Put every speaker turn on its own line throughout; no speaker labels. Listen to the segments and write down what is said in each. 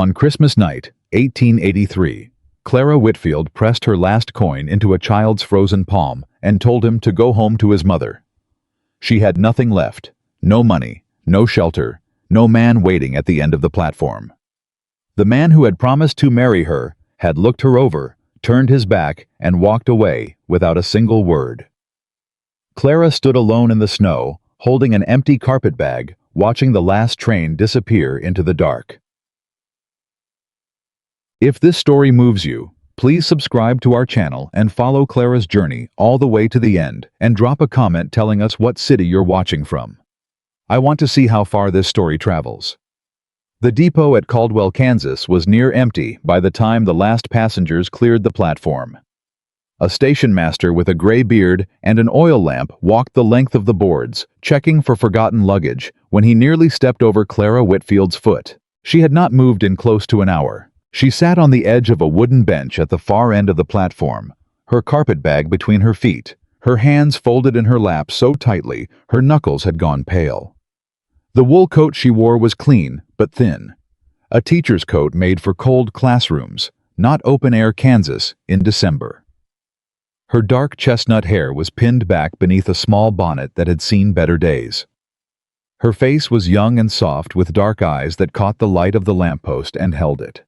On Christmas night, 1883, Clara Whitfield pressed her last coin into a child's frozen palm and told him to go home to his mother. She had nothing left, no money, no shelter, no man waiting at the end of the platform. The man who had promised to marry her had looked her over, turned his back, and walked away without a single word. Clara stood alone in the snow, holding an empty carpet bag, watching the last train disappear into the dark. If this story moves you, please subscribe to our channel and follow Clara's journey all the way to the end, and drop a comment telling us what city you're watching from. I want to see how far this story travels. The depot at Caldwell, Kansas was near empty by the time the last passengers cleared the platform. A station master with a gray beard and an oil lamp walked the length of the boards, checking for forgotten luggage, when he nearly stepped over Clara Whitfield's foot. She had not moved in close to an hour. She sat on the edge of a wooden bench at the far end of the platform, her carpet bag between her feet, her hands folded in her lap so tightly her knuckles had gone pale. The wool coat she wore was clean but thin, a teacher's coat made for cold classrooms, not open-air Kansas in December. Her dark chestnut hair was pinned back beneath a small bonnet that had seen better days. Her face was young and soft, with dark eyes that caught the light of the lamppost and held it.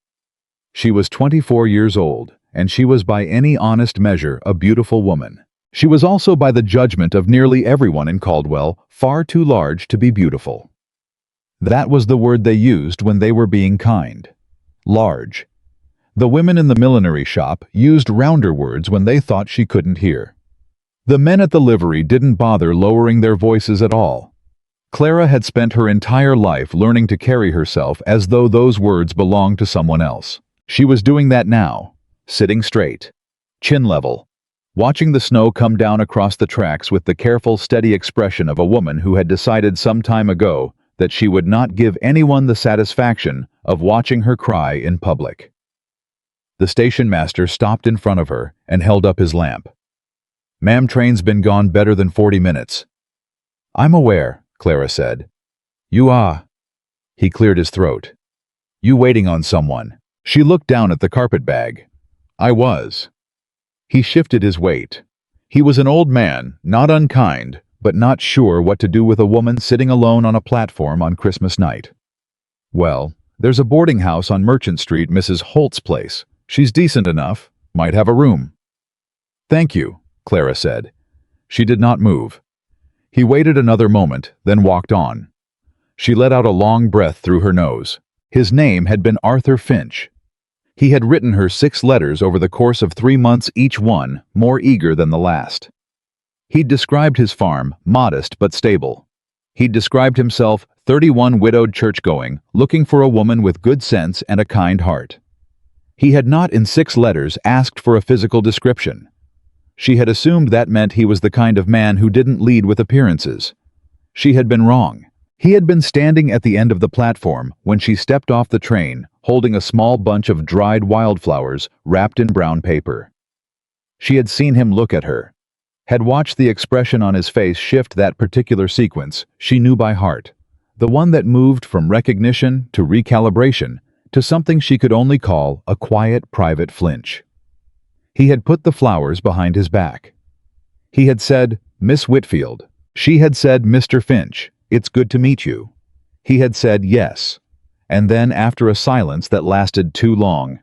She was 24 years old, and she was by any honest measure a beautiful woman. She was also, by the judgment of nearly everyone in Caldwell, far too large to be beautiful. That was the word they used when they were being kind. Large. The women in the millinery shop used rounder words when they thought she couldn't hear. The men at the livery didn't bother lowering their voices at all. Clara had spent her entire life learning to carry herself as though those words belonged to someone else. She was doing that now, sitting straight, chin level, watching the snow come down across the tracks with the careful, steady expression of a woman who had decided some time ago that she would not give anyone the satisfaction of watching her cry in public. The station master stopped in front of her and held up his lamp. "Ma'am, train's been gone better than 40 minutes. "I'm aware," Clara said. "You are." He cleared his throat. "You waiting on someone?" She looked down at the carpet bag. "I was." He shifted his weight. He was an old man, not unkind, but not sure what to do with a woman sitting alone on a platform on Christmas night. "Well, there's a boarding house on Merchant Street, Mrs. Holt's place. She's decent enough, might have a room." "Thank you," Clara said. She did not move. He waited another moment, then walked on. She let out a long breath through her nose. His name had been Arthur Finch. He had written her 6 letters over the course of 3 months, each one more eager than the last. He'd described his farm, modest but stable. He'd described himself 31, widowed, church-going, looking for a woman with good sense and a kind heart. He had not, in 6 letters, asked for a physical description. She had assumed that meant he was the kind of man who didn't lead with appearances. She had been wrong. He had been standing at the end of the platform when she stepped off the train, holding a small bunch of dried wildflowers wrapped in brown paper. She had seen him look at her, had watched the expression on his face shift that particular sequence she knew by heart, the one that moved from recognition to recalibration to something she could only call a quiet, private flinch. He had put the flowers behind his back. He had said, "Miss Whitfield." She had said, "Mr. Finch, it's good to meet you." He had said yes, and then, after a silence that lasted too long,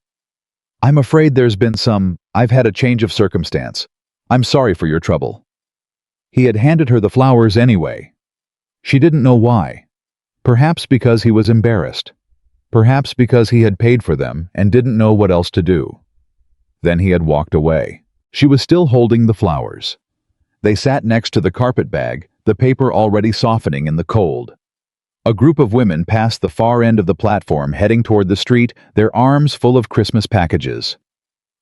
"I'm afraid I've had a change of circumstance. I'm sorry for your trouble." He had handed her the flowers anyway. She didn't know why. Perhaps because he was embarrassed. Perhaps because he had paid for them and didn't know what else to do. Then he had walked away. She was still holding the flowers. They sat next to the carpet bag, the paper already softening in the cold. A group of women passed the far end of the platform, heading toward the street, their arms full of Christmas packages.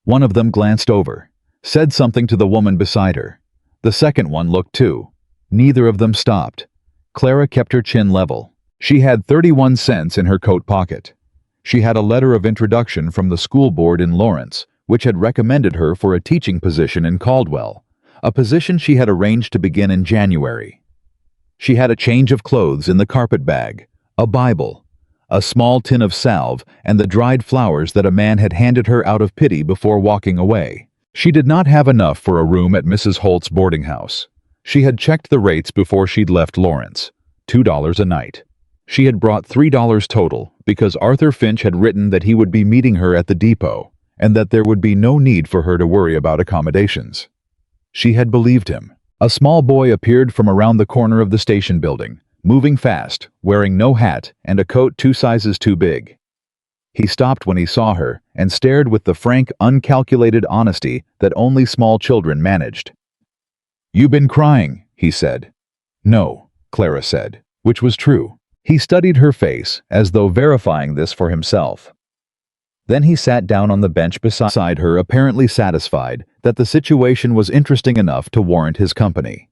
One of them glanced over, said something to the woman beside her. The second one looked too. Neither of them stopped. Clara kept her chin level. She had 31 cents in her coat pocket. She had a letter of introduction from the school board in Lawrence, which had recommended her for a teaching position in Caldwell, a position she had arranged to begin in January. She had a change of clothes in the carpet bag, a Bible, a small tin of salve, and the dried flowers that a man had handed her out of pity before walking away. She did not have enough for a room at Mrs. Holt's boarding house. She had checked the rates before she'd left Lawrence. $2 a night. She had brought $3 total because Arthur Finch had written that he would be meeting her at the depot and that there would be no need for her to worry about accommodations. She had believed him. A small boy appeared from around the corner of the station building, moving fast, wearing no hat and a coat 2 sizes too big. He stopped when he saw her and stared with the frank, uncalculated honesty that only small children managed. "You been crying," he said. "No," Clara said, which was true. He studied her face as though verifying this for himself. Then he sat down on the bench beside her, apparently satisfied that the situation was interesting enough to warrant his company.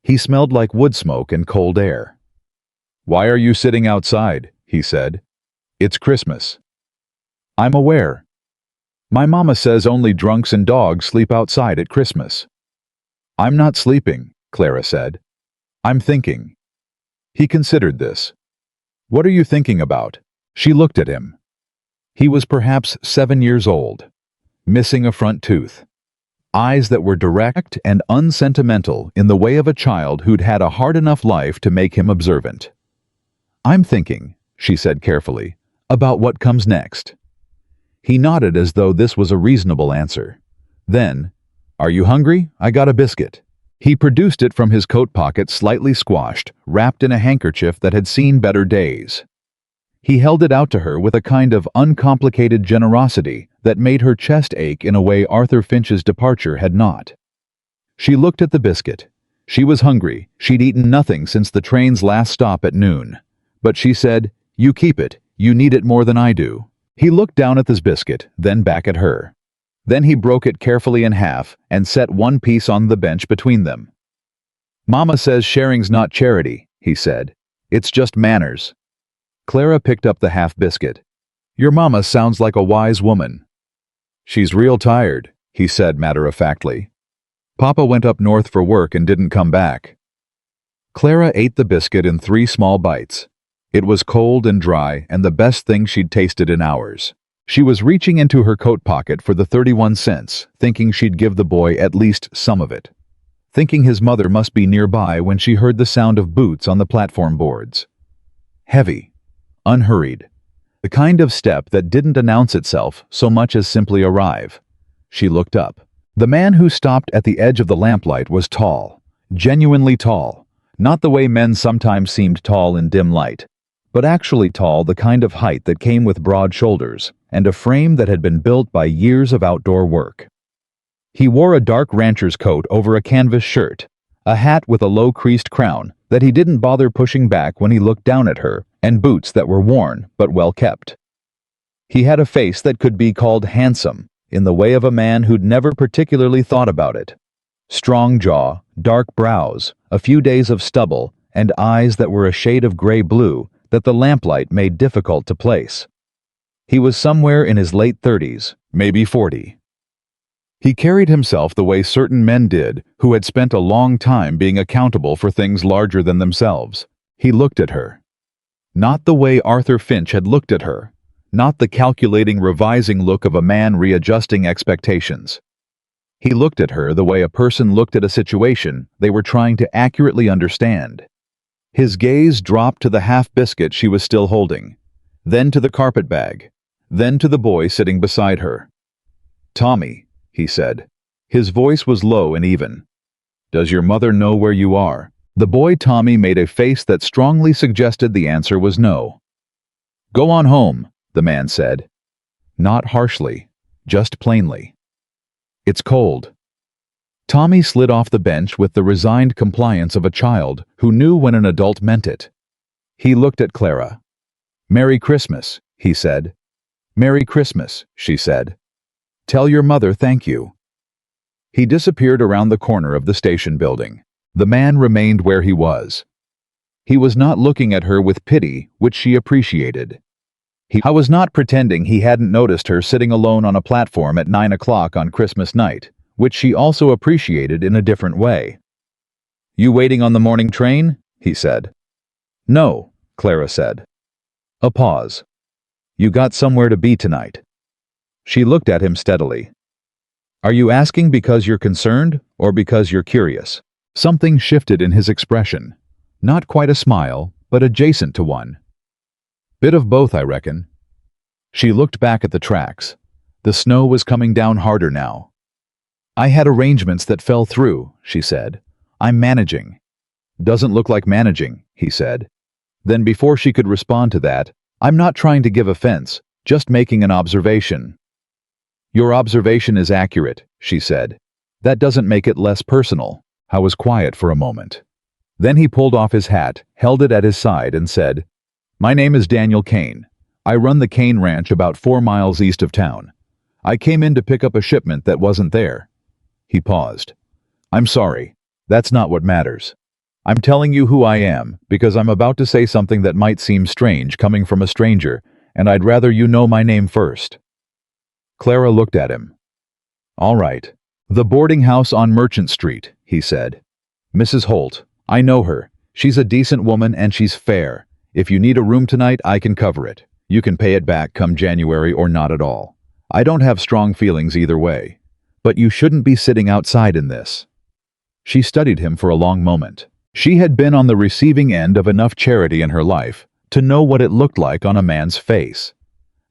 He smelled like wood smoke and cold air. "Why are you sitting outside?" he said. "It's Christmas." "I'm aware. My mama says only drunks and dogs sleep outside at Christmas." "I'm not sleeping," Clara said. "I'm thinking." He considered this. "What are you thinking about?" She looked at him. He was perhaps 7 years old, missing a front tooth. Eyes that were direct and unsentimental in the way of a child who'd had a hard enough life to make him observant. "I'm thinking," she said carefully, "about what comes next." He nodded as though this was a reasonable answer. Then, "Are you hungry? I got a biscuit." He produced it from his coat pocket, slightly squashed, wrapped in a handkerchief that had seen better days. He held it out to her with a kind of uncomplicated generosity that made her chest ache in a way Arthur Finch's departure had not. She looked at the biscuit. She was hungry. She'd eaten nothing since the train's last stop at noon. But she said, "You keep it. You need it more than I do." He looked down at this biscuit, then back at her. Then he broke it carefully in half and set one piece on the bench between them. "Mama says sharing's not charity," he said. "It's just manners." Clara picked up the half biscuit. "Your mama sounds like a wise woman." "She's real tired," he said matter-of-factly. "Papa went up north for work and didn't come back." Clara ate the biscuit in 3 small bites. It was cold and dry and the best thing she'd tasted in hours. She was reaching into her coat pocket for the 31 cents, thinking she'd give the boy at least some of it. Thinking his mother must be nearby when she heard the sound of boots on the platform boards. Heavy, unhurried. The kind of step that didn't announce itself so much as simply arrive. She looked up. The man who stopped at the edge of the lamplight was tall, genuinely tall, not the way men sometimes seemed tall in dim light, but actually tall, the kind of height that came with broad shoulders and a frame that had been built by years of outdoor work. He wore a dark rancher's coat over a canvas shirt, a hat with a low creased crown that he didn't bother pushing back when he looked down at her, and boots that were worn but well kept. He had a face that could be called handsome, in the way of a man who'd never particularly thought about it. Strong jaw, dark brows, a few days of stubble, and eyes that were a shade of gray-blue that the lamplight made difficult to place. He was somewhere in his late 30s, maybe 40. He carried himself the way certain men did who had spent a long time being accountable for things larger than themselves. He looked at her. Not the way Arthur Finch had looked at her. Not the calculating, revising look of a man readjusting expectations. He looked at her the way a person looked at a situation they were trying to accurately understand. His gaze dropped to the half biscuit she was still holding, then to the carpet bag, then to the boy sitting beside her. "Tommy," he said. His voice was low and even. "Does your mother know where you are?" The boy Tommy made a face that strongly suggested the answer was no. "Go on home," the man said. Not harshly, just plainly. "It's cold." Tommy slid off the bench with the resigned compliance of a child who knew when an adult meant it. He looked at Clara. "Merry Christmas," he said. "Merry Christmas," she said. "Tell your mother thank you." He disappeared around the corner of the station building. The man remained where he was. He was not looking at her with pity, which she appreciated. He was not pretending he hadn't noticed her sitting alone on a platform at 9 o'clock on Christmas night, which she also appreciated in a different way. "You waiting on the morning train?" he said. "No," Clara said. A pause. You got somewhere to be tonight. She looked at him steadily. Are you asking because you're concerned or because you're curious? Something shifted in his expression. Not quite a smile, but adjacent to one. Bit of both, I reckon. She looked back at the tracks. The snow was coming down harder now. I had arrangements that fell through, she said. I'm managing. Doesn't look like managing, he said. Then before she could respond to that, I'm not trying to give offense, just making an observation. Your observation is accurate, she said. That doesn't make it less personal. I was quiet for a moment. Then he pulled off his hat, held it at his side, and said, My name is Daniel Kane. I run the Kane Ranch about 4 miles east of town. I came in to pick up a shipment that wasn't there. He paused. I'm sorry. That's not what matters. I'm telling you who I am because I'm about to say something that might seem strange coming from a stranger, and I'd rather you know my name first. Clara looked at him. All right. The boarding house on Merchant Street, he said. Mrs. Holt, I know her. She's a decent woman and she's fair. If you need a room tonight, I can cover it. You can pay it back come January or not at all. I don't have strong feelings either way. But you shouldn't be sitting outside in this. She studied him for a long moment. She had been on the receiving end of enough charity in her life to know what it looked like on a man's face.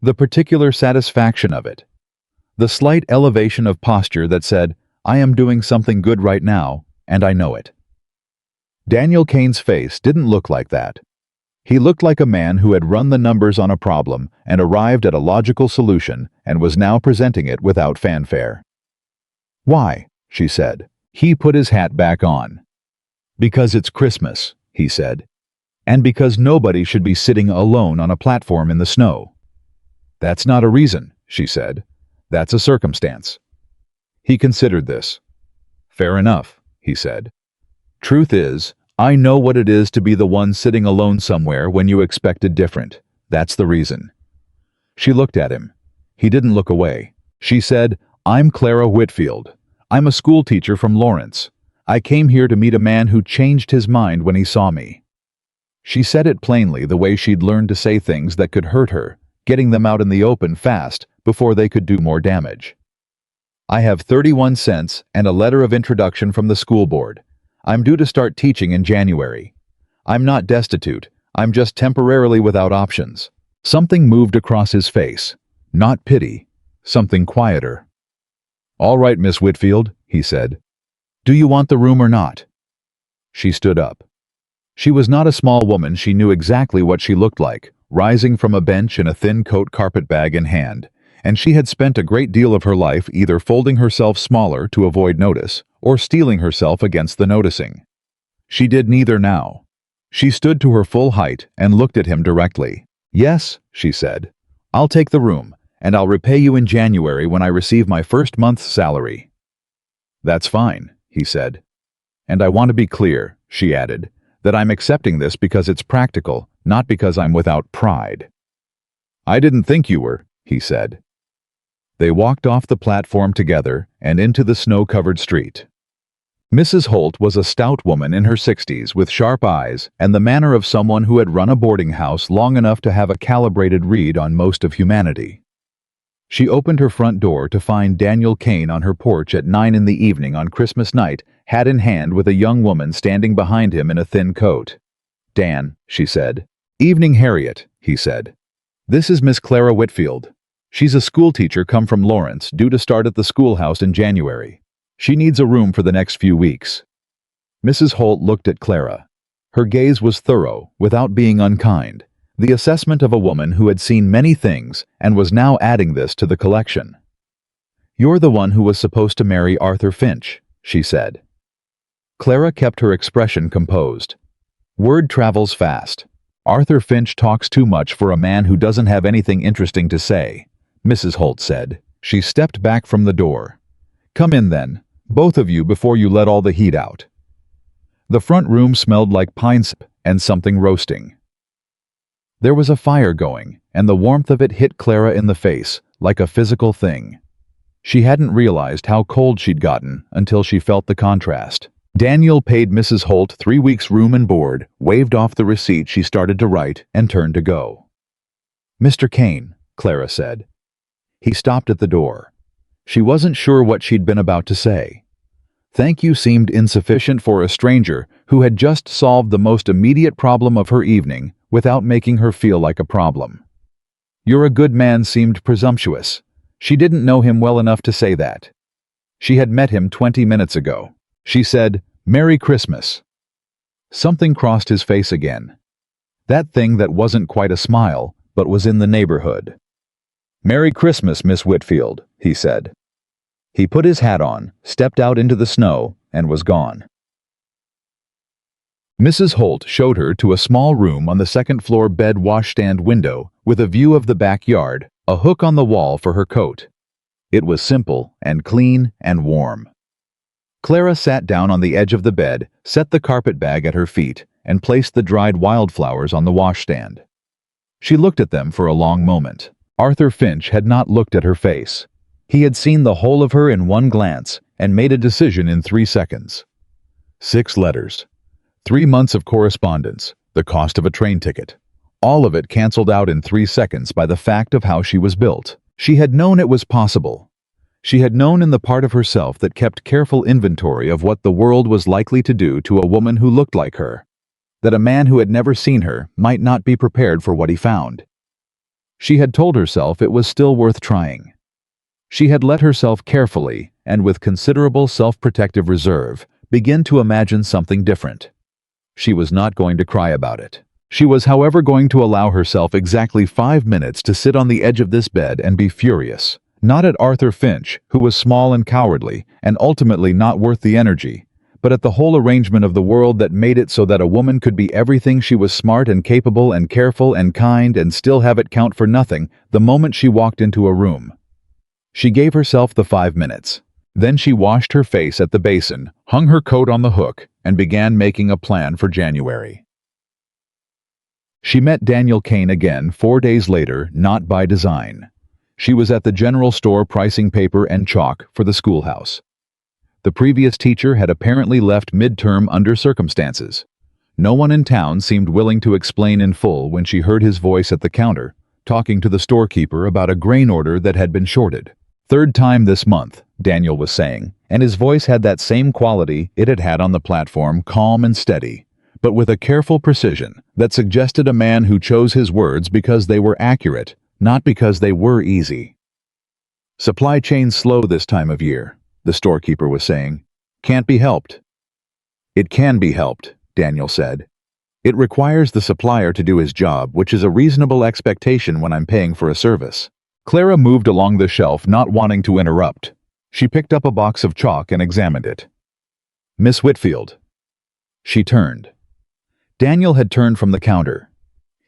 The particular satisfaction of it. The slight elevation of posture that said, I am doing something good right now, and I know it. Daniel Kane's face didn't look like that. He looked like a man who had run the numbers on a problem and arrived at a logical solution and was now presenting it without fanfare. Why? She said. He put his hat back on. Because it's Christmas, he said. And because nobody should be sitting alone on a platform in the snow. That's not a reason, she said. That's a circumstance. He considered this. Fair enough, he said. Truth is, I know what it is to be the one sitting alone somewhere when you expected different. That's the reason. She looked at him. He didn't look away. She said, I'm Clara Whitfield. I'm a school teacher from Lawrence. I came here to meet a man who changed his mind when he saw me. She said it plainly the way she'd learned to say things that could hurt her, getting them out in the open fast before they could do more damage. I have 31 cents and a letter of introduction from the school board. I'm due to start teaching in January. I'm not destitute. I'm just temporarily without options. Something moved across his face. Not pity. Something quieter. All right, Miss Whitfield, he said. Do you want the room or not? She stood up. She was not a small woman. She knew exactly what she looked like, rising from a bench in a thin coat carpet bag in hand, and she had spent a great deal of her life either folding herself smaller to avoid notice or steeling herself against the noticing. She did neither now. She stood to her full height and looked at him directly. Yes, she said. I'll take the room, and I'll repay you in January when I receive my first month's salary. That's fine, he said. And I want to be clear, she added, that I'm accepting this because it's practical, not because I'm without pride. I didn't think you were, he said. They walked off the platform together and into the snow-covered street. Mrs. Holt was a stout woman in her 60s with sharp eyes and the manner of someone who had run a boarding house long enough to have a calibrated read on most of humanity. She opened her front door to find Daniel Kane on her porch at 9 in the evening on Christmas night, hat in hand with a young woman standing behind him in a thin coat. Dan, she said. Evening, Harriet, he said. This is Miss Clara Whitfield. She's a schoolteacher come from Lawrence, due to start at the schoolhouse in January. She needs a room for the next few weeks. Mrs. Holt looked at Clara. Her gaze was thorough, without being unkind, the assessment of a woman who had seen many things and was now adding this to the collection. You're the one who was supposed to marry Arthur Finch, she said. Clara kept her expression composed. Word travels fast. Arthur Finch talks too much for a man who doesn't have anything interesting to say, Mrs. Holt said. She stepped back from the door. Come in then, both of you, before you let all the heat out. The front room smelled like pine sap and something roasting. There was a fire going, and the warmth of it hit Clara in the face, like a physical thing. She hadn't realized how cold she'd gotten until she felt the contrast. Daniel paid Mrs. Holt 3 weeks' room and board, waved off the receipt she started to write, and turned to go. Mr. Kane, Clara said. He stopped at the door. She wasn't sure what she'd been about to say. Thank you seemed insufficient for a stranger who had just solved the most immediate problem of her evening without making her feel like a problem. You're a good man seemed presumptuous. She didn't know him well enough to say that. She had met him 20 minutes ago. She said, "Merry Christmas." Something crossed his face again. That thing that wasn't quite a smile, but was in the neighborhood. "Merry Christmas, Miss Whitfield," he said. He put his hat on, stepped out into the snow, and was gone. Mrs. Holt showed her to a small room on the second-floor bed washstand window with a view of the backyard, a hook on the wall for her coat. It was simple and clean and warm. Clara sat down on the edge of the bed, set the carpet bag at her feet, and placed the dried wildflowers on the washstand. She looked at them for a long moment. Arthur Finch had not looked at her face. He had seen the whole of her in one glance and made a decision in 3 seconds. 6 letters. 3 months of correspondence, the cost of a train ticket. All of it canceled out in 3 seconds by the fact of how she was built. She had known it was possible. She had known in the part of herself that kept careful inventory of what the world was likely to do to a woman who looked like her, that a man who had never seen her might not be prepared for what he found. She had told herself it was still worth trying. She had let herself carefully, and with considerable self-protective reserve, begin to imagine something different. She was not going to cry about it. She was, however, going to allow herself exactly 5 minutes to sit on the edge of this bed and be furious, not at Arthur Finch, who was small and cowardly, and ultimately not worth the energy, but at the whole arrangement of the world that made it so that a woman could be everything she was, smart and capable and careful and kind, and still have it count for nothing the moment she walked into a room. She gave herself the 5 minutes. Then she washed her face at the basin, hung her coat on the hook, and began making a plan for January. She met Daniel Kane again 4 days later, not by design. She was at the general store pricing paper and chalk for the schoolhouse. The previous teacher had apparently left midterm under circumstances. No one in town seemed willing to explain in full when she heard his voice at the counter, talking to the storekeeper about a grain order that had been shorted. "Third time this month," Daniel was saying, and his voice had that same quality it had had on the platform, calm and steady, but with a careful precision that suggested a man who chose his words because they were accurate, not because they were easy. "Supply chain's slow this time of year," the storekeeper was saying. "Can't be helped." "It can be helped," Daniel said. "It requires the supplier to do his job, which is a reasonable expectation when I'm paying for a service." Clara moved along the shelf, not wanting to interrupt. She picked up a box of chalk and examined it. "Miss Whitfield." She turned. Daniel had turned from the counter.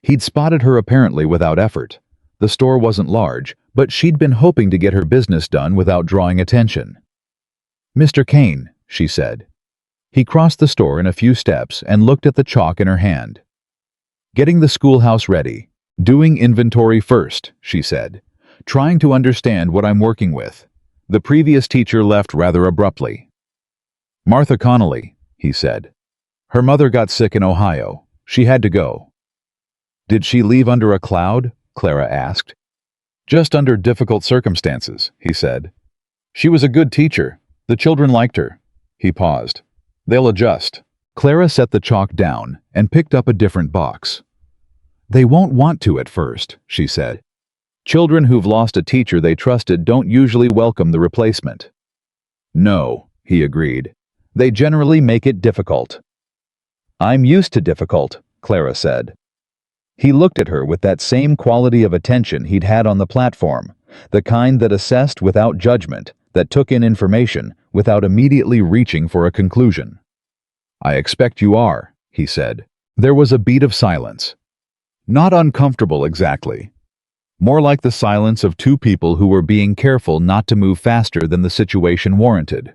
He'd spotted her apparently without effort. The store wasn't large, but she'd been hoping to get her business done without drawing attention. "Mr. Kane," she said. He crossed the store in a few steps and looked at the chalk in her hand. "Getting the schoolhouse ready. Doing inventory first," she said. "Trying to understand what I'm working with." The previous teacher left rather abruptly. "Martha Connolly," he said. "Her mother got sick in Ohio. She had to go." "Did she leave under a cloud?" Clara asked. "Just under difficult circumstances," he said. "She was a good teacher. The children liked her." He paused. "They'll adjust." Clara set the chalk down and picked up a different box. "They won't want to at first," she said. "Children who've lost a teacher they trusted don't usually welcome the replacement." "No," he agreed. "They generally make it difficult." "I'm used to difficult," Clara said. He looked at her with that same quality of attention he'd had on the platform, the kind that assessed without judgment, that took in information without immediately reaching for a conclusion. "I expect you are," he said. There was a beat of silence. Not uncomfortable exactly. More like the silence of two people who were being careful not to move faster than the situation warranted.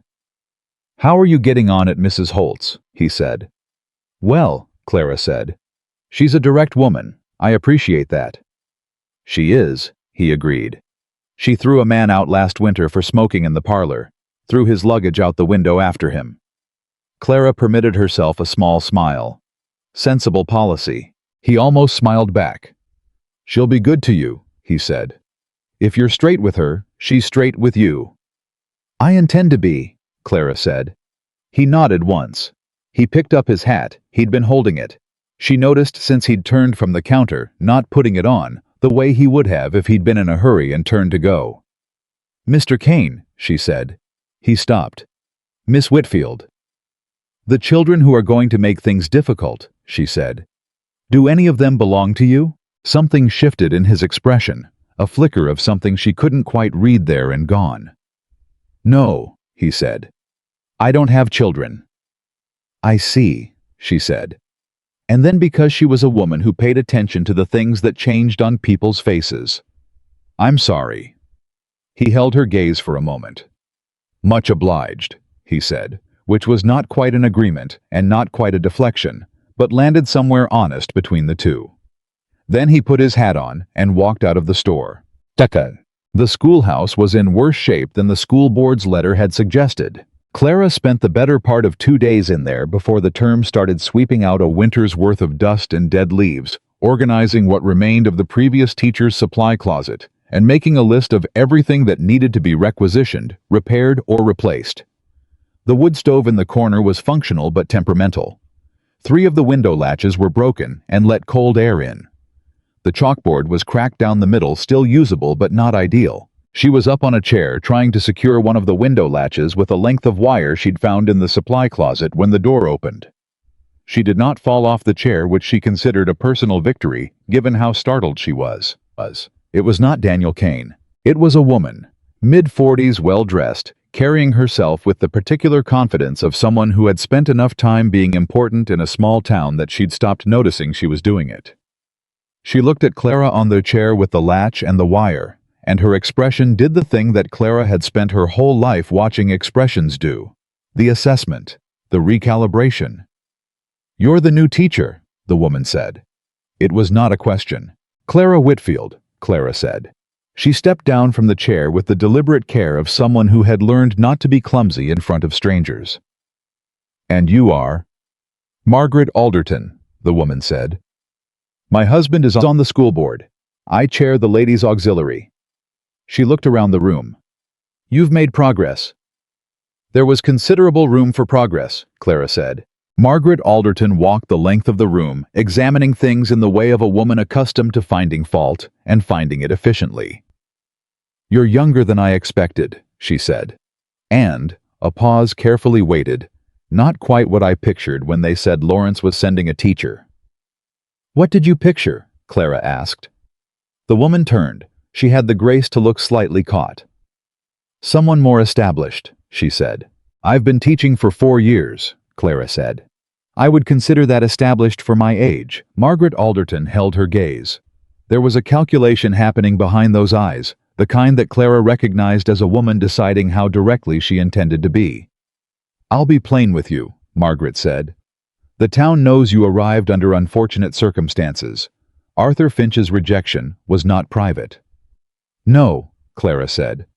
"How are you getting on at Mrs. Holt's?" he said. "Well," Clara said. "She's a direct woman. I appreciate that." "She is," he agreed. "She threw a man out last winter for smoking in the parlor, threw his luggage out the window after him." Clara permitted herself a small smile. Sensible policy. He almost smiled back. She'll be good to you, he said. If you're straight with her, she's straight with you. I intend to be, Clara said. He nodded once. He picked up his hat, he'd been holding it. She noticed since he'd turned from the counter, not putting it on, the way he would have if he'd been in a hurry and turned to go. Mr. Kane, she said. He stopped. Miss Whitfield. The children who are going to make things difficult, she said. Do any of them belong to you? Something shifted in his expression, a flicker of something she couldn't quite read there and gone. No, he said. I don't have children. I see, she said. And then because she was a woman who paid attention to the things that changed on people's faces. I'm sorry. He held her gaze for a moment. Much obliged, he said, which was not quite an agreement and not quite a deflection, but landed somewhere honest between the two. Then he put his hat on and walked out of the store. Taka. The schoolhouse was in worse shape than the school board's letter had suggested. Clara spent the better part of 2 days in there before the term started sweeping out a winter's worth of dust and dead leaves, organizing what remained of the previous teacher's supply closet, and making a list of everything that needed to be requisitioned, repaired, or replaced. The wood stove in the corner was functional but temperamental. 3 of the window latches were broken and let cold air in. The chalkboard was cracked down the middle, still usable but not ideal. She was up on a chair trying to secure one of the window latches with a length of wire she'd found in the supply closet when the door opened. She did not fall off the chair, which she considered a personal victory, given how startled she was. It was not Daniel Kane. It was a woman, mid-40s, well-dressed, carrying herself with the particular confidence of someone who had spent enough time being important in a small town that she'd stopped noticing she was doing it. She looked at Clara on the chair with the latch and the wire, and her expression did the thing that Clara had spent her whole life watching expressions do. The assessment, the recalibration. You're the new teacher, the woman said. It was not a question. Clara Whitfield, Clara said. She stepped down from the chair with the deliberate care of someone who had learned not to be clumsy in front of strangers. And you are? Margaret Alderton, the woman said. My husband is on the school board. I chair the ladies' auxiliary. She looked around the room. You've made progress. There was considerable room for progress, Clara said. Margaret Alderton walked the length of the room, examining things in the way of a woman accustomed to finding fault and finding it efficiently. You're younger than I expected, she said. And, a pause carefully waited, not quite what I pictured when they said Lawrence was sending a teacher. What did you picture? Clara asked. The woman turned. She had the grace to look slightly caught. Someone more established, she said. I've been teaching for 4 years, Clara said. I would consider that established for my age. Margaret Alderton held her gaze. There was a calculation happening behind those eyes, the kind that Clara recognized as a woman deciding how directly she intended to be. I'll be plain with you, Margaret said. The town knows you arrived under unfortunate circumstances. Arthur Finch's rejection was not private. No, Clara said.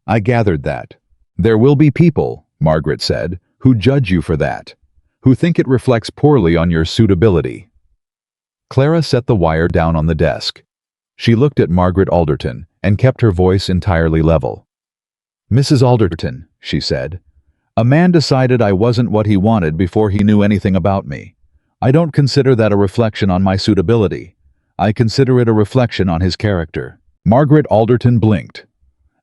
I gathered that. There will be people, Margaret said, who judge you for that, who think it reflects poorly on your suitability. Clara set the wire down on the desk. She looked at Margaret Alderton and kept her voice entirely level. Mrs. Alderton, she said, a man decided I wasn't what he wanted before he knew anything about me. I don't consider that a reflection on my suitability. I consider it a reflection on his character. Margaret Alderton blinked.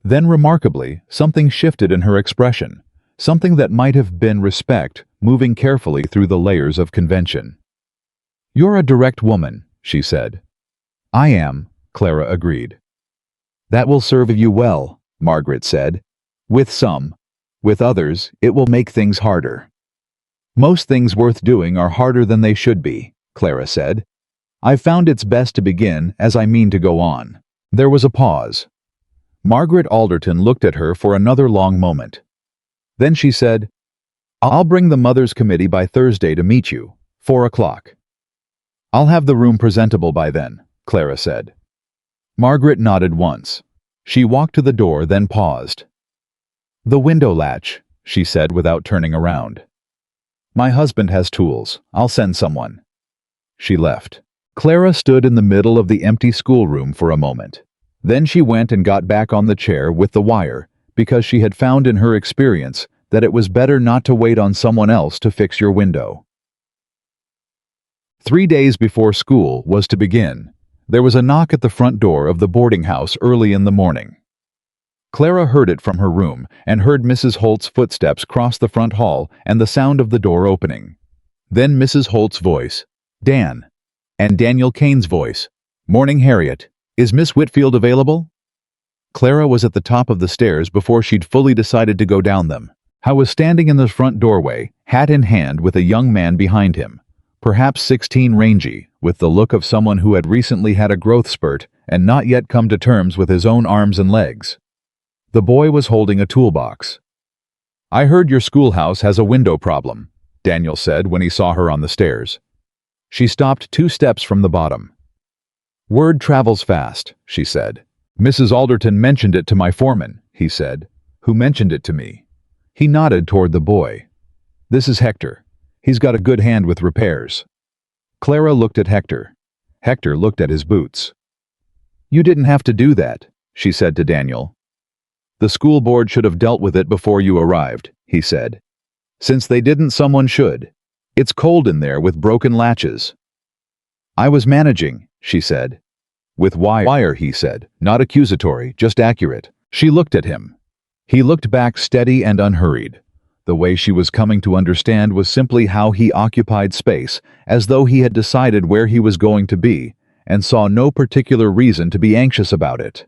Then, remarkably, something shifted in her expression, something that might have been respect moving carefully through the layers of convention. You're a direct woman, she said. I am, Clara agreed. That will serve you well, Margaret said. With some. With others, it will make things harder. Most things worth doing are harder than they should be, Clara said. I've found it's best to begin as I mean to go on. There was a pause. Margaret Alderton looked at her for another long moment. Then she said, I'll bring the Mothers' Committee by Thursday to meet you, 4 o'clock. I'll have the room presentable by then, Clara said. Margaret nodded once. She walked to the door, then paused. The window latch, she said without turning around. My husband has tools. I'll send someone. She left. Clara stood in the middle of the empty schoolroom for a moment. Then she went and got back on the chair with the wire, because she had found in her experience that it was better not to wait on someone else to fix your window. 3 days before school was to begin, there was a knock at the front door of the boarding house early in the morning. Clara heard it from her room and heard Mrs. Holt's footsteps cross the front hall and the sound of the door opening. Then Mrs. Holt's voice, "Dan," and Daniel Kane's voice, "Morning, Harriet. Is Miss Whitfield available?" Clara was at the top of the stairs before she'd fully decided to go down them. Howe was standing in the front doorway, hat in hand, with a young man behind him, perhaps 16, rangy, with the look of someone who had recently had a growth spurt and not yet come to terms with his own arms and legs. The boy was holding a toolbox. "I heard your schoolhouse has a window problem," Daniel said when he saw her on the stairs. She stopped 2 steps from the bottom. "Word travels fast," she said. "Mrs. Alderton mentioned it to my foreman," he said. "Who mentioned it to me?" He nodded toward the boy. "This is Hector. He's got a good hand with repairs." Clara looked at Hector. Hector looked at his boots. "You didn't have to do that," she said to Daniel. "The school board should have dealt with it before you arrived," he said. "Since they didn't, someone should. It's cold in there with broken latches." "I was managing," she said. "With wire," he said. "Not accusatory, just accurate." She looked at him. He looked back, steady and unhurried. The way she was coming to understand was simply how he occupied space, as though he had decided where he was going to be, and saw no particular reason to be anxious about it.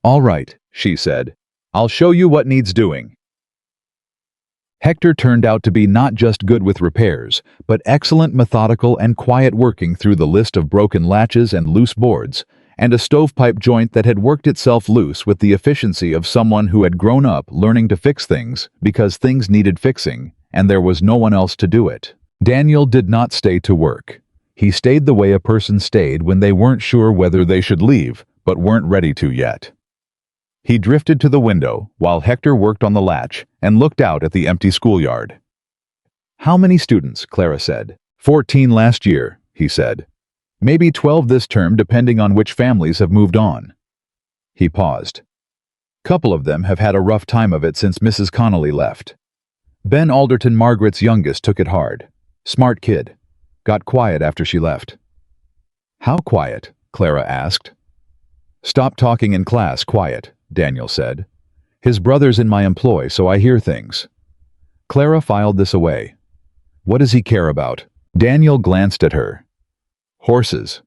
"All right," she said. "I'll show you what needs doing." Hector turned out to be not just good with repairs, but excellent, methodical, and quiet, working through the list of broken latches and loose boards, and a stovepipe joint that had worked itself loose with the efficiency of someone who had grown up learning to fix things because things needed fixing, and there was no one else to do it. Daniel did not stay to work. He stayed the way a person stayed when they weren't sure whether they should leave, but weren't ready to yet. He drifted to the window while Hector worked on the latch and looked out at the empty schoolyard. "How many students?" Clara said. 14 last year," he said. "Maybe 12 this term, depending on which families have moved on." He paused. "Couple of them have had a rough time of it since Mrs. Connolly left. Ben Alderton, Margaret's youngest, took it hard. Smart kid. Got quiet after she left." "How quiet?" Clara asked. "Stop talking in class, quiet," Daniel said. "His brother's in my employ, so I hear things." Clara filed this away. "What does he care about?" Daniel glanced at her. "Horses.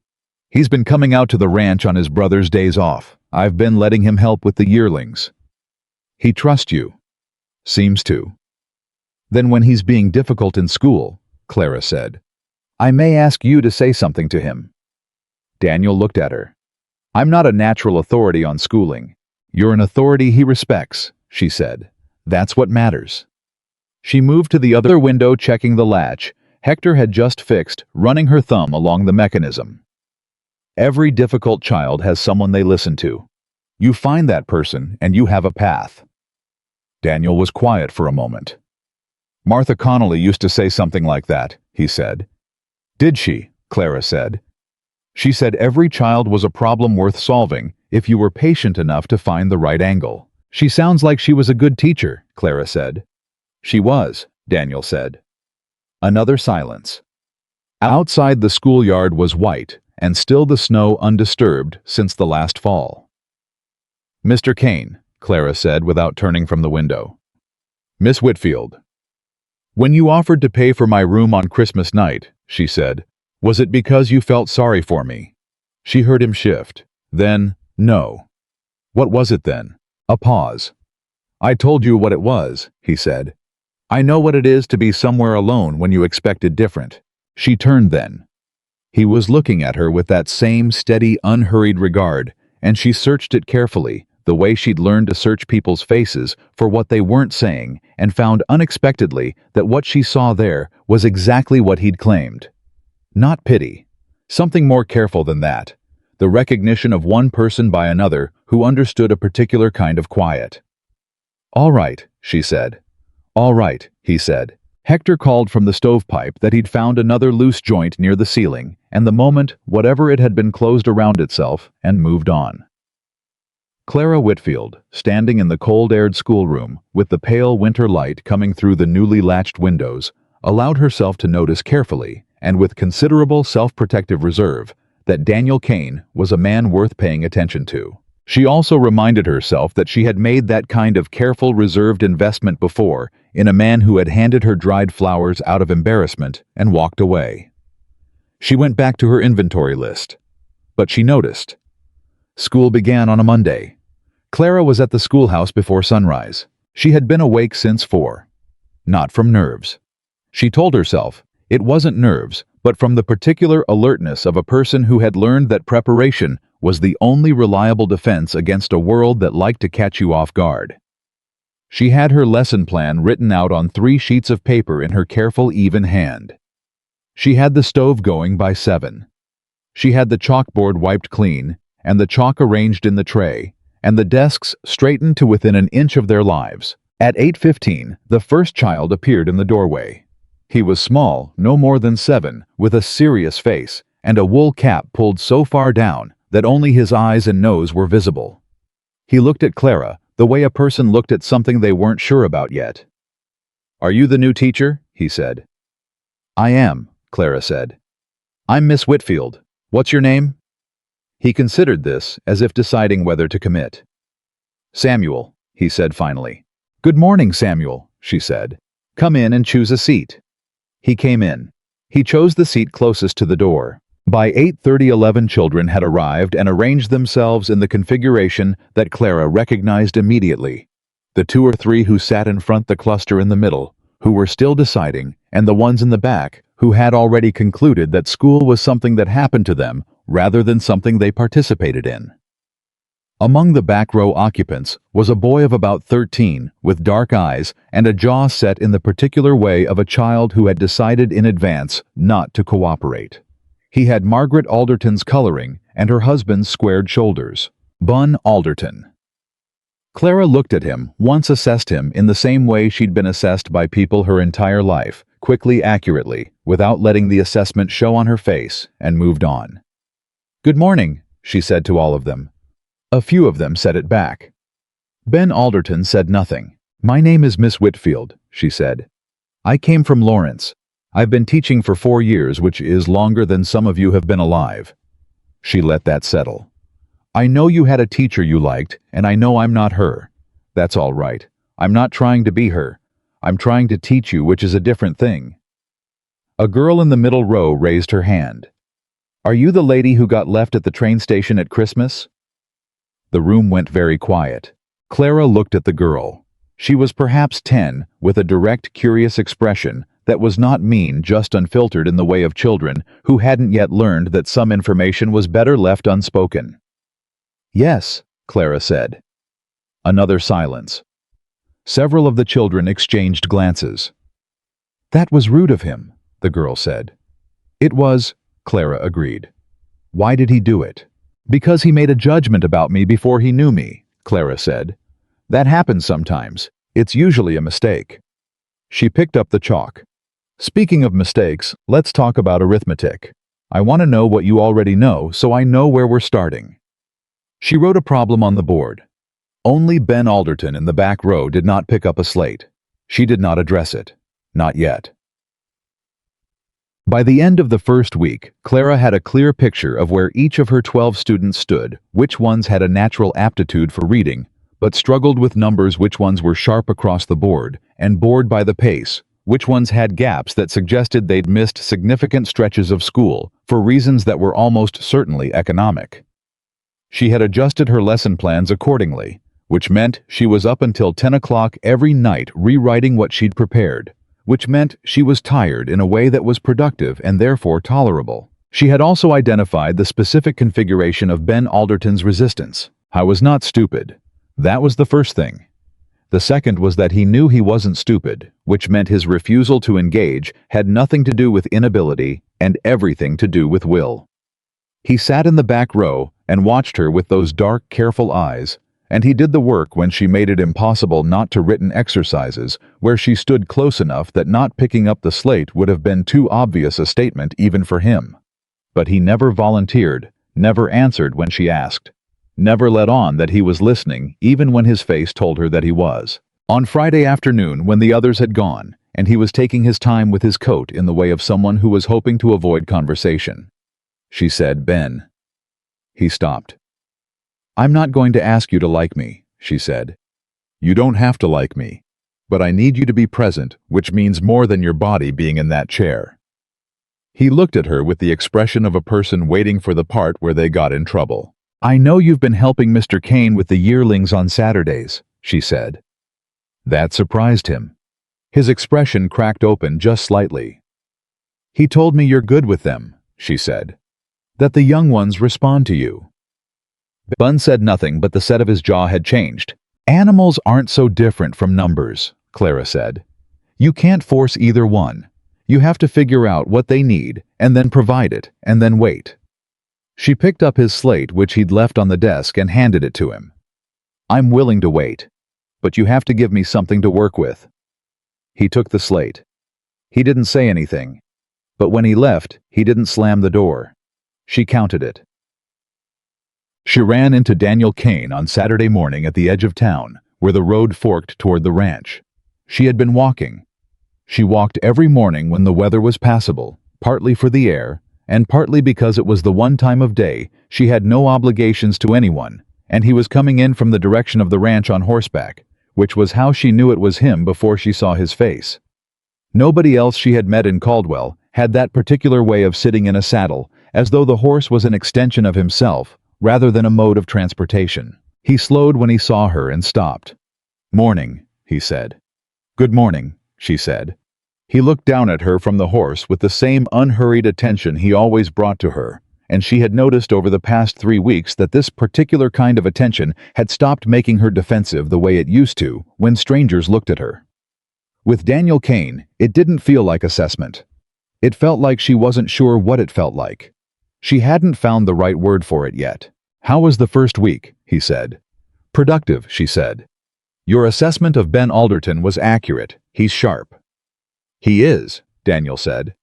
He's been coming out to the ranch on his brother's days off. I've been letting him help with the yearlings." "He trusts you?" "Seems to." "Then when he's being difficult in school," Clara said, "I may ask you to say something to him." Daniel looked at her. "I'm not a natural authority on schooling. You're an authority he respects," she said. "That's what matters." She moved to the other window, checking the latch Hector had just fixed, running her thumb along the mechanism. Every difficult child has someone they listen to. You find that person, and you have a path. Daniel was quiet for a moment. "Martha Connolly used to say something like that," he said. "Did she?" Clara said. "She said every child was a problem worth solving if you were patient enough to find the right angle." "She sounds like she was a good teacher," Clara said. "She was," Daniel said. Another silence. Outside, the schoolyard was white, and still the snow undisturbed since the last fall. "Mr. Kane," Clara said without turning from the window. "Miss Whitfield. When you offered to pay for my room on Christmas night," she said, "was it because you felt sorry for me?" She heard him shift. Then, "No." "What was it then?" A pause. "I told you what it was," he said. "I know what it is to be somewhere alone when you expected different." She turned then. He was looking at her with that same steady, unhurried regard, and she searched it carefully, the way she'd learned to search people's faces for what they weren't saying, and found unexpectedly that what she saw there was exactly what he'd claimed. Not pity. Something more careful than that. The recognition of one person by another who understood a particular kind of quiet. "All right," she said. "All right," he said. Hector called from the stovepipe that he'd found another loose joint near the ceiling, and the moment, whatever it had been, closed around itself and moved on. Clara Whitfield, standing in the cold-aired schoolroom, with the pale winter light coming through the newly latched windows, allowed herself to notice carefully, and with considerable self-protective reserve, that Daniel Kane was a man worth paying attention to. She also reminded herself that she had made that kind of careful, reserved investment before in a man who had handed her dried flowers out of embarrassment and walked away. She went back to her inventory list. But she noticed. School began on a Monday. Clara was at the schoolhouse before sunrise. She had been awake since 4. Not from nerves. She told herself it wasn't nerves, but from the particular alertness of a person who had learned that preparation was the only reliable defense against a world that liked to catch you off guard. She had her lesson plan written out on 3 sheets of paper in her careful, even hand. She had the stove going by 7. She had the chalkboard wiped clean, and the chalk arranged in the tray, and the desks straightened to within an inch of their lives. At 8:15, the first child appeared in the doorway. He was small, no more than 7, with a serious face, and a wool cap pulled so far down that only his eyes and nose were visible. He looked at Clara the way a person looked at something they weren't sure about yet. "Are you the new teacher?" he said. "I am," Clara said. "I'm Miss Whitfield. What's your name?" He considered this as if deciding whether to commit. "Samuel," he said finally. "Good morning, Samuel," she said. "Come in and choose a seat." He came in. He chose the seat closest to the door. By 8:30, 11 children had arrived and arranged themselves in the configuration that Clara recognized immediately. The 2 or 3 who sat in front, the cluster in the middle, who were still deciding, and the ones in the back, who had already concluded that school was something that happened to them rather than something they participated in. Among the back row occupants was a boy of about 13, with dark eyes and a jaw set in the particular way of a child who had decided in advance not to cooperate. He had Margaret Alderton's coloring and her husband's squared shoulders. Bun Alderton. Clara looked at him, once assessed him in the same way she'd been assessed by people her entire life, quickly, accurately, without letting the assessment show on her face, and moved on. "Good morning," she said to all of them. A few of them said it back. Ben Alderton said nothing. "My name is Miss Whitfield," she said. "I came from Lawrence. I've been teaching for 4 years, which is longer than some of you have been alive." She let that settle. "I know you had a teacher you liked, and I know I'm not her. That's all right. I'm not trying to be her. I'm trying to teach you, which is a different thing." A girl in the middle row raised her hand. "Are you the lady who got left at the train station at Christmas?" The room went very quiet. Clara looked at the girl. She was perhaps 10, with a direct, curious expression that was not mean, just unfiltered in the way of children who hadn't yet learned that some information was better left unspoken. "Yes," Clara said. Another silence. Several of the children exchanged glances. "That was rude of him," the girl said. "It was," Clara agreed. "Why did he do it?" "Because he made a judgment about me before he knew me," Clara said. "That happens sometimes. It's usually a mistake." She picked up the chalk. "Speaking of mistakes, let's talk about arithmetic. I want to know what you already know so I know where we're starting." She wrote a problem on the board. Only Ben Alderton in the back row did not pick up a slate. She did not address it. Not yet. By the end of the first week, Clara had a clear picture of where each of her 12 students stood, which ones had a natural aptitude for reading, but struggled with numbers, which ones were sharp across the board, and bored by the pace, which ones had gaps that suggested they'd missed significant stretches of school for reasons that were almost certainly economic. She had adjusted her lesson plans accordingly, which meant she was up until 10 o'clock every night rewriting what she'd prepared, which meant she was tired in a way that was productive and therefore tolerable. She had also identified the specific configuration of Ben Alderton's resistance. I was not stupid. That was the first thing. The second was that he knew he wasn't stupid, which meant his refusal to engage had nothing to do with inability and everything to do with will. He sat in the back row and watched her with those dark, careful eyes, and he did the work when she made it impossible not to written exercises where she stood close enough that not picking up the slate would have been too obvious a statement even for him. But he never volunteered, never answered when she asked, never let on that he was listening even when his face told her that he was. On Friday afternoon, when the others had gone, and he was taking his time with his coat in the way of someone who was hoping to avoid conversation, she said, "Ben." He stopped. "I'm not going to ask you to like me," she said. "You don't have to like me. But I need you to be present, which means more than your body being in that chair." He looked at her with the expression of a person waiting for the part where they got in trouble. "I know you've been helping Mr. Kane with the yearlings on Saturdays," she said. That surprised him. His expression cracked open just slightly. "He told me you're good with them," she said. "That the young ones respond to you." Bun said nothing, but the set of his jaw had changed. "Animals aren't so different from numbers," Clara said. "You can't force either one. You have to figure out what they need, and then provide it, and then wait." She picked up his slate, which he'd left on the desk, and handed it to him. "I'm willing to wait. But you have to give me something to work with." He took the slate. He didn't say anything. But when he left, he didn't slam the door. She counted it. She ran into Daniel Kane on Saturday morning at the edge of town, where the road forked toward the ranch. She had been walking. She walked every morning when the weather was passable, partly for the air, and partly because it was the one time of day she had no obligations to anyone, and he was coming in from the direction of the ranch on horseback, which was how she knew it was him before she saw his face. Nobody else she had met in Caldwell had that particular way of sitting in a saddle, as though the horse was an extension of himself, rather than a mode of transportation. He slowed when he saw her and stopped. "Morning," he said. "Good morning," she said. He looked down at her from the horse with the same unhurried attention he always brought to her, and she had noticed over the past 3 weeks that this particular kind of attention had stopped making her defensive the way it used to when strangers looked at her. With Daniel Kane, it didn't feel like assessment. It felt like she wasn't sure what it felt like. She hadn't found the right word for it yet. "How was the first week?" he said. "Productive," she said. "Your assessment of Ben Alderton was accurate. He's sharp." "He is," Daniel said.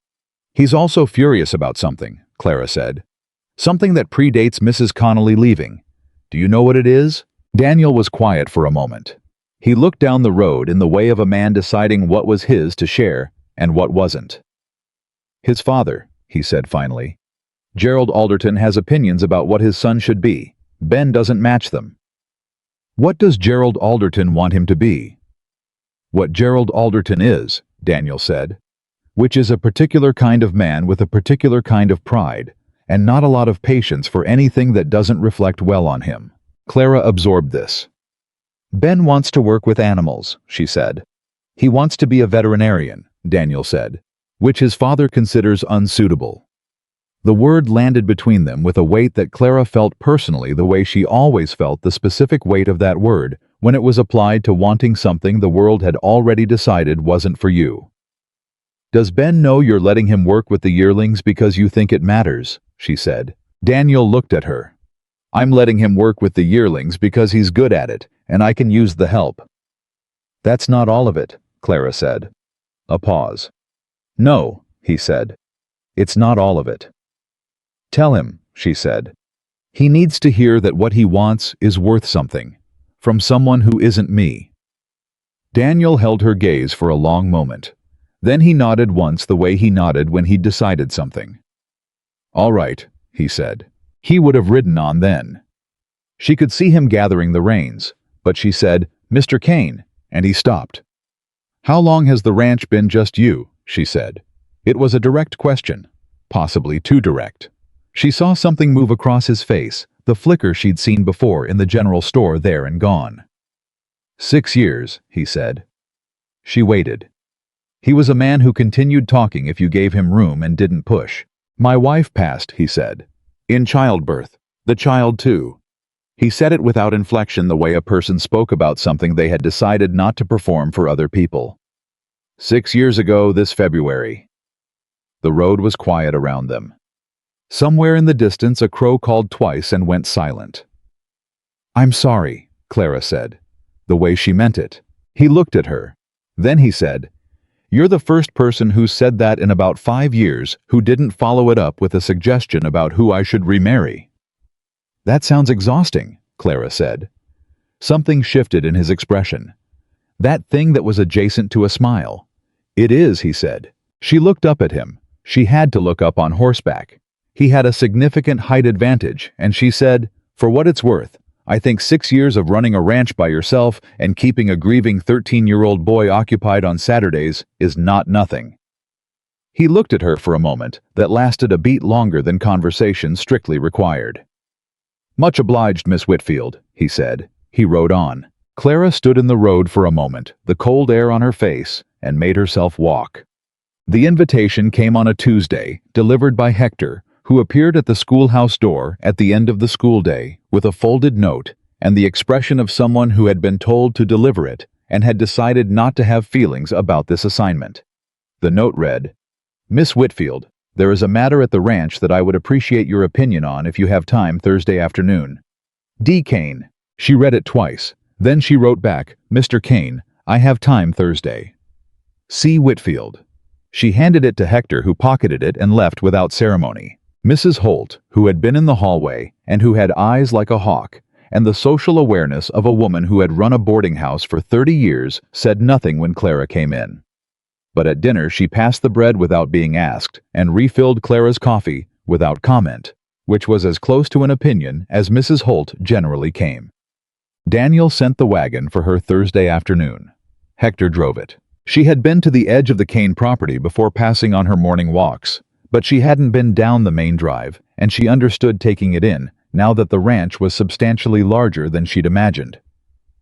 "He's also furious about something," Clara said. "Something that predates Mrs. Connolly leaving. Do you know what it is?" Daniel was quiet for a moment. He looked down the road in the way of a man deciding what was his to share and what wasn't. "His father," he said finally. "Gerald Alderton has opinions about what his son should be. Ben doesn't match them." "What does Gerald Alderton want him to be?" "What Gerald Alderton is," Daniel said, "which is a particular kind of man with a particular kind of pride, and not a lot of patience for anything that doesn't reflect well on him." Clara absorbed this. "Ben wants to work with animals," she said. "He wants to be a veterinarian," Daniel said, "which his father considers unsuitable." The word landed between them with a weight that Clara felt personally the way she always felt the specific weight of that word when it was applied to wanting something the world had already decided wasn't for you. "Does Ben know you're letting him work with the yearlings because you think it matters?" she said. Daniel looked at her. "I'm letting him work with the yearlings because he's good at it, and I can use the help." "That's not all of it," Clara said. A pause. "No," he said. "It's not all of it." "Tell him," she said. "He needs to hear that what he wants is worth something, from someone who isn't me." Daniel held her gaze for a long moment. Then he nodded once the way he nodded when he'd decided something. "All right," he said. He would have ridden on then. She could see him gathering the reins, but she said, "Mr. Kane," and he stopped. "How long has the ranch been just you?" she said. It was a direct question, possibly too direct. She saw something move across his face, the flicker she'd seen before in the general store there and gone. 6 years, he said. She waited. He was a man who continued talking if you gave him room and didn't push. "My wife passed," he said. "In childbirth. The child too." He said it without inflection the way a person spoke about something they had decided not to perform for other people. 6 years ago this February. The road was quiet around them. Somewhere in the distance a crow called twice and went silent. "I'm sorry," Clara said, the way she meant it. He looked at her. Then he said, You're the first person who said that in about 5 years who didn't follow it up with a suggestion about who I should remarry." "That sounds exhausting," Clara said. Something shifted in his expression. That thing that was adjacent to a smile. "It is," he said. She looked up at him. She had to look up on horseback. He had a significant height advantage, and she said, "For what it's worth, I think 6 years of running a ranch by yourself and keeping a grieving 13-year-old boy occupied on Saturdays is not nothing." He looked at her for a moment that lasted a beat longer than conversation strictly required. "Much obliged, Miss Whitfield," he said. He rode on. Clara stood in the road for a moment, the cold air on her face, and made herself walk. The invitation came on a Tuesday, delivered by Hector, who appeared at the schoolhouse door at the end of the school day with a folded note and the expression of someone who had been told to deliver it and had decided not to have feelings about this assignment. The note read, "Miss Whitfield, there is a matter at the ranch that I would appreciate your opinion on if you have time Thursday afternoon. D. Kane." She read it twice. Then she wrote back, "Mr. Kane, I have time Thursday. C. Whitfield." She handed it to Hector, who pocketed it and left without ceremony. Mrs. Holt, who had been in the hallway and who had eyes like a hawk and the social awareness of a woman who had run a boarding house for 30 years, said nothing when Clara came in. But at dinner she passed the bread without being asked and refilled Clara's coffee without comment, which was as close to an opinion as Mrs. Holt generally came. Daniel sent the wagon for her Thursday afternoon. Hector drove it. She had been to the edge of the Kane property before passing on her morning walks, but she hadn't been down the main drive, and she understood taking it in, now that the ranch was substantially larger than she'd imagined.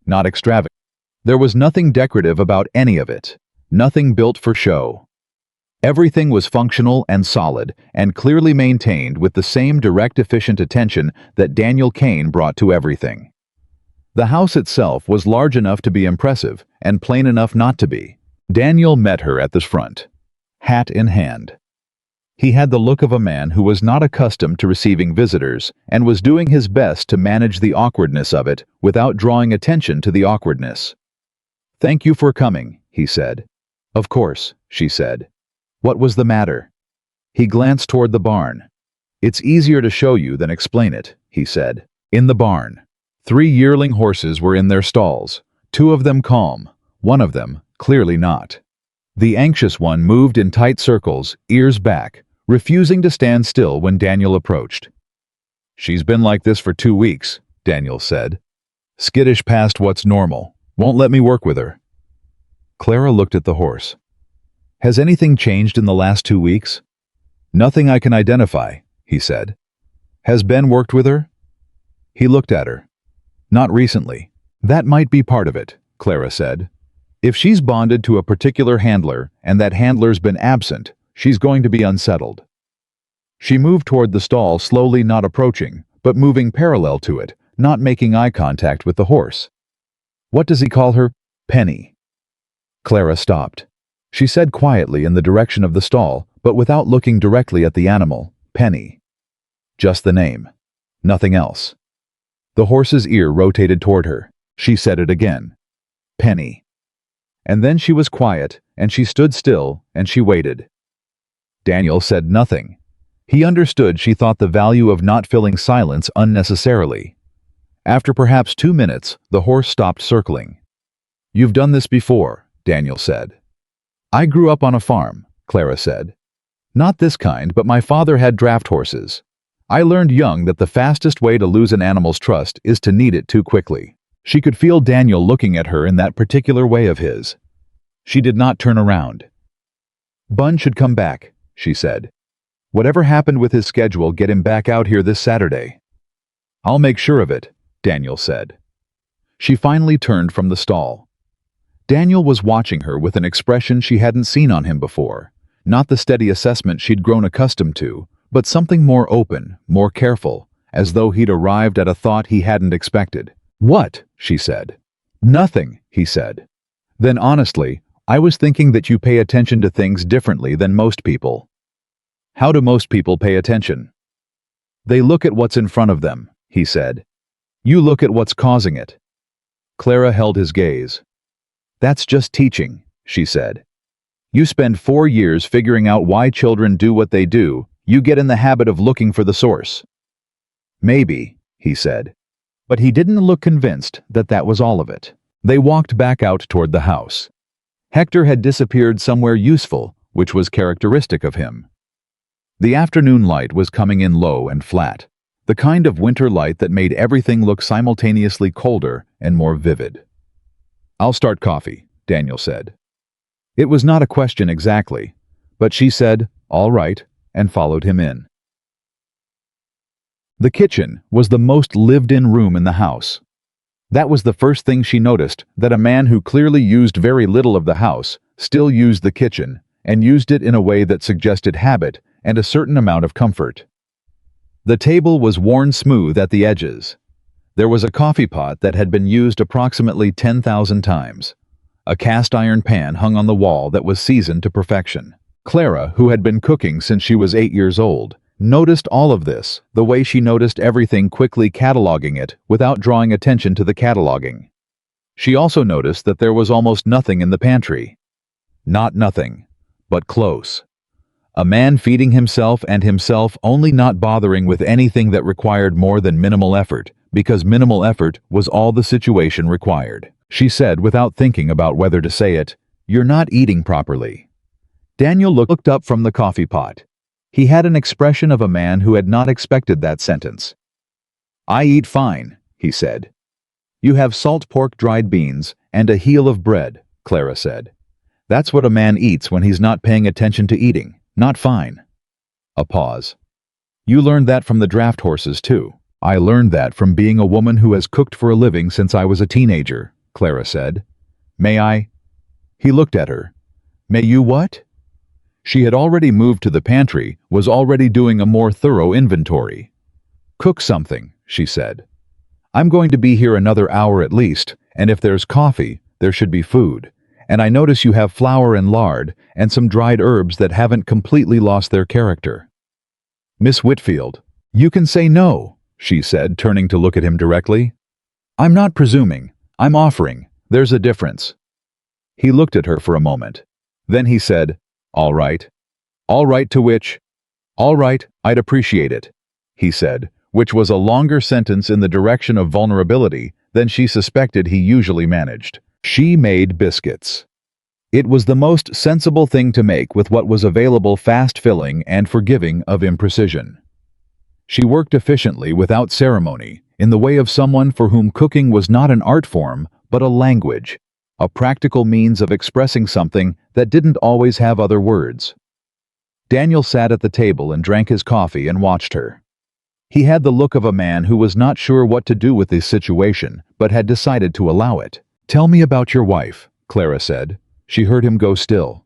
Not extravagant. There was nothing decorative about any of it, nothing built for show. Everything was functional and solid, and clearly maintained with the same direct, efficient attention that Daniel Kane brought to everything. The house itself was large enough to be impressive and plain enough not to be. Daniel met her at the front, hat in hand. He had the look of a man who was not accustomed to receiving visitors and was doing his best to manage the awkwardness of it without drawing attention to the awkwardness. "Thank you for coming," he said. "Of course," she said. "What was the matter?" He glanced toward the barn. "It's easier to show you than explain it," he said. In the barn, 3 yearling horses were in their stalls, 2 of them calm, 1 of them clearly not. The anxious one moved in tight circles, ears back, refusing to stand still when Daniel approached. "She's been like this for 2 weeks, Daniel said. "Skittish past what's normal. Won't let me work with her." Clara looked at the horse. "Has anything changed in the last 2 weeks?" "Nothing I can identify," he said. "Has Ben worked with her?" He looked at her. "Not recently." "That might be part of it," Clara said. "If she's bonded to a particular handler and that handler's been absent, she's going to be unsettled." She moved toward the stall, slowly, not approaching, but moving parallel to it, not making eye contact with the horse. "What does he call her?" "Penny." Clara stopped. She said quietly in the direction of the stall, but without looking directly at the animal, "Penny." Just the name. Nothing else. The horse's ear rotated toward her. She said it again. "Penny." And then she was quiet, and she stood still, and she waited. Daniel said nothing. He understood she thought the value of not filling silence unnecessarily. After perhaps 2 minutes, the horse stopped circling. "You've done this before," Daniel said. "I grew up on a farm," Clara said. "Not this kind, but my father had draft horses. I learned young that the fastest way to lose an animal's trust is to need it too quickly." She could feel Daniel looking at her in that particular way of his. She did not turn around. "Bun should come back," she said. "Whatever happened with his schedule, get him back out here this Saturday." "I'll make sure of it," Daniel said. She finally turned from the stall. Daniel was watching her with an expression she hadn't seen on him before, not the steady assessment she'd grown accustomed to, but something more open, more careful, as though he'd arrived at a thought he hadn't expected. "What?" she said. "Nothing," he said. "Then honestly, I was thinking that you pay attention to things differently than most people." "How do most people pay attention?" "They look at what's in front of them," he said. "You look at what's causing it." Clara held his gaze. "That's just teaching," she said. You spend 4 years figuring out why children do what they do, you get in the habit of looking for the source. Maybe, he said. But he didn't look convinced that that was all of it. They walked back out toward the house. Hector had disappeared somewhere useful, which was characteristic of him. The afternoon light was coming in low and flat, the kind of winter light that made everything look simultaneously colder and more vivid. "I'll start coffee," Daniel said. It was not a question exactly, but she said, "All right," and followed him in. The kitchen was the most lived-in room in the house. That was the first thing she noticed, that a man who clearly used very little of the house still used the kitchen, and used it in a way that suggested habit and a certain amount of comfort. The table was worn smooth at the edges. There was a coffee pot that had been used approximately 10,000 times. A cast-iron pan hung on the wall that was seasoned to perfection. Clara, who had been cooking since she was 8 years old, noticed all of this, the way she noticed everything, quickly cataloging it without drawing attention to the cataloging. She also noticed that there was almost nothing in the pantry. Not nothing, but close. A man feeding himself and himself, only not bothering with anything that required more than minimal effort, because minimal effort was all the situation required. She said, without thinking about whether to say it, "You're not eating properly." Daniel looked up from the coffee pot. He had an expression of a man who had not expected that sentence. "I eat fine," he said. "You have salt pork, dried beans, and a heel of bread," Clara said. "That's what a man eats when he's not paying attention to eating, not fine." A pause. "You learned that from the draft horses, too." "I learned that from being a woman who has cooked for a living since I was a teenager," Clara said. "May I?" He looked at her. "May you what?" She had already moved to the pantry, was already doing a more thorough inventory. "Cook something," she said. "I'm going to be here another hour at least, and if there's coffee, there should be food. And I notice you have flour and lard, and some dried herbs that haven't completely lost their character." "Miss Whitfield, you can say no," she said, turning to look at him directly. "I'm not presuming. I'm offering. There's a difference." He looked at her for a moment. Then he said, "All right." "All right," to which, "All right, I'd appreciate it," he said, which was a longer sentence in the direction of vulnerability than she suspected he usually managed. She made biscuits. It was the most sensible thing to make with what was available, fast-filling and forgiving of imprecision. She worked efficiently without ceremony, in the way of someone for whom cooking was not an art form, but a language, a practical means of expressing something that didn't always have other words. Daniel sat at the table and drank his coffee and watched her. He had the look of a man who was not sure what to do with this situation, but had decided to allow it. "Tell me about your wife," Clara said. She heard him go still.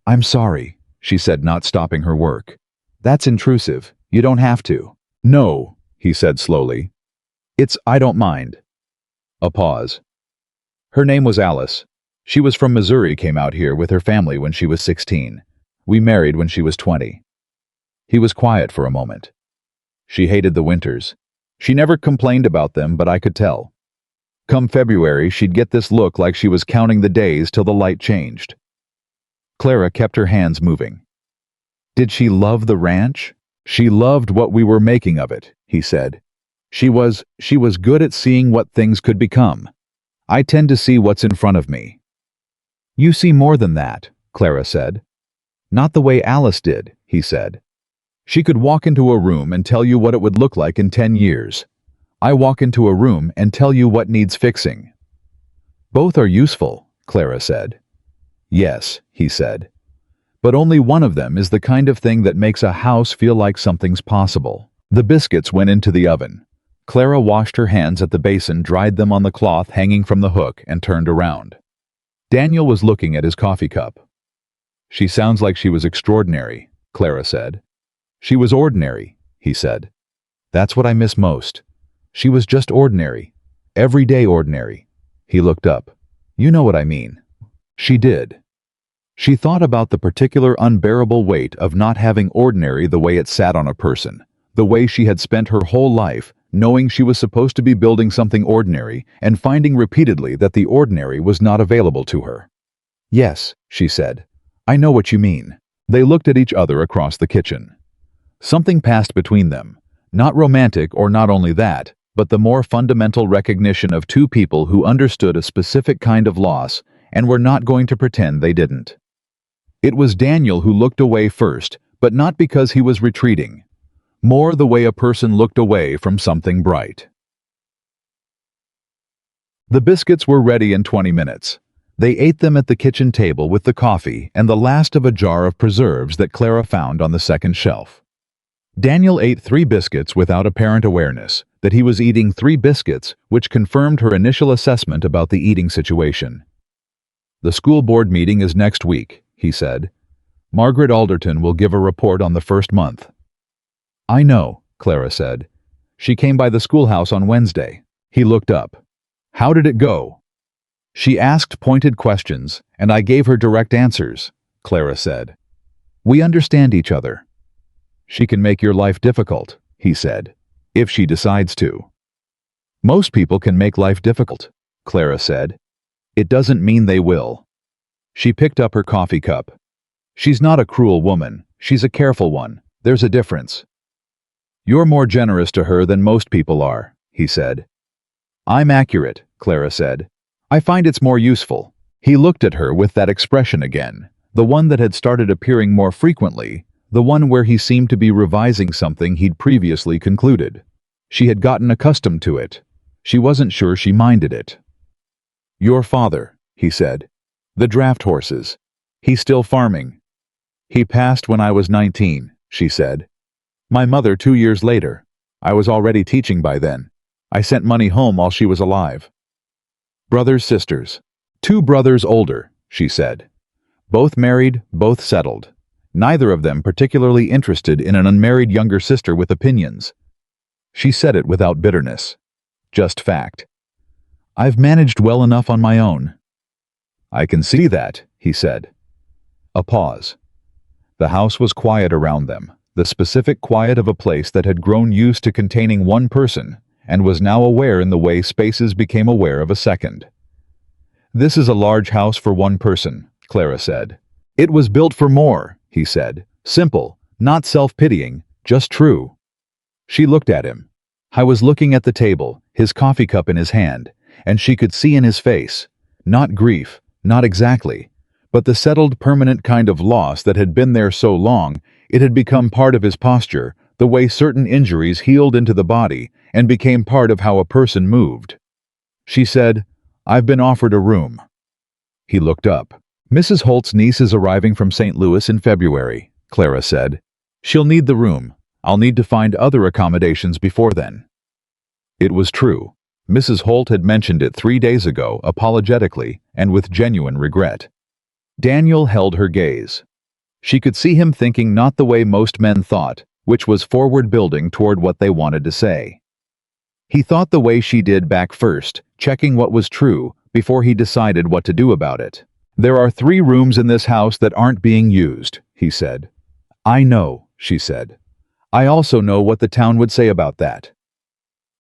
"I'm sorry," she said, not stopping her work. "That's intrusive. You don't have to." "No," he said slowly. I don't mind." A pause. "Her name was Alice. She was from Missouri, came out here with her family when she was 16. We married when she was 20. He was quiet for a moment. "She hated the winters. She never complained about them, but I could tell. Come February, she'd get this look like she was counting the days till the light changed." Clara kept her hands moving. "Did she love the ranch?" "She loved what we were making of it," he said. She was good at seeing what things could become. I tend to see what's in front of me." "You see more than that," Clara said. "Not the way Alice did," he said. "She could walk into a room and tell you what it would look like in 10 years. I walk into a room and tell you what needs fixing." "Both are useful," Clara said. "Yes," he said. "But only one of them is the kind of thing that makes a house feel like something's possible." The biscuits went into the oven. Clara washed her hands at the basin, dried them on the cloth hanging from the hook, and turned around. Daniel was looking at his coffee cup. "She sounds like she was extraordinary," Clara said. "She was ordinary," he said. "That's what I miss most. She was just ordinary. Everyday ordinary." He looked up. "You know what I mean." She did. She thought about the particular unbearable weight of not having ordinary the way it sat on a person, the way she had spent her whole life knowing she was supposed to be building something ordinary and finding repeatedly that the ordinary was not available to her. "Yes," she said. I know what you mean. They looked at each other across the kitchen. Something passed between them. Not romantic or not only that, but the more fundamental recognition of two people who understood a specific kind of loss and were not going to pretend they didn't. It was Daniel who looked away first, but not because he was retreating. More the way a person looked away from something bright. The biscuits were ready in 20 minutes. They ate them at the kitchen table with the coffee and the last of a jar of preserves that Clara found on the second shelf. Daniel ate 3 biscuits without apparent awareness that he was eating 3 biscuits, which confirmed her initial assessment about the eating situation. "The school board meeting is next week," he said. "Margaret Alderton will give a report on the first month." "I know," Clara said. "She came by the schoolhouse on Wednesday." He looked up. "How did it go?" "She asked pointed questions, and I gave her direct answers," Clara said. "We understand each other." "She can make your life difficult," he said, "if she decides to." "Most people can make life difficult," Clara said. "It doesn't mean they will." She picked up her coffee cup. "She's not a cruel woman. She's a careful one. There's a difference." "You're more generous to her than most people are," he said. "I'm accurate," Clara said. "I find it's more useful." He looked at her with that expression again, the one that had started appearing more frequently, the one where he seemed to be revising something he'd previously concluded. She had gotten accustomed to it. She wasn't sure she minded it. "Your father," he said. "The draft horses. He's still farming." "He passed when I was 19, she said. "My mother 2 years later. I was already teaching by then. I sent money home while she was alive." "Brothers, sisters?" "2 brothers older," she said. "Both married, both settled. Neither of them particularly interested in an unmarried younger sister with opinions." She said it without bitterness. Just fact. "I've managed well enough on my own." "I can see that," he said. A pause. The house was quiet around them, the specific quiet of a place that had grown used to containing one person and was now aware in the way spaces became aware of a second. "This is a large house for one person," Clara said. "It was built for more," he said. "Simple, not self-pitying, just true." She looked at him. I was looking at the table, his coffee cup in his hand, and she could see in his face, not grief, not exactly, but the settled permanent kind of loss that had been there so long it had become part of his posture, the way certain injuries healed into the body and became part of how a person moved. She said, "I've been offered a room." He looked up. "Mrs. Holt's niece is arriving from St. Louis in February," Clara said. "She'll need the room. I'll need to find other accommodations before then." It was true. Mrs. Holt had mentioned it 3 days ago, apologetically, and with genuine regret. Daniel held her gaze. She could see him thinking not the way most men thought, which was forward building toward what they wanted to say. He thought the way she did back first, checking what was true, before he decided what to do about it. "There are 3 rooms in this house that aren't being used," he said. "I know," she said. "I also know what the town would say about that."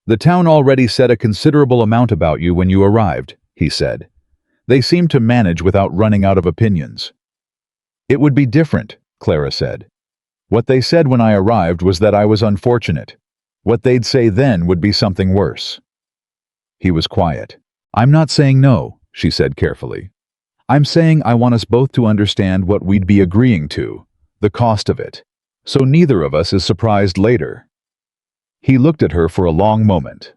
"The town already said a considerable amount about you when you arrived," he said. "They seem to manage without running out of opinions." "It would be different," Clara said. "What they said when I arrived was that I was unfortunate. What they'd say then would be something worse." He was quiet. "I'm not saying no," she said carefully. "I'm saying I want us both to understand what we'd be agreeing to, the cost of it, so neither of us is surprised later." He looked at her for a long moment.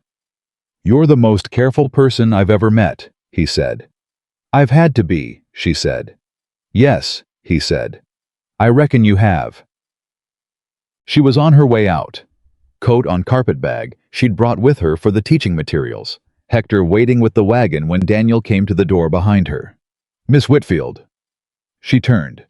"You're the most careful person I've ever met," he said. "I've had to be," she said. "Yes," he said. "I reckon you have." She was on her way out. Coat on carpet bag she'd brought with her for the teaching materials, Hector waiting with the wagon when Daniel came to the door behind her. "Miss Whitfield." She turned.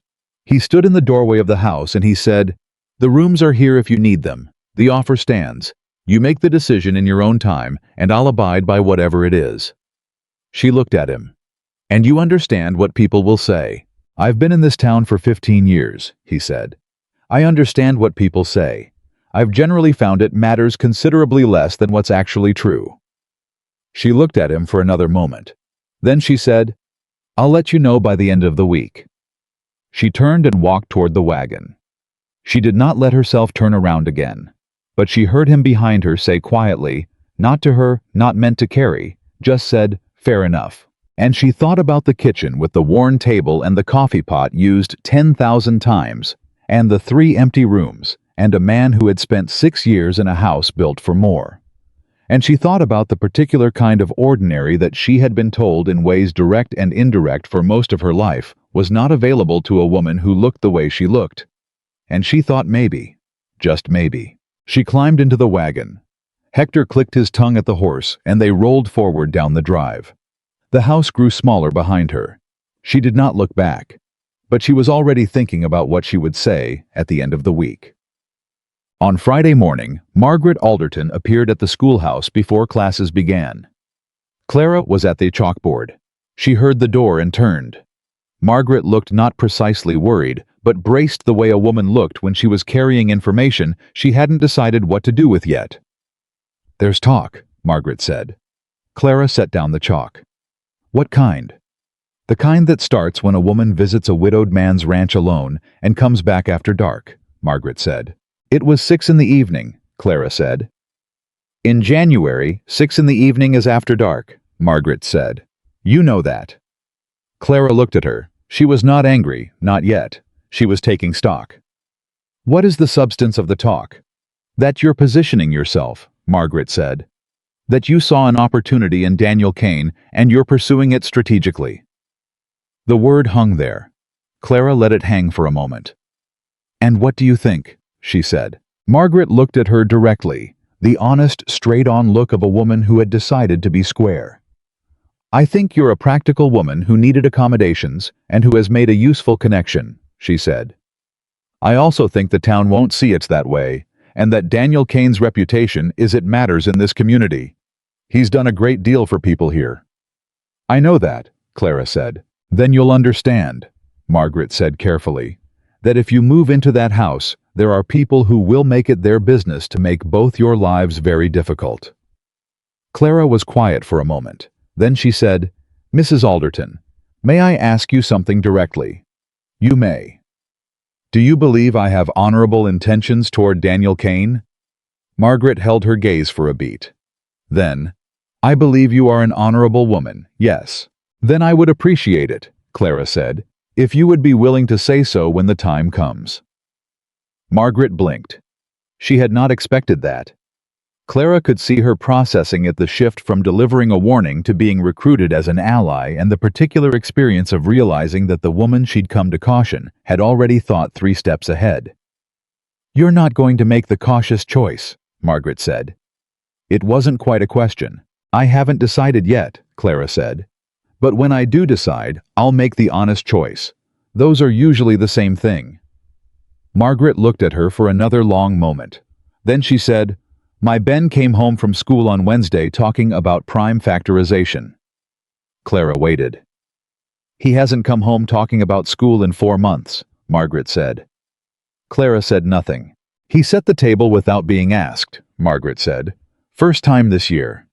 He stood in the doorway of the house and he said, "The rooms are here if you need them. The offer stands. You make the decision in your own time, and I'll abide by whatever it is." She looked at him. "And you understand what people will say." "I've been in this town for 15 years, he said. "I understand what people say. I've generally found it matters considerably less than what's actually true." She looked at him for another moment. Then she said, "I'll let you know by the end of the week." She turned and walked toward the wagon. She did not let herself turn around again. But she heard him behind her say quietly, not to her, not meant to carry, just said, "Fair enough." And she thought about the kitchen with the worn table and the coffee pot used 10,000 times, and the 3 empty rooms, and a man who had spent 6 years in a house built for more. And she thought about the particular kind of ordinary that she had been told in ways direct and indirect for most of her life was not available to a woman who looked the way she looked. And she thought maybe, just maybe. She climbed into the wagon. Hector clicked his tongue at the horse, and they rolled forward down the drive. The house grew smaller behind her. She did not look back, but she was already thinking about what she would say at the end of the week. On Friday morning, Margaret Alderton appeared at the schoolhouse before classes began. Clara was at the chalkboard. She heard the door and turned. Margaret looked not precisely worried, but braced the way a woman looked when she was carrying information she hadn't decided what to do with yet. "There's talk," Margaret said. Clara set down the chalk. "What kind?" "The kind that starts when a woman visits a widowed man's ranch alone and comes back after dark," Margaret said. "It was 6 in the evening," Clara said. "In January, 6 in the evening is after dark," Margaret said. "You know that." Clara looked at her. She was not angry, not yet. She was taking stock. "What is the substance of the talk?" "That you're positioning yourself," Margaret said. "That you saw an opportunity in Daniel Kane and you're pursuing it strategically." The word hung there. Clara let it hang for a moment. "And what do you think?" she said. Margaret looked at her directly, the honest, straight-on look of a woman who had decided to be square. "I think you're a practical woman who needed accommodations and who has made a useful connection," she said. "I also think the town won't see it's that way, and that Daniel Kane's reputation is it matters in this community. He's done a great deal for people here." "I know that," Clara said. "Then you'll understand," Margaret said carefully, "that if you move into that house, there are people who will make it their business to make both your lives very difficult." Clara was quiet for a moment. Then she said, "Mrs. Alderton, may I ask you something directly?" "You may." "Do you believe I have honorable intentions toward Daniel Kane?" Margaret held her gaze for a beat. Then, "I believe you are an honorable woman, yes." "Then I would appreciate it," Clara said, "if you would be willing to say so when the time comes." Margaret blinked. She had not expected that. Clara could see her processing at the shift from delivering a warning to being recruited as an ally and the particular experience of realizing that the woman she'd come to caution had already thought 3 steps ahead. "You're not going to make the cautious choice," Margaret said. It wasn't quite a question. "I haven't decided yet," Clara said. "But when I do decide, I'll make the honest choice. Those are usually the same thing." Margaret looked at her for another long moment. Then she said, "My Ben came home from school on Wednesday talking about prime factorization." Clara waited. "He hasn't come home talking about school in 4 months," Margaret said. Clara said nothing. "He set the table without being asked," Margaret said. "First time this year."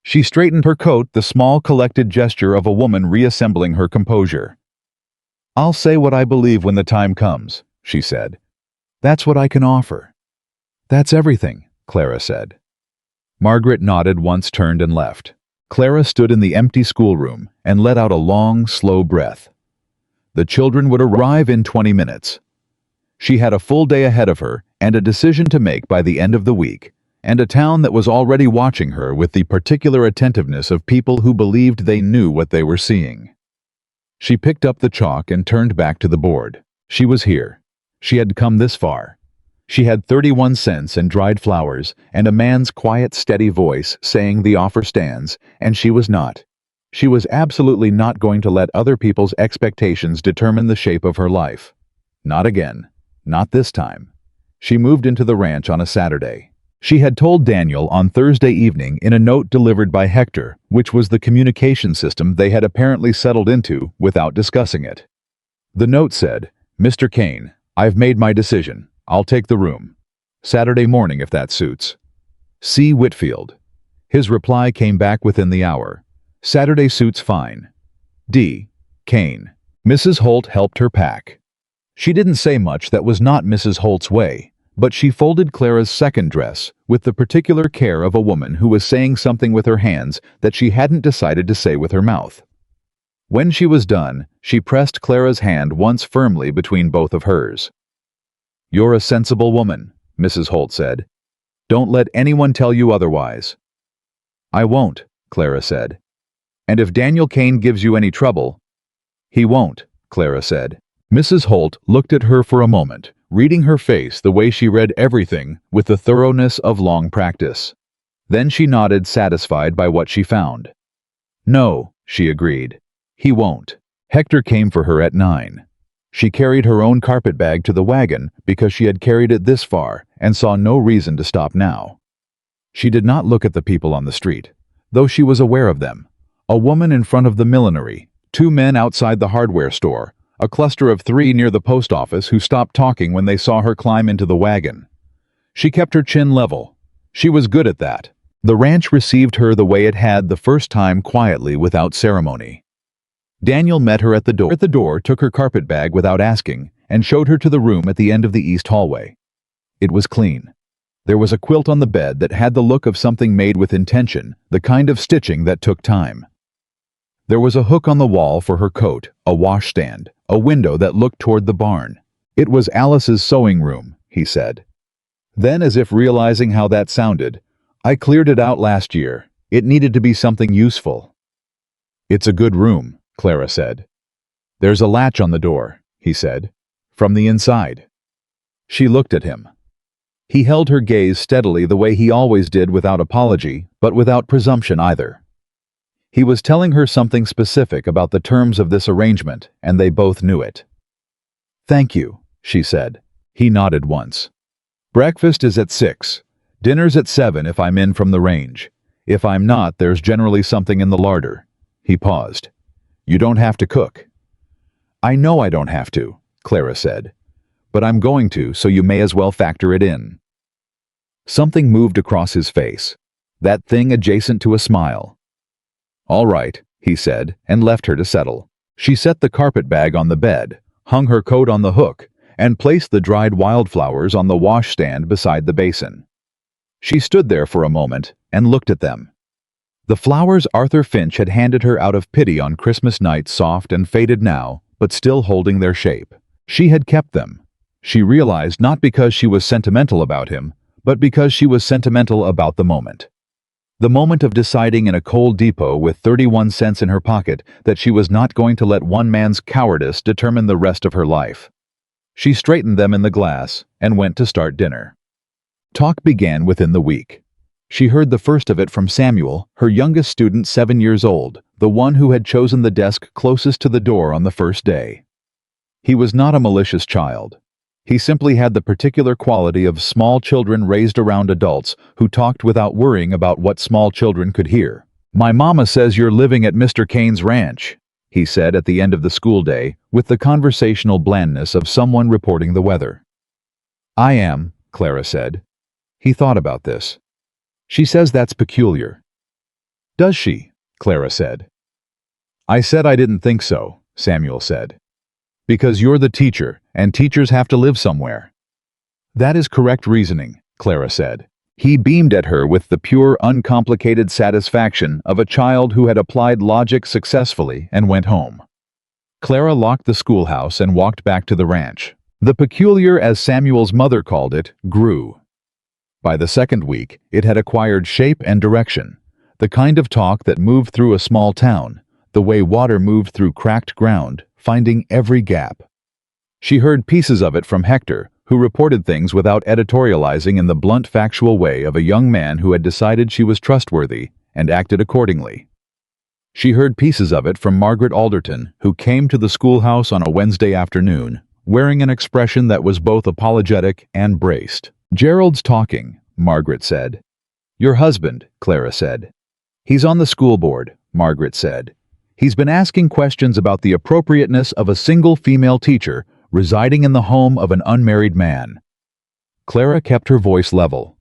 She straightened her coat, the small collected gesture of a woman reassembling her composure. "I'll say what I believe when the time comes," she said. "That's what I can offer." "That's everything," Clara said. Margaret nodded once, turned and left. Clara stood in the empty schoolroom and let out a long, slow breath. The children would arrive in 20 minutes. She had a full day ahead of her and a decision to make by the end of the week, and a town that was already watching her with the particular attentiveness of people who believed they knew what they were seeing. She picked up the chalk and turned back to the board. She was here. She had come this far. She had 31 cents and dried flowers and a man's quiet, steady voice saying the offer stands, and she was not. She was absolutely not going to let other people's expectations determine the shape of her life. Not again. Not this time. She moved into the ranch on a Saturday. She had told Daniel on Thursday evening in a note delivered by Hector, which was the communication system they had apparently settled into without discussing it. The note said, "Mr. Kane, I've made my decision. I'll take the room. Saturday morning if that suits. C. Whitfield." His reply came back within the hour. "Saturday suits fine. D. Kane." Mrs. Holt helped her pack. She didn't say much that was not Mrs. Holt's way, but she folded Clara's second dress with the particular care of a woman who was saying something with her hands that she hadn't decided to say with her mouth. When she was done, she pressed Clara's hand once firmly between both of hers. "You're a sensible woman," Mrs. Holt said. "Don't let anyone tell you otherwise." "I won't," Clara said. "And if Daniel Kane gives you any trouble—" "He won't," Clara said. Mrs. Holt looked at her for a moment, reading her face the way she read everything with the thoroughness of long practice. Then she nodded, satisfied by what she found. "No," she agreed. "He won't." Hector came for her at 9. She carried her own carpet bag to the wagon because she had carried it this far and saw no reason to stop now. She did not look at the people on the street, though she was aware of them. A woman in front of the millinery, 2 men outside the hardware store, a cluster of 3 near the post office who stopped talking when they saw her climb into the wagon. She kept her chin level. She was good at that. The ranch received her the way it had the first time, quietly, without ceremony. Daniel met her at the door, took her carpet bag without asking, and showed her to the room at the end of the east hallway. It was clean. There was a quilt on the bed that had the look of something made with intention, the kind of stitching that took time. There was a hook on the wall for her coat, a washstand, a window that looked toward the barn. "It was Alice's sewing room," he said. Then, as if realizing how that sounded, "I cleared it out last year. It needed to be something useful." "It's a good room," Clara said. "There's a latch on the door," he said, "from the inside." She looked at him. He held her gaze steadily the way he always did, without apology, but without presumption either. He was telling her something specific about the terms of this arrangement, and they both knew it. "Thank you," she said. He nodded once. "Breakfast is at 6. Dinner's at 7 if I'm in from the range. If I'm not, there's generally something in the larder." He paused. "You don't have to cook." "I know I don't have to," Clara said. "But I'm going to, so you may as well factor it in." Something moved across his face. That thing adjacent to a smile. "All right," he said, and left her to settle. She set the carpet bag on the bed, hung her coat on the hook, and placed the dried wildflowers on the washstand beside the basin. She stood there for a moment and looked at them. The flowers Arthur Finch had handed her out of pity on Christmas night, soft and faded now, but still holding their shape. She had kept them. She realized, not because she was sentimental about him, but because she was sentimental about the moment. The moment of deciding in a coal depot with 31 cents in her pocket that she was not going to let one man's cowardice determine the rest of her life. She straightened them in the glass and went to start dinner. Talk began within the week. She heard the first of it from Samuel, her youngest student, 7 years old, the one who had chosen the desk closest to the door on the first day. He was not a malicious child. He simply had the particular quality of small children raised around adults who talked without worrying about what small children could hear. "My mama says you're living at Mr. Kane's ranch," he said at the end of the school day, with the conversational blandness of someone reporting the weather. "I am," Clara said. He thought about this. "She says that's peculiar." "Does she?" Clara said. "I said I didn't think so," Samuel said. "Because you're the teacher, and teachers have to live somewhere." "That is correct reasoning," Clara said. He beamed at her with the pure, uncomplicated satisfaction of a child who had applied logic successfully and went home. Clara locked the schoolhouse and walked back to the ranch. The peculiar, as Samuel's mother called it, grew. By the second week, it had acquired shape and direction, the kind of talk that moved through a small town, the way water moved through cracked ground, finding every gap. She heard pieces of it from Hector, who reported things without editorializing, in the blunt, factual way of a young man who had decided she was trustworthy and acted accordingly. She heard pieces of it from Margaret Alderton, who came to the schoolhouse on a Wednesday afternoon, wearing an expression that was both apologetic and braced. "Gerald's talking," Margaret said. "Your husband," Clara said. "He's on the school board," Margaret said. "He's been asking questions about the appropriateness of a single female teacher residing in the home of an unmarried man." Clara kept her voice level.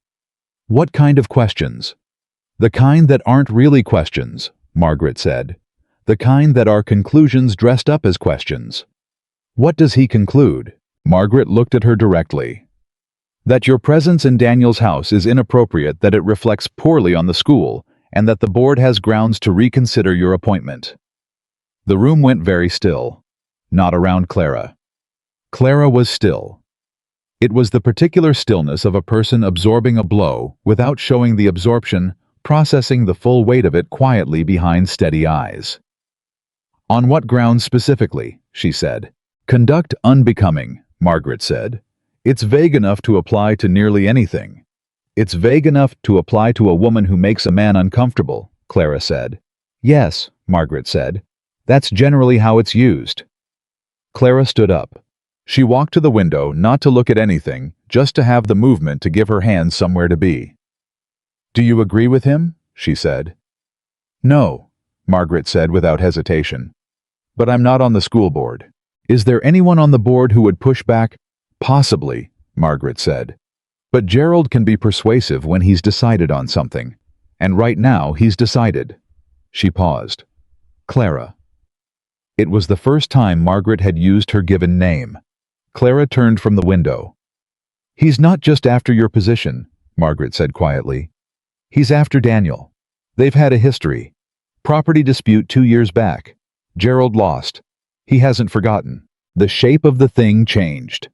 "What kind of questions?" "The kind that aren't really questions," Margaret said. the kind that are conclusions dressed up as questions. What does he conclude? Margaret looked at her directly. That your presence in Daniel's house is inappropriate, that it reflects poorly on the school, and that the board has grounds to reconsider your appointment. The room went very still. Not around Clara. Clara was still. It was the particular stillness of a person absorbing a blow without showing the absorption, processing the full weight of it quietly behind steady eyes. On what grounds specifically? She said. Conduct unbecoming, Margaret said. It's vague enough to apply to nearly anything. It's vague enough to apply to a woman who makes a man uncomfortable, Clara said. Yes, Margaret said. That's generally how it's used. Clara stood up. She walked to the window, not to look at anything, just to have the movement to give her hands somewhere to be. Do you agree with him? She said. No, Margaret said without hesitation. But I'm not on the school board. Is there anyone on the board who would push back? Possibly, Margaret said. But Gerald can be persuasive when he's decided on something. And right now he's decided. She paused. Clara. It was the first time Margaret had used her given name. Clara turned from the window. He's not just after your position, Margaret said quietly. He's after Daniel. They've had a history. Property dispute 2 years back. Gerald lost. He hasn't forgotten. The shape of the thing changed.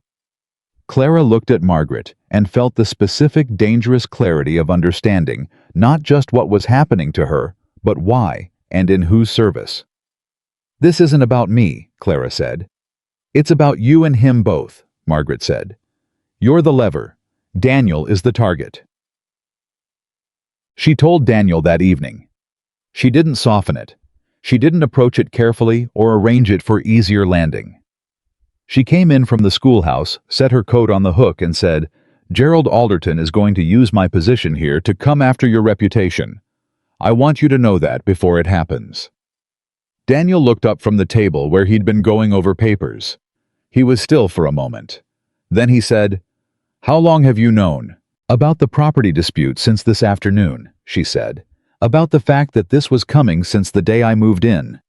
Clara looked at Margaret and felt the specific dangerous clarity of understanding not just what was happening to her, but why and in whose service. This isn't about me, Clara said. It's about you and him both, Margaret said. You're the lever. Daniel is the target. She told Daniel that evening. She didn't soften it. She didn't approach it carefully or arrange it for easier landing. She came in from the schoolhouse, set her coat on the hook and said, Gerald Alderton is going to use my position here to come after your reputation. I want you to know that before it happens. Daniel looked up from the table where he'd been going over papers. He was still for a moment. Then he said, How long have you known? About the property dispute since this afternoon, she said. About the fact that this was coming since the day I moved in.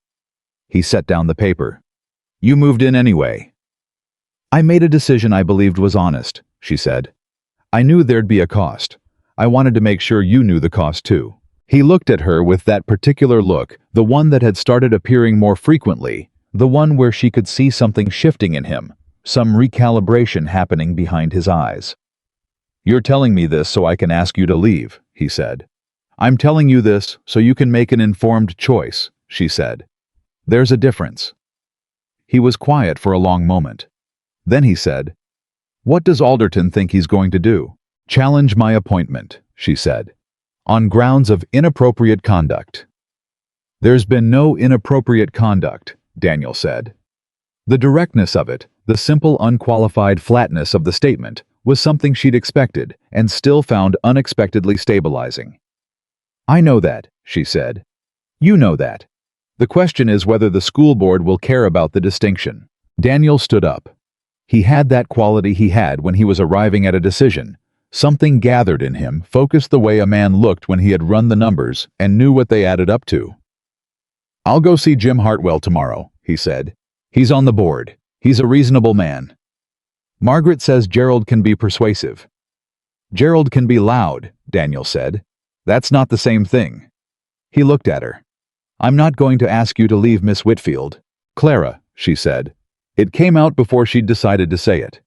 He set down the paper. You moved in anyway. I made a decision I believed was honest, she said. I knew there'd be a cost. I wanted to make sure you knew the cost too. He looked at her with that particular look, the one that had started appearing more frequently, the one where she could see something shifting in him, some recalibration happening behind his eyes. You're telling me this so I can ask you to leave, he said. I'm telling you this so you can make an informed choice, she said. There's a difference. He was quiet for a long moment. Then he said, What does Alderton think he's going to do? Challenge my appointment, she said. On grounds of inappropriate conduct. There's been no inappropriate conduct, Daniel said. The directness of it, the simple unqualified flatness of the statement, was something she'd expected and still found unexpectedly stabilizing. I know that, she said. You know that. The question is whether the school board will care about the distinction. Daniel stood up. He had that quality he had when he was arriving at a decision. Something gathered in him, focused the way a man looked when he had run the numbers and knew what they added up to. I'll go see Jim Hartwell tomorrow, he said. He's on the board. He's a reasonable man. Margaret says Gerald can be persuasive. Gerald can be loud, Daniel said. That's not the same thing. He looked at her. I'm not going to ask you to leave, Miss Whitfield. Clara, she said. It came out before she'd decided to say it.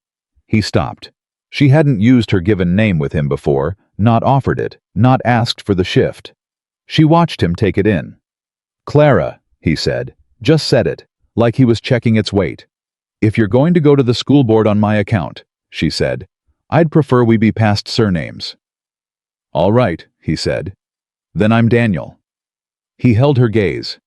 He stopped. She hadn't used her given name with him before, not offered it, not asked for the shift. She watched him take it in. Clara, he said, just said it, like he was checking its weight. If you're going to go to the school board on my account, she said, I'd prefer we be past surnames. All right, he said. Then I'm Daniel. He held her gaze.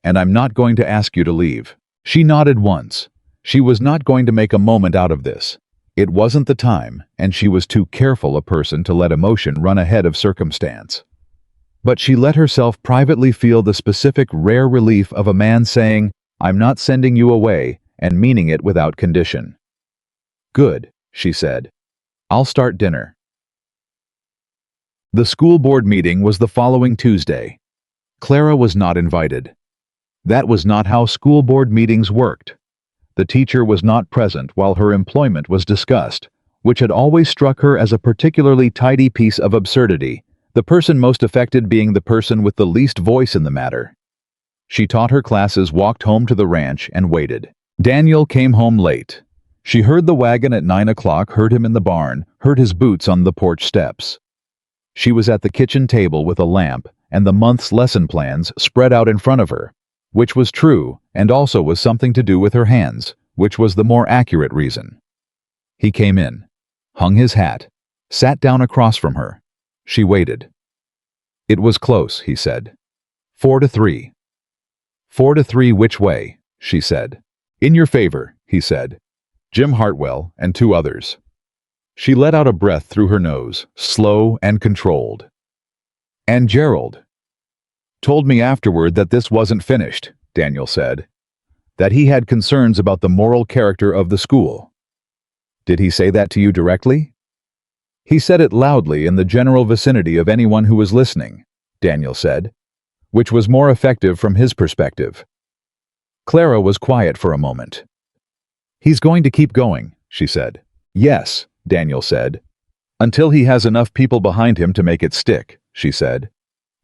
And I'm not going to ask you to leave. She nodded once. She was not going to make a moment out of this. It wasn't the time, and she was too careful a person to let emotion run ahead of circumstance. But she let herself privately feel the specific rare relief of a man saying, I'm not sending you away, and meaning it without condition. Good, she said. I'll start dinner. The school board meeting was the following Tuesday. Clara was not invited. That was not how school board meetings worked. The teacher was not present while her employment was discussed, which had always struck her as a particularly tidy piece of absurdity, the person most affected being the person with the least voice in the matter. She taught her classes, walked home to the ranch, and waited. Daniel came home late. She heard the wagon at 9 o'clock, heard him in the barn, heard his boots on the porch steps. She was at the kitchen table with a lamp and the month's lesson plans spread out in front of her, which was true and also was something to do with her hands, which was the more accurate reason. He came in, hung his hat, sat down across from her. She waited. It was close, he said. 4-3. 4-3 which way? She said. In your favor, he said. Jim Hartwell and 2 others. She let out a breath through her nose, slow and controlled. And Gerald told me afterward that this wasn't finished, Daniel said. That he had concerns about the moral character of the school. Did he say that to you directly? He said it loudly in the general vicinity of anyone who was listening, Daniel said, which was more effective from his perspective. Clara was quiet for a moment. He's going to keep going, she said. Yes, Daniel said. Until he has enough people behind him to make it stick, she said.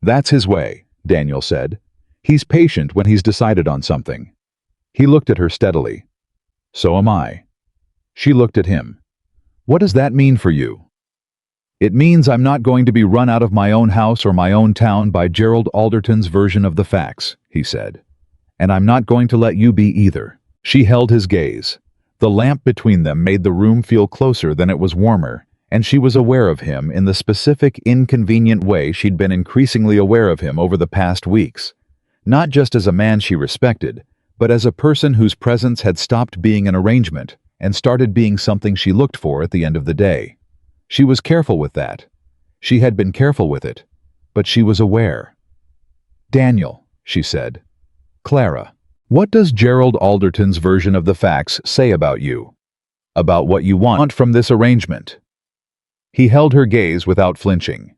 That's his way, Daniel said. He's patient when he's decided on something. He looked at her steadily. So am I. She looked at him. What does that mean for you? It means I'm not going to be run out of my own house or my own town by Gerald Alderton's version of the facts, he said. And I'm not going to let you be either. She held his gaze. The lamp between them made the room feel closer than it was warmer, and she was aware of him in the specific, inconvenient way she'd been increasingly aware of him over the past weeks. Not just as a man she respected, but as a person whose presence had stopped being an arrangement and started being something she looked for at the end of the day. She was careful with that. She had been careful with it, but she was aware. Daniel, she said. Clara, what does Gerald Alderton's version of the facts say about you? About what you want from this arrangement? He held her gaze without flinching.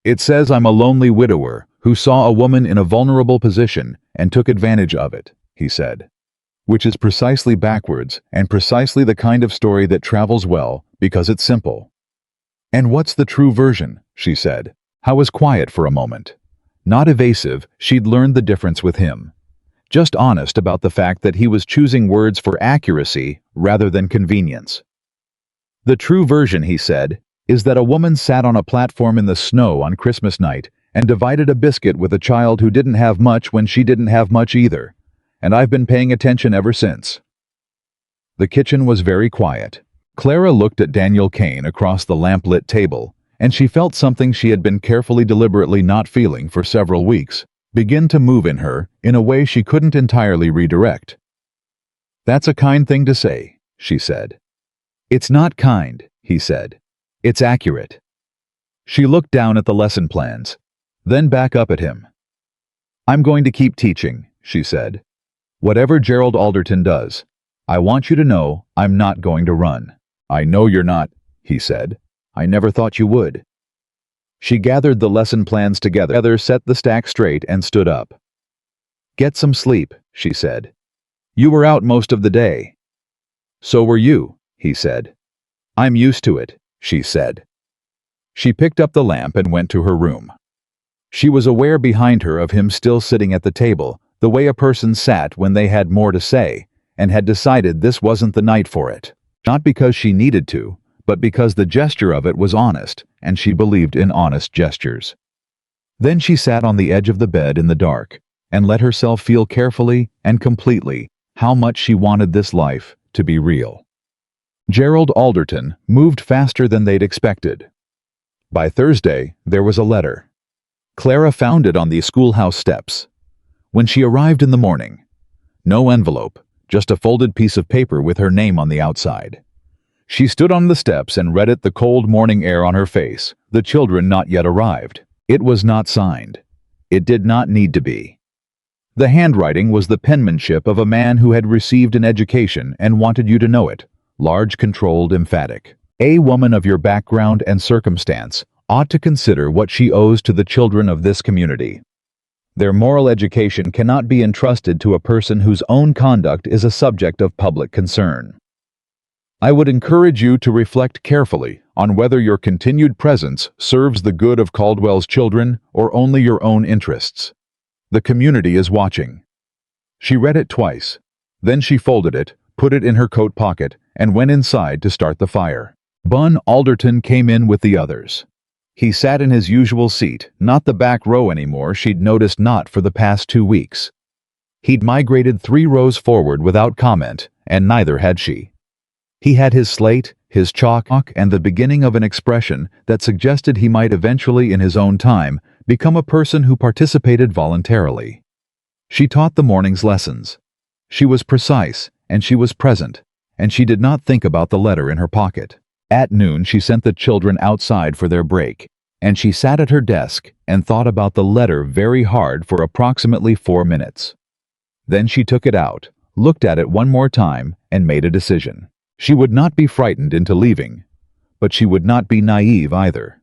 It says I'm a lonely widower who saw a woman in a vulnerable position and took advantage of it, he said. Which is precisely backwards and precisely the kind of story that travels well because it's simple. And what's the true version? She said. I was quiet for a moment. Not evasive, she'd learned the difference with him. Just honest about the fact that he was choosing words for accuracy rather than convenience. The true version, he said, is that a woman sat on a platform in the snow on Christmas night and divided a biscuit with a child who didn't have much when she didn't have much either. And I've been paying attention ever since. The kitchen was very quiet. Clara looked at Daniel Kane across the lamp-lit table, and she felt something she had been carefully, deliberately not feeling for several weeks begin to move in her in a way she couldn't entirely redirect. That's a kind thing to say, she said. It's not kind, he said. It's accurate. She looked down at the lesson plans, then back up at him. I'm going to keep teaching, she said. Whatever Gerald Alderton does, I want you to know I'm not going to run. I know you're not, he said. I never thought you would. She gathered the lesson plans together, set the stack straight, and stood up. Get some sleep, she said. You were out most of the day. So were you, he said. I'm used to it, she said. She picked up the lamp and went to her room. She was aware behind her of him still sitting at the table, the way a person sat when they had more to say, and had decided this wasn't the night for it. Not because she needed to, but because the gesture of it was honest, and she believed in honest gestures. Then she sat on the edge of the bed in the dark, and let herself feel carefully and completely how much she wanted this life to be real. Gerald Alderton moved faster than they'd expected. By Thursday, there was a letter. Clara found it on the schoolhouse steps. When she arrived in the morning, no envelope, just a folded piece of paper with her name on the outside. She stood on the steps and read it, the cold morning air on her face, the children not yet arrived. It was not signed. It did not need to be. The handwriting was the penmanship of a man who had received an education and wanted you to know it, large, controlled, emphatic. A woman of your background and circumstance ought to consider what she owes to the children of this community. Their moral education cannot be entrusted to a person whose own conduct is a subject of public concern. I would encourage you to reflect carefully on whether your continued presence serves the good of Caldwell's children or only your own interests. The community is watching. She read it twice. Then she folded it, put it in her coat pocket, and went inside to start the fire. Bun Alderton came in with the others. He sat in his usual seat, not the back row anymore she'd noticed not for the past 2 weeks. He'd migrated 3 rows forward without comment, and neither had she. He had his slate, his chalk, and the beginning of an expression that suggested he might eventually, in his own time, become a person who participated voluntarily. She taught the morning's lessons. She was precise, and she was present, and she did not think about the letter in her pocket. At noon she sent the children outside for their break, and she sat at her desk and thought about the letter very hard for approximately 4 minutes. Then she took it out, looked at it one more time, and made a decision. She would not be frightened into leaving, but she would not be naive either.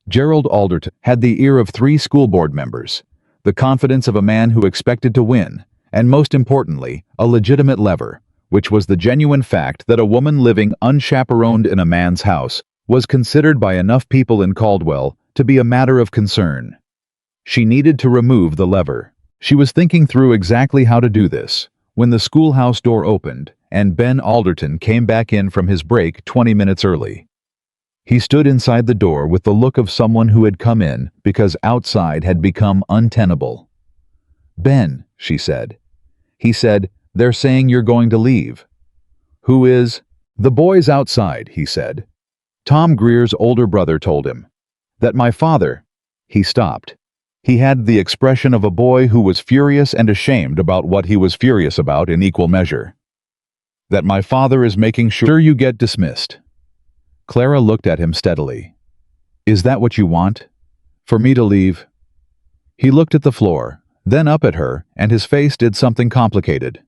Gerald Alderton had the ear of 3 school board members, the confidence of a man who expected to win, and most importantly, a legitimate lever, which was the genuine fact that a woman living unchaperoned in a man's house was considered by enough people in Caldwell to be a matter of concern. She needed to remove the lever. She was thinking through exactly how to do this when the schoolhouse door opened and Ben Alderton came back in from his break 20 minutes early. He stood inside the door with the look of someone who had come in because outside had become untenable. "Ben," she said. He said, "They're saying you're going to leave." "Who is?" "The boys outside," he said. Tom Greer's older brother told him. "That my father—" He stopped. He had the expression of a boy who was furious and ashamed about what he was furious about in equal measure. "That my father is making sure you get dismissed." Clara looked at him steadily. "Is that what you want? For me to leave?" He looked at the floor, then up at her, and his face did something complicated.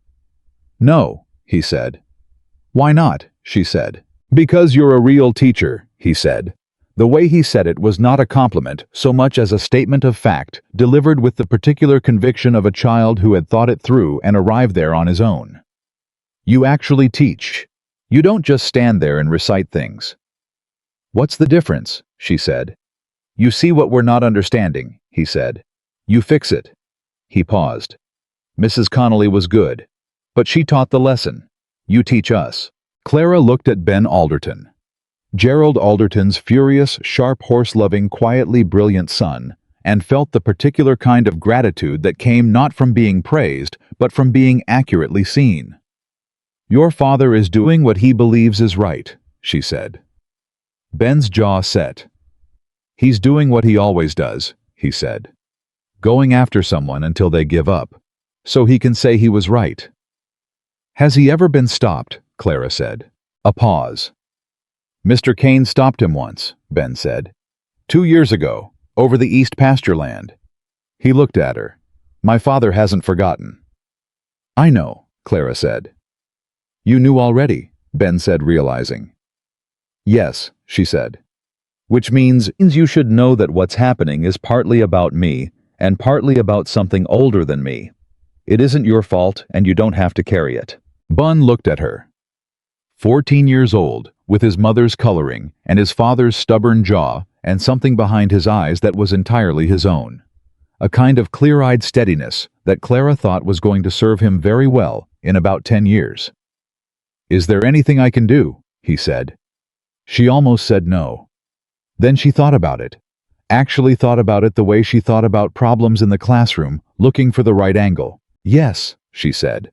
"No," he said. "Why not?" she said. "Because you're a real teacher," he said. The way he said it was not a compliment so much as a statement of fact, delivered with the particular conviction of a child who had thought it through and arrived there on his own. "You actually teach. You don't just stand there and recite things." "What's the difference?" she said. "You see what we're not understanding," he said. "You fix it." He paused. "Mrs. Connolly was good, but she taught the lesson. You teach us." Clara looked at Ben Alderton. Gerald Alderton's furious, sharp, horse-loving, quietly brilliant son, and felt the particular kind of gratitude that came not from being praised, but from being accurately seen. "Your father is doing what he believes is right," she said. Ben's jaw set. "He's doing what he always does," he said. "Going after someone until they give up, so he can say he was right." "Has he ever been stopped?" Clara said. A pause. "Mr. Kane stopped him once," Ben said. 2 years ago, over the East pasture land." He looked at her. "My father hasn't forgotten." "I know," Clara said. "You knew already," Ben said, realizing. "Yes," she said. "Which means you should know that what's happening is partly about me and partly about something older than me. It isn't your fault and you don't have to carry it." Bun looked at her. 14 years old, with his mother's coloring and his father's stubborn jaw and something behind his eyes that was entirely his own. A kind of clear-eyed steadiness that Clara thought was going to serve him very well in about 10 years. "Is there anything I can do?" he said. She almost said no. Then she thought about it. Actually thought about it the way she thought about problems in the classroom, looking for the right angle. "Yes," she said.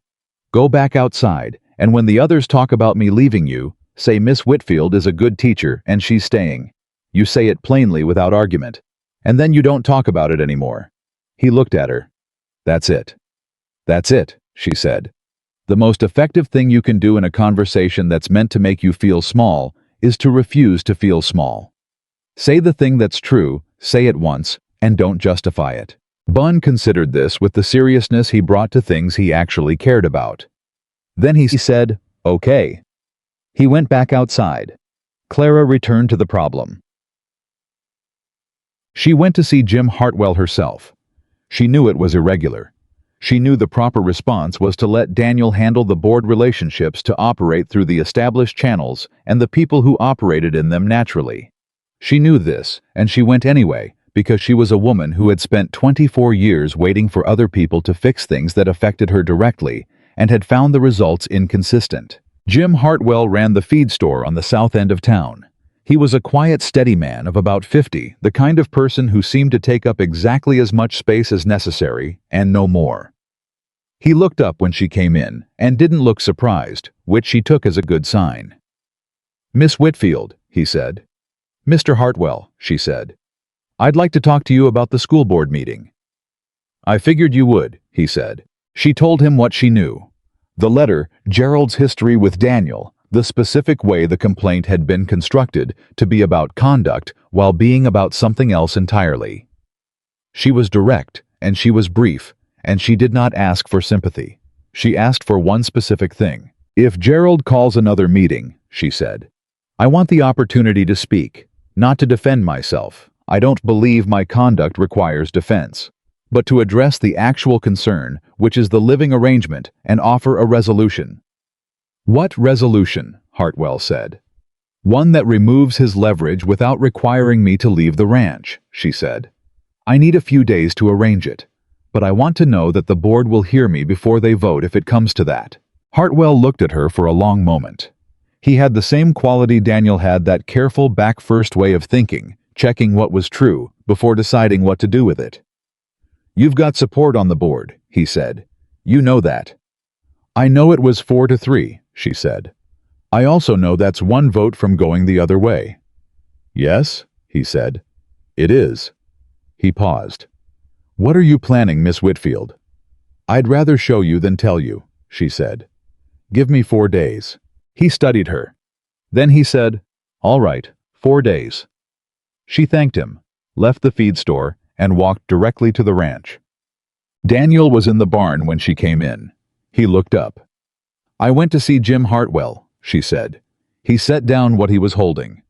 "Go back outside, and when the others talk about me leaving you, say Miss Whitfield is a good teacher and she's staying. You say it plainly without argument. And then you don't talk about it anymore." He looked at her. "That's it." "That's it," she said. "The most effective thing you can do in a conversation that's meant to make you feel small is to refuse to feel small. Say the thing that's true, say it once, and don't justify it." Bun considered this with the seriousness he brought to things he actually cared about. Then he said, "Okay." He went back outside. Clara returned to the problem. She went to see Jim Hartwell herself. She knew it was irregular. She knew the proper response was to let Daniel handle the board relationships, to operate through the established channels and the people who operated in them naturally. She knew this, and she went anyway, because she was a woman who had spent 24 years waiting for other people to fix things that affected her directly, and had found the results inconsistent. Jim Hartwell ran the feed store on the south end of town. He was a quiet, steady man of about 50, the kind of person who seemed to take up exactly as much space as necessary, and no more. He looked up when she came in, and didn't look surprised, which she took as a good sign. "Miss Whitfield," he said. "Mr. Hartwell," she said. "I'd like to talk to you about the school board meeting." "I figured you would," he said. She told him what she knew. The letter, Gerald's history with Daniel, the specific way the complaint had been constructed to be about conduct while being about something else entirely. She was direct, and she was brief, and she did not ask for sympathy. She asked for one specific thing. "If Gerald calls another meeting," she said, "I want the opportunity to speak, not to defend myself. I don't believe my conduct requires defense, but to address the actual concern, which is the living arrangement, and offer a resolution." "What resolution?" Hartwell said. "One that removes his leverage without requiring me to leave the ranch," she said. "I need a few days to arrange it, but I want to know that the board will hear me before they vote if it comes to that." Hartwell looked at her for a long moment. He had the same quality Daniel had, that careful back-first way of thinking, checking what was true before deciding what to do with it. "You've got support on the board," he said. "You know that." "I know it was 4-3, she said. "I also know that's one vote from going the other way." "Yes," he said. "It is." He paused. "What are you planning, Miss Whitfield?" "I'd rather show you than tell you," she said. "Give me 4 days." He studied her. Then he said, "All right, 4 days." She thanked him, left the feed store, and walked directly to the ranch. Daniel was in the barn when she came in. He looked up. "I went to see Jim Hartwell," she said. He set down what he was holding.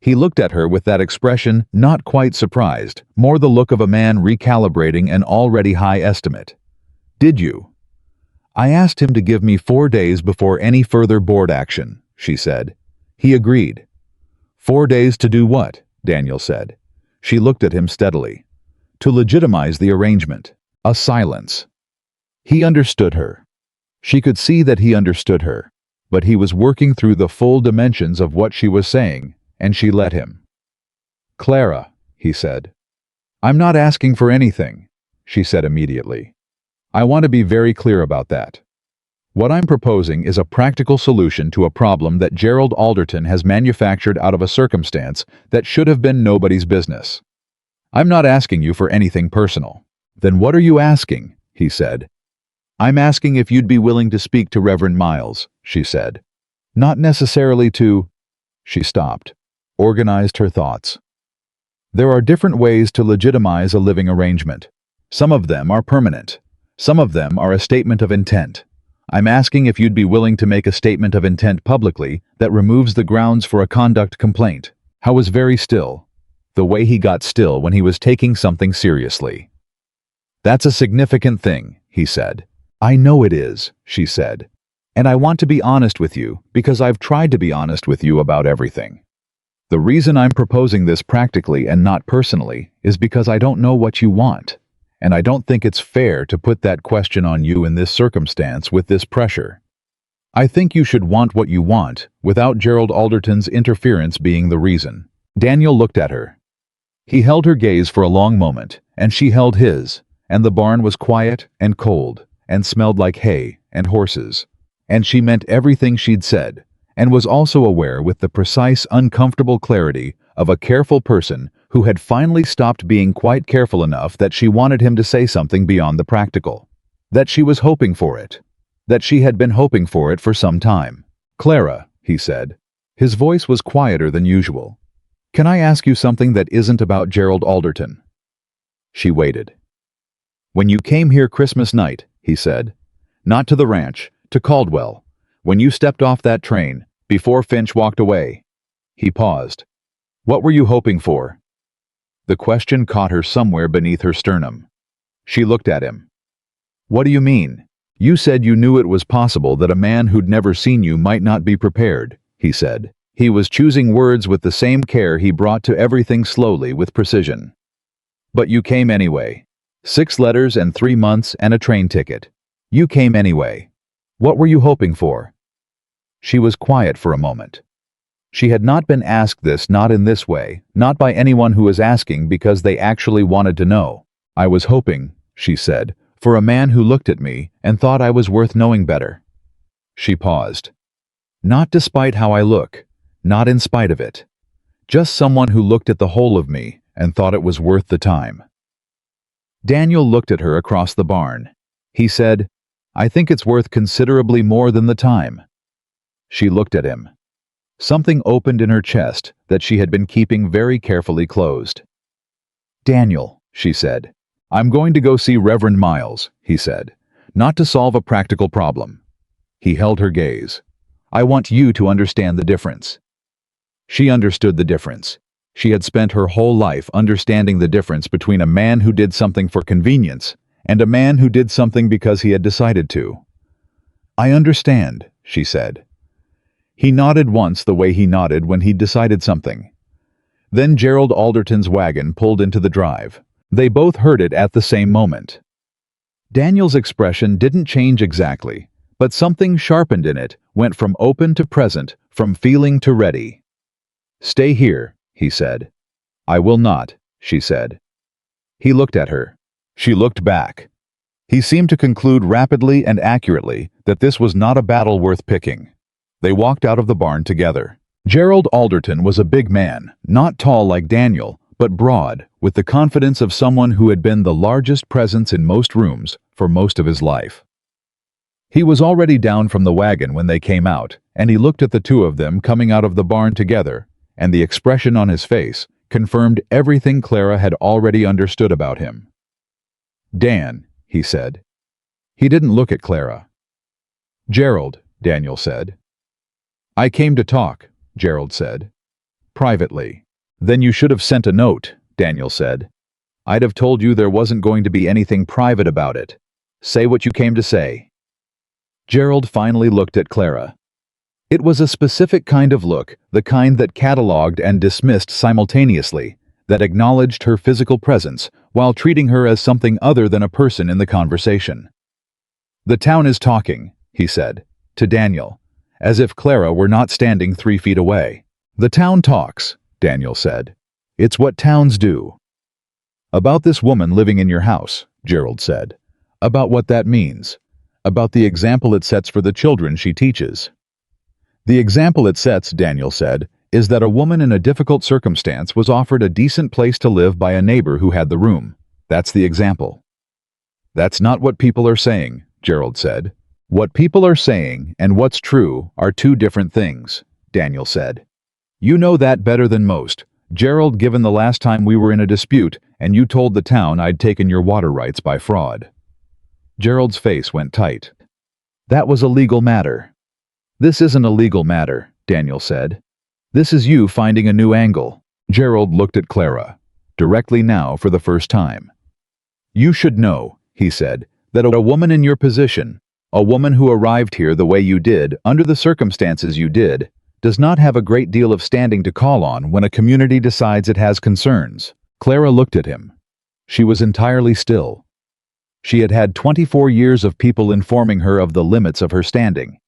He looked at her with that expression, not quite surprised, more the look of a man recalibrating an already high estimate. "Did you?" "I asked him to give me 4 days before any further board action," she said. He agreed. "4 days to do what?" Daniel said. She looked at him steadily. "To legitimize the arrangement." A silence. He understood her. She could see that he understood her, but he was working through the full dimensions of what she was saying, and she let him. "Clara," he said. "I'm not asking for anything," she said immediately. "I want to be very clear about that. What I'm proposing is a practical solution to a problem that Gerald Alderton has manufactured out of a circumstance that should have been nobody's business. I'm not asking you for anything personal." "Then what are you asking?" he said. "I'm asking if you'd be willing to speak to Reverend Miles," she said. "Not necessarily to—" She stopped, organized her thoughts. "There are different ways to legitimize a living arrangement. Some of them are permanent. Some of them are a statement of intent. I'm asking if you'd be willing to make a statement of intent publicly that removes the grounds for a conduct complaint." Howe was very still, the way he got still when he was taking something seriously. "That's a significant thing," he said. "I know it is," she said. "And I want to be honest with you because I've tried to be honest with you about everything. The reason I'm proposing this practically and not personally is because I don't know what you want, and I don't think it's fair to put that question on you in this circumstance with this pressure. I think you should want what you want without Gerald Alderton's interference being the reason." Daniel looked at her. He held her gaze for a long moment, and she held his, and the barn was quiet and cold and smelled like hay and horses, and she meant everything she'd said, and was also aware with the precise, uncomfortable clarity of a careful person who had finally stopped being quite careful enough that she wanted him to say something beyond the practical. That she was hoping for it. That she had been hoping for it for some time. "Clara," he said. His voice was quieter than usual. "Can I ask you something that isn't about Gerald Alderton?" She waited. "When you came here Christmas night," he said, "not to the ranch, to Caldwell, when you stepped off that train, before Finch walked away." He paused. "What were you hoping for?" The question caught her somewhere beneath her sternum. She looked at him. "What do you mean? You said you knew it was possible that a man who'd never seen you might not be prepared," he said. He was choosing words with the same care he brought to everything, slowly, with precision. "But you came anyway. 6 letters and 3 months and a train ticket. You came anyway. What were you hoping for?" She was quiet for a moment. She had not been asked this, not in this way, not by anyone who was asking because they actually wanted to know. "I was hoping," she said, "for a man who looked at me and thought I was worth knowing better." She paused. "Not despite how I look, not in spite of it. Just someone who looked at the whole of me and thought it was worth the time." Daniel looked at her across the barn. He said, "I think it's worth considerably more than the time." She looked at him. Something opened in her chest that she had been keeping very carefully closed. "Daniel," she said. "I'm going to go see Reverend Miles," he said, "not to solve a practical problem." He held her gaze. "I want you to understand the difference." She understood the difference. She had spent her whole life understanding the difference between a man who did something for convenience and a man who did something because he had decided to. "I understand," she said. He nodded once, the way he nodded when he'd decided something. Then Gerald Alderton's wagon pulled into the drive. They both heard it at the same moment. Daniel's expression didn't change exactly, but something sharpened in it, went from open to present, from feeling to ready. "Stay here," he said. "I will not," she said. He looked at her. She looked back. He seemed to conclude rapidly and accurately that this was not a battle worth picking. They walked out of the barn together. Gerald Alderton was a big man, not tall like Daniel, but broad, with the confidence of someone who had been the largest presence in most rooms for most of his life. He was already down from the wagon when they came out, and he looked at the two of them coming out of the barn together, and the expression on his face confirmed everything Clara had already understood about him. "Dan," he said. He didn't look at Clara. "Gerald," Daniel said. "I came to talk," Gerald said. "Privately." "Then you should have sent a note," Daniel said. "I'd have told you there wasn't going to be anything private about it. Say what you came to say." Gerald finally looked at Clara. It was a specific kind of look, the kind that catalogued and dismissed simultaneously, that acknowledged her physical presence while treating her as something other than a person in the conversation. "The town is talking," he said, to Daniel, as if Clara were not standing 3 feet away. "The town talks," Daniel said. "It's what towns do." "About this woman living in your house," Gerald said. "About what that means. About the example it sets for the children she teaches." "The example it sets," Daniel said, "is that a woman in a difficult circumstance was offered a decent place to live by a neighbor who had the room. That's the example." "That's not what people are saying," Gerald said. "What people are saying and what's true are 2 different things," Daniel said. "You know that better than most, Gerald, given the last time we were in a dispute and you told the town I'd taken your water rights by fraud." Gerald's face went tight. "That was a legal matter." "This isn't a legal matter," Daniel said. "This is you finding a new angle." Gerald looked at Clara, directly now for the first time. "You should know," he said, "that a woman in your position, a woman who arrived here the way you did, under the circumstances you did, does not have a great deal of standing to call on when a community decides it has concerns." Clara looked at him. She was entirely still. She had had 24 years of people informing her of the limits of her standing,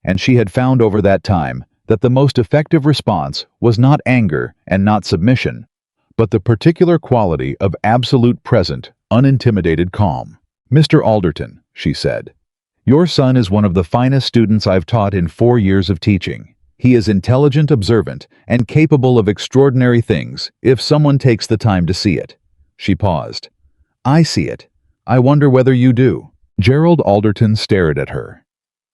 and she had found over that time that the most effective response was not anger and not submission, but the particular quality of absolute present, unintimidated calm. "Mr. Alderton," she said, "your son is one of the finest students I've taught in 4 years of teaching. He is intelligent, observant, and capable of extraordinary things if someone takes the time to see it." She paused. "I see it. I wonder whether you do." Gerald Alderton stared at her.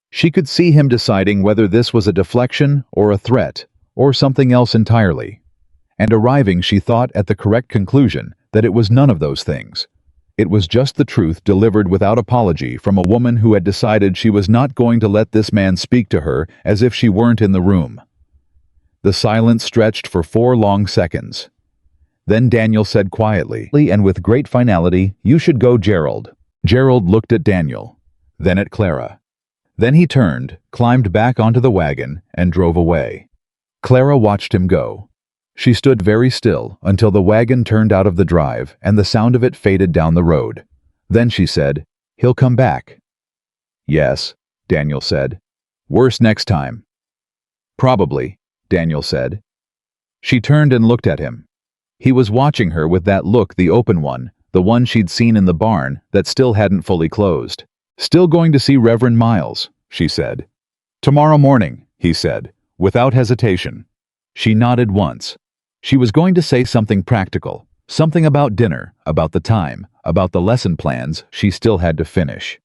She could see him deciding whether this was a deflection or a threat or something else entirely, and arriving, she thought, at the correct conclusion that it was none of those things. It was just the truth delivered without apology from a woman who had decided she was not going to let this man speak to her as if she weren't in the room. The silence stretched for 4 long seconds. Then Daniel said quietly and with great finality, "You should go, Gerald." Gerald looked at Daniel, then at Clara. Then he turned, climbed back onto the wagon, and drove away. Clara watched him go. She stood very still until the wagon turned out of the drive and the sound of it faded down the road. Then she said, "He'll come back." "Yes," Daniel said. "Worse next time." "Probably," Daniel said. She turned and looked at him. He was watching her with that look, the open one, the one she'd seen in the barn that still hadn't fully closed. "Still going to see Reverend Miles," she said. "Tomorrow morning," he said, without hesitation. She nodded once. She was going to say something practical, something about dinner, about the time, about the lesson plans she still had to finish.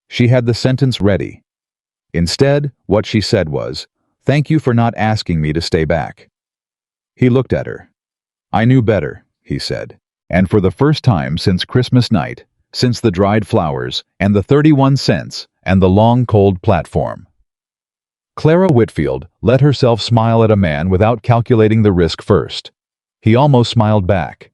She had the sentence ready. Instead, what she said was, "Thank you for not asking me to stay back." He looked at her. "I knew better," he said. And for the first time since Christmas night, since the dried flowers, and the 31 cents, and the long cold platform. Clara Whitfield let herself smile at a man without calculating the risk first. He almost smiled back.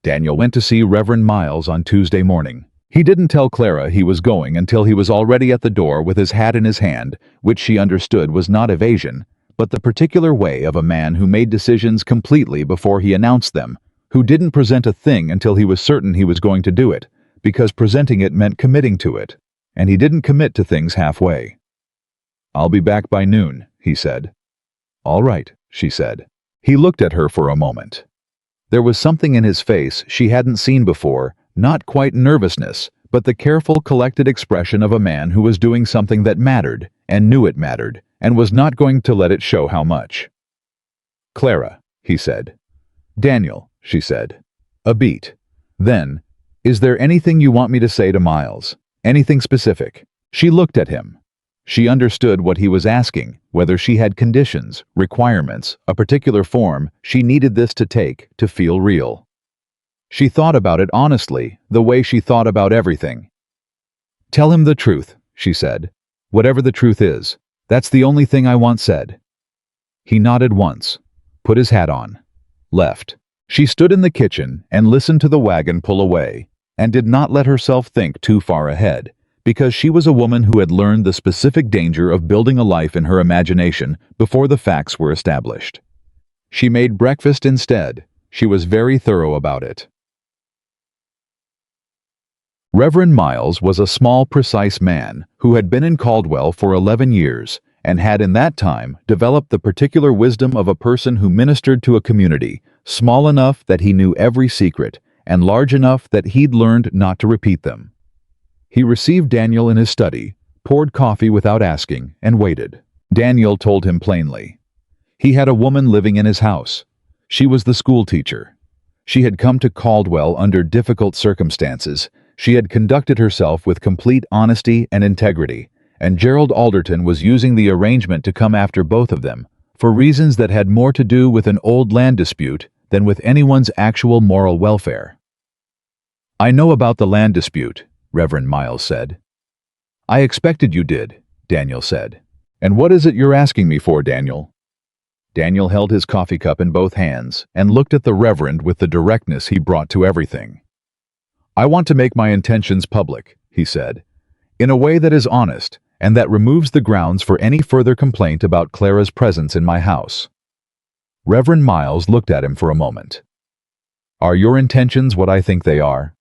Daniel went to see Reverend Miles on Tuesday morning. He didn't tell Clara he was going until he was already at the door with his hat in his hand, which she understood was not evasion, but the particular way of a man who made decisions completely before he announced them, who didn't present a thing until he was certain he was going to do it, because presenting it meant committing to it, and he didn't commit to things halfway. "I'll be back by noon," he said. "All right," she said. He looked at her for a moment. There was something in his face she hadn't seen before, not quite nervousness, but the careful, collected expression of a man who was doing something that mattered, and knew it mattered, and was not going to let it show how much. "Clara," he said. "Daniel," she said. A beat. Then, "Is there anything you want me to say to Miles? Anything specific?" She looked at him. She understood what he was asking, whether she had conditions, requirements, a particular form she needed this to take to feel real. She thought about it honestly, the way she thought about everything. "Tell him the truth," she said. "Whatever the truth is. That's the only thing I want said." He nodded once, put his hat on, left. She stood in the kitchen and listened to the wagon pull away, and did not let herself think too far ahead, because she was a woman who had learned the specific danger of building a life in her imagination before the facts were established. She made breakfast instead. She was very thorough about it. Reverend Miles was a small, precise man who had been in Caldwell for 11 years and had in that time developed the particular wisdom of a person who ministered to a community small enough that he knew every secret and large enough that he'd learned not to repeat them. He received Daniel in his study, poured coffee without asking, and waited. Daniel told him plainly. He had a woman living in his house. She was the school teacher. She had come to Caldwell under difficult circumstances. She had conducted herself with complete honesty and integrity, and Gerald Alderton was using the arrangement to come after both of them, for reasons that had more to do with an old land dispute than with anyone's actual moral welfare. "I know about the land dispute," Reverend Miles said. "I expected you did," Daniel said. "And what is it you're asking me for, Daniel?" Daniel held his coffee cup in both hands and looked at the Reverend with the directness he brought to everything. "I want to make my intentions public," he said, "in a way that is honest and that removes the grounds for any further complaint about Clara's presence in my house." Reverend Miles looked at him for a moment. "Are your intentions what I think they are?"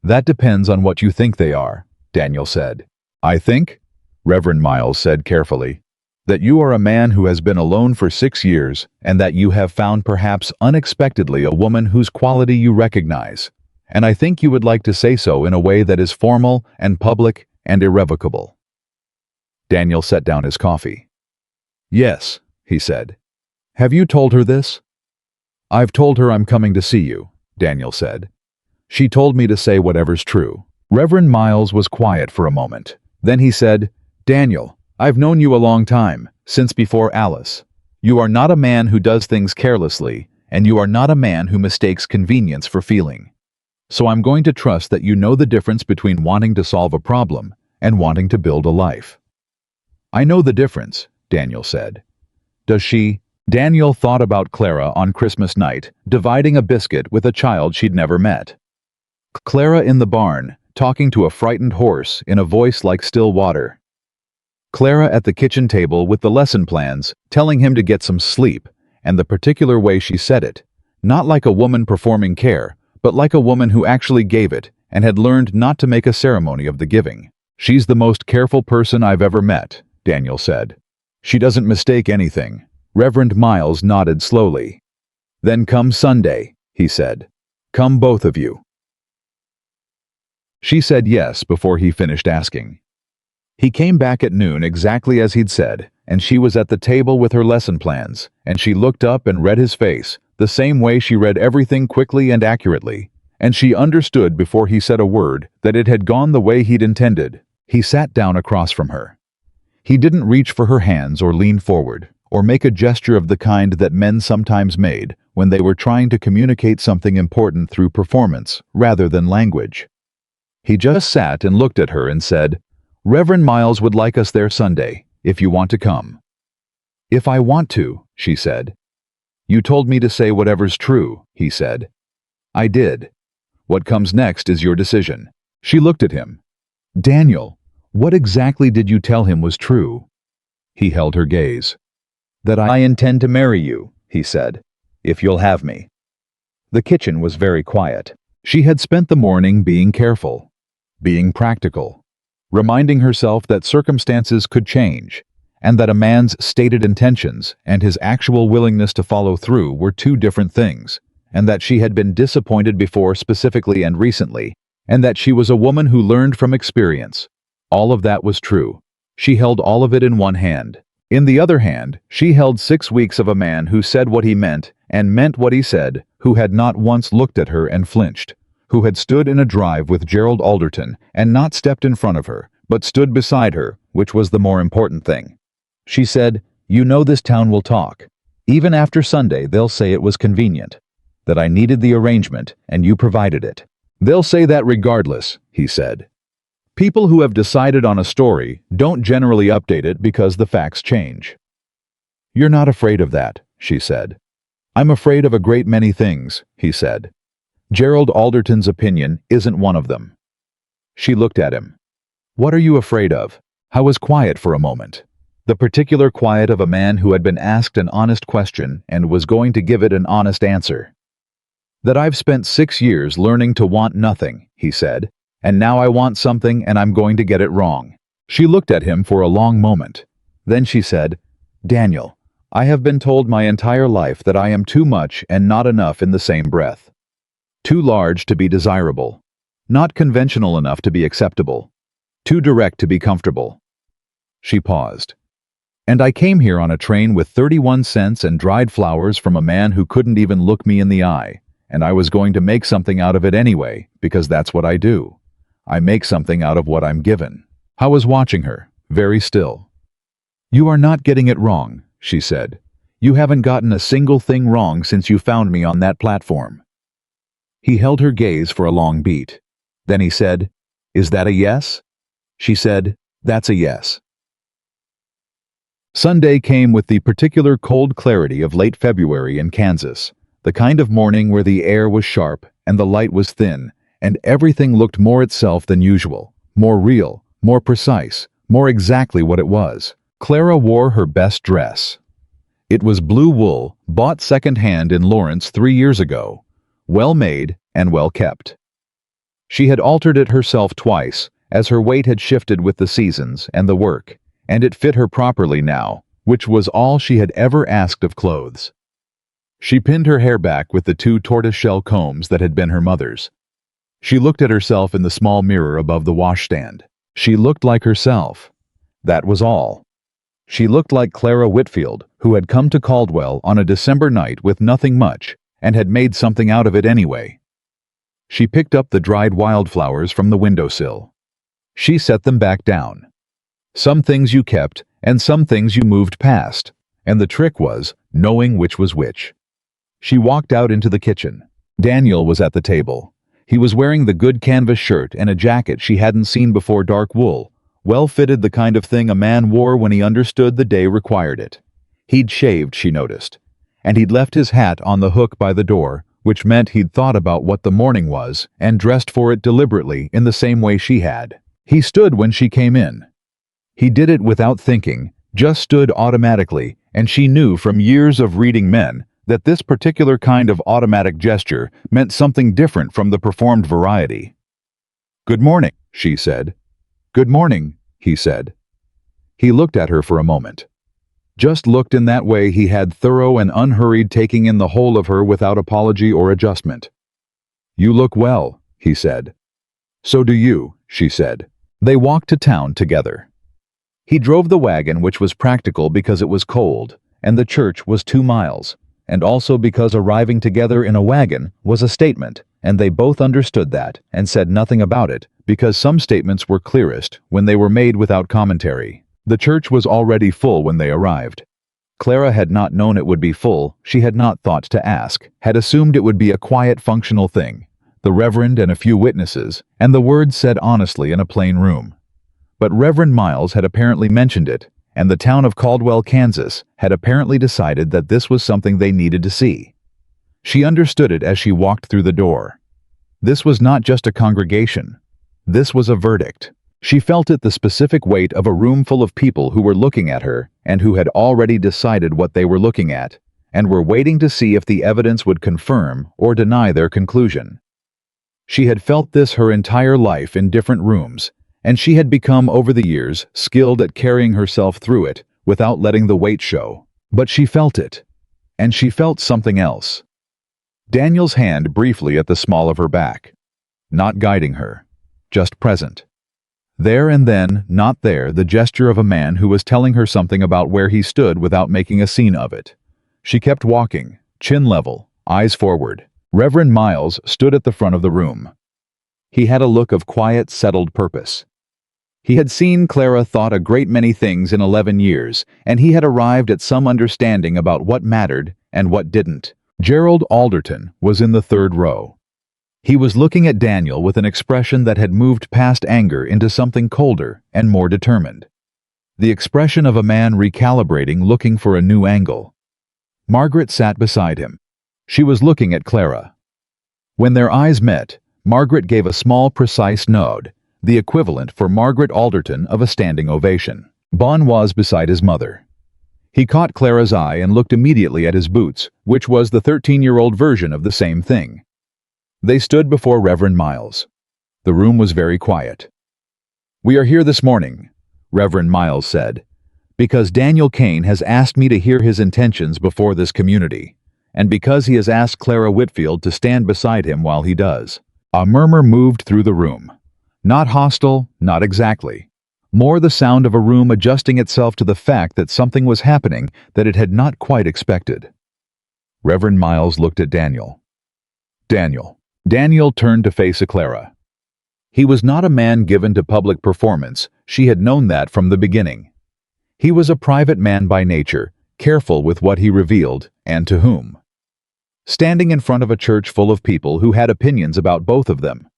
"That depends on what you think they are," Daniel said. "I think," Reverend Miles said carefully, "that you are a man who has been alone for 6 years and that you have found perhaps unexpectedly a woman whose quality you recognize, and I think you would like to say so in a way that is formal and public and irrevocable." Daniel set down his coffee. "Yes," he said. "Have you told her this?" "I've told her I'm coming to see you," Daniel said. "She told me to say whatever's true." Reverend Miles was quiet for a moment. Then he said, "Daniel, I've known you a long time, since before Alice. You are not a man who does things carelessly, and you are not a man who mistakes convenience for feeling. So I'm going to trust that you know the difference between wanting to solve a problem and wanting to build a life." "I know the difference," Daniel said. "Does she?" Daniel thought about Clara on Christmas night, dividing a biscuit with a child she'd never met. Clara in the barn, talking to a frightened horse in a voice like still water. Clara at the kitchen table with the lesson plans, telling him to get some sleep, and the particular way she said it, not like a woman performing care, but like a woman who actually gave it and had learned not to make a ceremony of the giving. "She's the most careful person I've ever met," Daniel said. "She doesn't mistake anything." Reverend Miles nodded slowly. "Then come Sunday," he said. "Come both of you." She said yes before he finished asking. He came back at noon exactly as he'd said, and she was at the table with her lesson plans, and she looked up and read his face, the same way she read everything quickly and accurately, and she understood before he said a word that it had gone the way he'd intended. He sat down across from her. He didn't reach for her hands or lean forward, or make a gesture of the kind that men sometimes made when they were trying to communicate something important through performance rather than language. He just sat and looked at her and said, "Reverend Miles would like us there Sunday, if you want to come." "If I want to," she said. "You told me to say whatever's true," he said. "I did. What comes next is your decision." She looked at him. "Daniel, what exactly did you tell him was true?" He held her gaze. "That I intend to marry you," he said, "if you'll have me." The kitchen was very quiet. She had spent the morning being careful, being practical, reminding herself that circumstances could change, and that a man's stated intentions and his actual willingness to follow through were two different things, and that she had been disappointed before specifically and recently, and that she was a woman who learned from experience. All of that was true. She held all of it in one hand. In the other hand, she held 6 weeks of a man who said what he meant and meant what he said, who had not once looked at her and flinched, who had stood in a drive with Gerald Alderton and not stepped in front of her, but stood beside her, which was the more important thing. She said, "You know this town will talk. Even after Sunday they'll say it was convenient, that I needed the arrangement and you provided it. They'll say that regardless," he said. "People who have decided on a story don't generally update it because the facts change." "You're not afraid of that," she said. "I'm afraid of a great many things," he said. "Gerald Alderton's opinion isn't one of them." She looked at him. "What are you afraid of?" I was quiet for a moment. The particular quiet of a man who had been asked an honest question and was going to give it an honest answer. "That I've spent 6 years learning to want nothing," he said, "and now I want something and I'm going to get it wrong." She looked at him for a long moment. Then she said, "Daniel, I have been told my entire life that I am too much and not enough in the same breath. Too large to be desirable. Not conventional enough to be acceptable. Too direct to be comfortable." She paused. "And I came here on a train with 31 cents and dried flowers from a man who couldn't even look me in the eye, and I was going to make something out of it anyway, because that's what I do. I make something out of what I'm given." I was watching her, very still. "You are not getting it wrong," she said. "You haven't gotten a single thing wrong since you found me on that platform." He held her gaze for a long beat. Then he said, "Is that a yes?" She said, "That's a yes." Sunday came with the particular cold clarity of late February in Kansas, the kind of morning where the air was sharp and the light was thin, and everything looked more itself than usual, more real, more precise, more exactly what it was. Clara wore her best dress. It was blue wool, bought second-hand in Lawrence 3 years ago, well made and well kept. She had altered it herself twice, as her weight had shifted with the seasons and the work, and it fit her properly now, which was all she had ever asked of clothes. She pinned her hair back with the 2 tortoiseshell combs that had been her mother's. She looked at herself in the small mirror above the washstand. She looked like herself. That was all. She looked like Clara Whitfield, who had come to Caldwell on a December night with nothing much, and had made something out of it anyway. She picked up the dried wildflowers from the windowsill. She set them back down. Some things you kept, and some things you moved past, and the trick was knowing which was which. She walked out into the kitchen. Daniel was at the table. He was wearing the good canvas shirt and a jacket she hadn't seen before, dark wool, well fitted, the kind of thing a man wore when he understood the day required it. He'd shaved, she noticed, and he'd left his hat on the hook by the door, which meant he'd thought about what the morning was and dressed for it deliberately in the same way she had. He stood when she came in. He did it without thinking, just stood automatically, and she knew from years of reading men that this particular kind of automatic gesture meant something different from the performed variety. "Good morning," she said. "Good morning," he said. He looked at her for a moment. Just looked in that way he had thorough and unhurried taking in the whole of her without apology or adjustment. "You look well," he said. "So do you," she said. They walked to town together. He drove the wagon, which was practical because it was cold, and the church was 2 miles, and also because arriving together in a wagon was a statement, and they both understood that and said nothing about it because some statements were clearest when they were made without commentary. The church was already full when they arrived. Clara had not known it would be full, she had not thought to ask, had assumed it would be a quiet, functional thing, the Reverend and a few witnesses, and the words said honestly in a plain room. But Reverend Miles had apparently mentioned it, and the town of Caldwell, Kansas, had apparently decided that this was something they needed to see. She understood it as she walked through the door. This was not just a congregation. This was a verdict. She felt it, the specific weight of a room full of people who were looking at her and who had already decided what they were looking at, and were waiting to see if the evidence would confirm or deny their conclusion. She had felt this her entire life in different rooms, and she had become over the years skilled at carrying herself through it without letting the weight show. But she felt it, and she felt something else. Daniel's hand briefly at the small of her back. Not guiding her, just present. There and then, not there, the gesture of a man who was telling her something about where he stood without making a scene of it. She kept walking, chin level, eyes forward. Reverend Miles stood at the front of the room. He had a look of quiet, settled purpose. He had seen Clara thought a great many things in 11 years, and he had arrived at some understanding about what mattered and what didn't. Gerald Alderton was in the 3rd row. He was looking at Daniel with an expression that had moved past anger into something colder and more determined. The expression of a man recalibrating, looking for a new angle. Margaret sat beside him. She was looking at Clara. When their eyes met, Margaret gave a small, precise nod, the equivalent for Margaret Alderton of a standing ovation. Bon was beside his mother. He caught Clara's eye and looked immediately at his boots, which was the 13-year-old version of the same thing. They stood before Reverend Miles. The room was very quiet. "We are here this morning," Reverend Miles said, "because Daniel Kane has asked me to hear his intentions before this community, and because he has asked Clara Whitfield to stand beside him while he does." A murmur moved through the room. Not hostile, not exactly. More the sound of a room adjusting itself to the fact that something was happening that it had not quite expected. Reverend Miles looked at Daniel. Daniel turned to face Clara. He was not a man given to public performance. She had known that from the beginning. He was a private man by nature, careful with what he revealed and to whom. Standing in front of a church full of people who had opinions about both of them.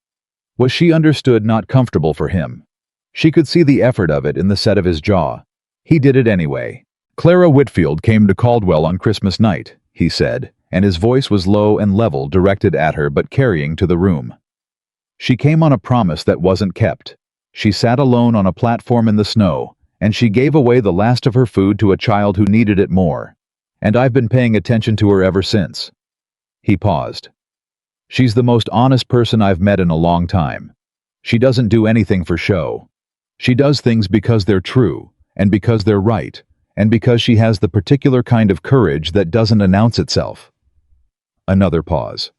Was she understood not comfortable for him? She could see the effort of it in the set of his jaw. He did it anyway. "Clara Whitfield came to Caldwell on Christmas night," he said, and his voice was low and level, directed at her but carrying to the room. "She came on a promise that wasn't kept. She sat alone on a platform in the snow, and she gave away the last of her food to a child who needed it more. And I've been paying attention to her ever since." He paused. "She's the most honest person I've met in a long time. She doesn't do anything for show. She does things because they're true, and because they're right, and because she has the particular kind of courage that doesn't announce itself." Another pause.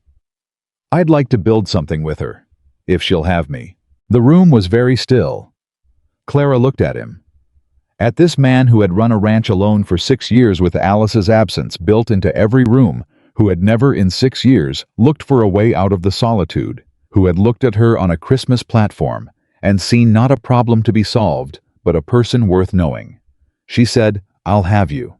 "I'd like to build something with her, if she'll have me." The room was very still. Clara looked at him. At this man who had run a ranch alone for 6 years with Alice's absence built into every room, who had never in 6 years looked for a way out of the solitude, who had looked at her on a Christmas platform and seen not a problem to be solved, but a person worth knowing. She said, "I'll have you."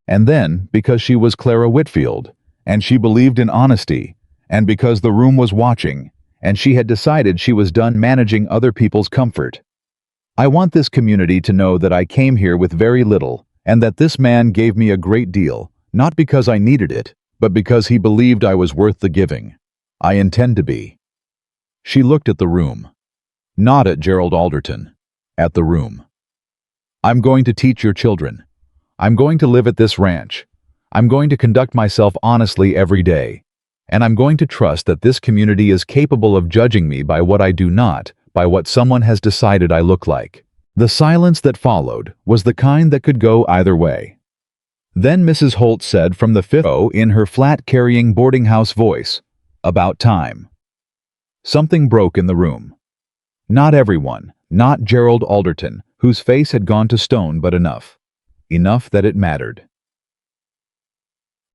And then, because she was Clara Whitfield, and she believed in honesty, and because the room was watching, and she had decided she was done managing other people's comfort. "I want this community to know that I came here with very little, and that this man gave me a great deal, not because I needed it, but because he believed I was worth the giving. I intend to be." She looked at the room. Not at Gerald Alderton. At the room. "I'm going to teach your children. I'm going to live at this ranch. I'm going to conduct myself honestly every day. And I'm going to trust that this community is capable of judging me by what I do, not by what someone has decided I look like." The silence that followed was the kind that could go either way. Then Mrs. Holt said from the fifth row in her flat-carrying boarding-house voice, "About time." Something broke in the room. Not everyone, not Gerald Alderton, whose face had gone to stone, but enough. Enough that it mattered.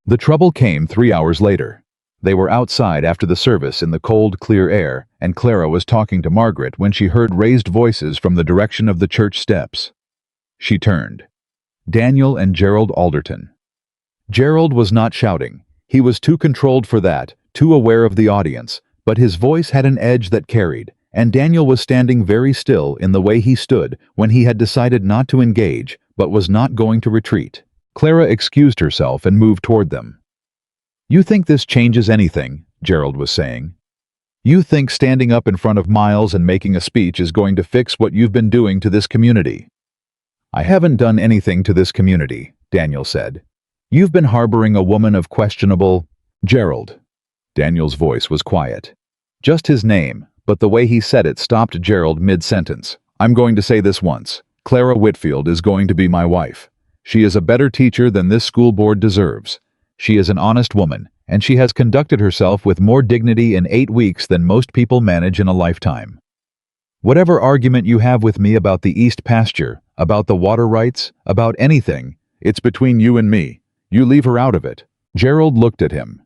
The trouble came 3 hours later. They were outside after the service in the cold, clear air, and Clara was talking to Margaret when she heard raised voices from the direction of the church steps. She turned. Daniel and Gerald Alderton. Gerald was not shouting. He was too controlled for that, too aware of the audience, but his voice had an edge that carried, and Daniel was standing very still in the way he stood when he had decided not to engage, but was not going to retreat. Clara excused herself and moved toward them. "You think this changes anything?" Gerald was saying. "You think standing up in front of Miles and making a speech is going to fix what you've been doing to this community?" "I haven't done anything to this community," Daniel said. "You've been harboring a woman of questionable—" "Gerald." Daniel's voice was quiet. Just his name, but the way he said it stopped Gerald mid-sentence. "I'm going to say this once. Clara Whitfield is going to be my wife. She is a better teacher than this school board deserves. She is an honest woman, and she has conducted herself with more dignity in 8 weeks than most people manage in a lifetime. Whatever argument you have with me about the East Pasture, about the water rights, about anything, it's between you and me. You leave her out of it." Gerald looked at him.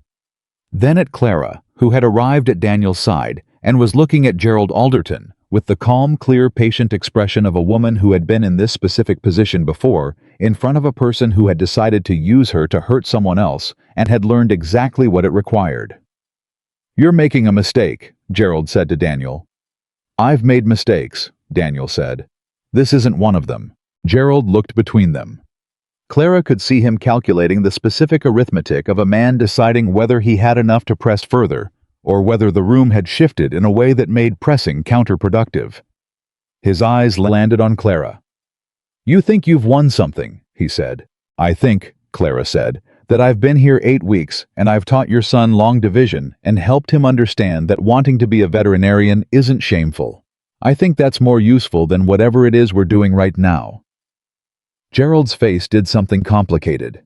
Then at Clara, who had arrived at Daniel's side and was looking at Gerald Alderton with the calm, clear, patient expression of a woman who had been in this specific position before, in front of a person who had decided to use her to hurt someone else and had learned exactly what it required. "You're making a mistake," Gerald said to Daniel. "I've made mistakes," Daniel said. "This isn't one of them." Gerald looked between them. Clara could see him calculating the specific arithmetic of a man deciding whether he had enough to press further, or whether the room had shifted in a way that made pressing counterproductive. His eyes landed on Clara. "You think you've won something," he said. "I think," Clara said, "that I've been here 8 weeks and I've taught your son long division and helped him understand that wanting to be a veterinarian isn't shameful. I think that's more useful than whatever it is we're doing right now." Gerald's face did something complicated.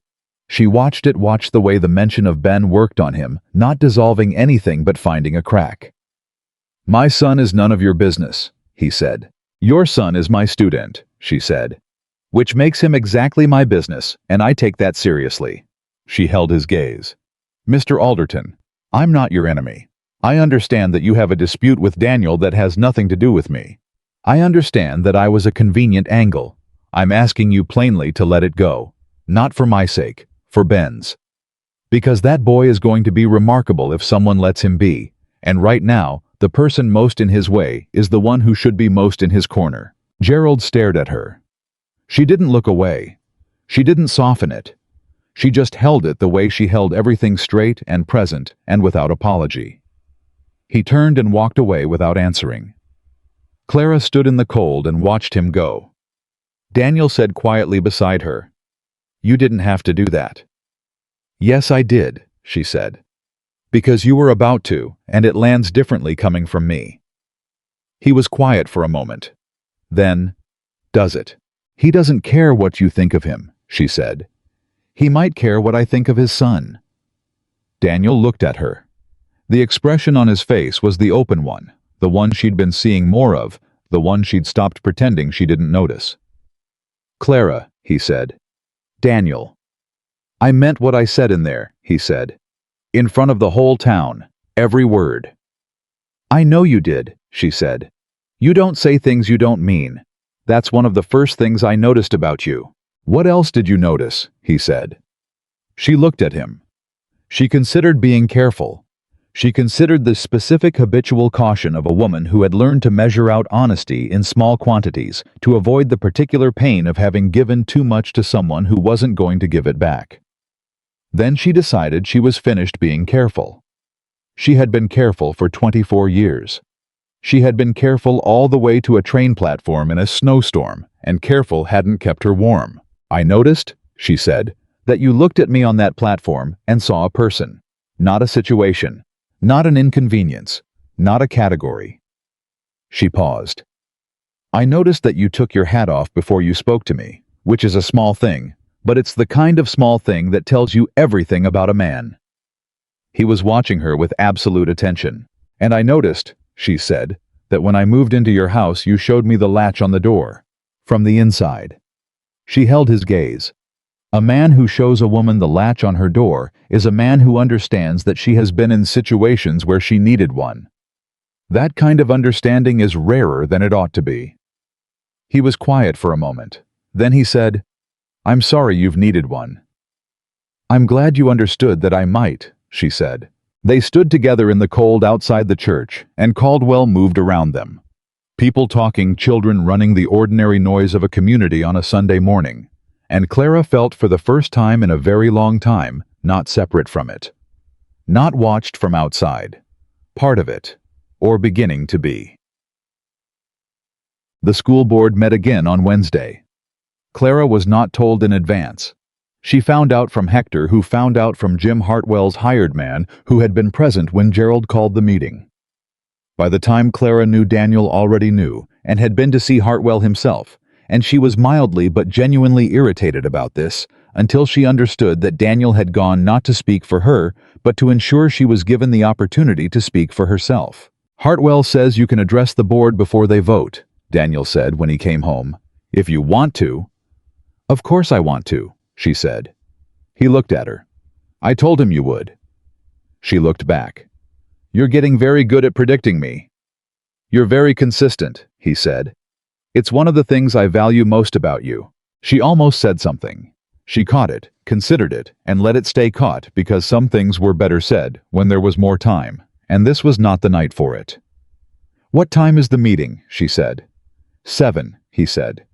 She watched the way the mention of Ben worked on him, not dissolving anything but finding a crack. "My son is none of your business," he said. "Your son is my student," she said. "Which makes him exactly my business, and I take that seriously." She held his gaze. "Mr. Alderton, I'm not your enemy. I understand that you have a dispute with Daniel that has nothing to do with me. I understand that I was a convenient angle. I'm asking you plainly to let it go. Not for my sake. For Ben's. Because that boy is going to be remarkable if someone lets him be, and right now, the person most in his way is the one who should be most in his corner." Gerald stared at her. She didn't look away. She didn't soften it. She just held it the way she held everything, straight and present and without apology. He turned and walked away without answering. Clara stood in the cold and watched him go. Daniel said quietly beside her, "You didn't have to do that." "Yes, I did," she said. "Because you were about to, and it lands differently coming from me." He was quiet for a moment. Then, "Does it?" "He doesn't care what you think of him," she said. "He might care what I think of his son." Daniel looked at her. The expression on his face was the open one, the one she'd been seeing more of, the one she'd stopped pretending she didn't notice. "Clara," he said. "Daniel." "I meant what I said in there," he said. "In front of the whole town. Every word." "I know you did," she said. "You don't say things you don't mean. That's one of the first things I noticed about you." "What else did you notice?" he said. She looked at him. She considered being careful. She considered the specific habitual caution of a woman who had learned to measure out honesty in small quantities to avoid the particular pain of having given too much to someone who wasn't going to give it back. Then she decided she was finished being careful. She had been careful for 24 years. She had been careful all the way to a train platform in a snowstorm, and careful hadn't kept her warm. "I noticed," she said, "that you looked at me on that platform and saw a person, not a situation, not an inconvenience, not a category." She paused. "I noticed that you took your hat off before you spoke to me, which is a small thing, but it's the kind of small thing that tells you everything about a man." He was watching her with absolute attention. "And I noticed," she said, "that when I moved into your house you showed me the latch on the door. From the inside." She held his gaze. A man who shows a woman the latch on her door is a man who understands that she has been in situations where she needed one. That kind of understanding is rarer than it ought to be. He was quiet for a moment. Then he said, "I'm sorry you've needed one." "I'm glad you understood that I might," she said. They stood together in the cold outside the church, and Caldwell moved around them. People talking, children running, the ordinary noise of a community on a Sunday morning. And Clara felt for the first time in a very long time not separate from it. Not watched from outside. Part of it. Or beginning to be. The school board met again on Wednesday. Clara was not told in advance. She found out from Hector, who found out from Jim Hartwell's hired man, who had been present when Gerald called the meeting. By the time Clara knew, Daniel already knew, and had been to see Hartwell himself, and she was mildly but genuinely irritated about this, until she understood that Daniel had gone not to speak for her, but to ensure she was given the opportunity to speak for herself. "Hartwell says you can address the board before they vote," Daniel said when he came home. "If you want to." "Of course I want to," she said. He looked at her. "I told him you would." She looked back. "You're getting very good at predicting me." "You're very consistent," he said. "It's one of the things I value most about you." She almost said something. She caught it, considered it, and let it stay caught because some things were better said when there was more time, and this was not the night for it. "What time is the meeting?" she said. 7, he said.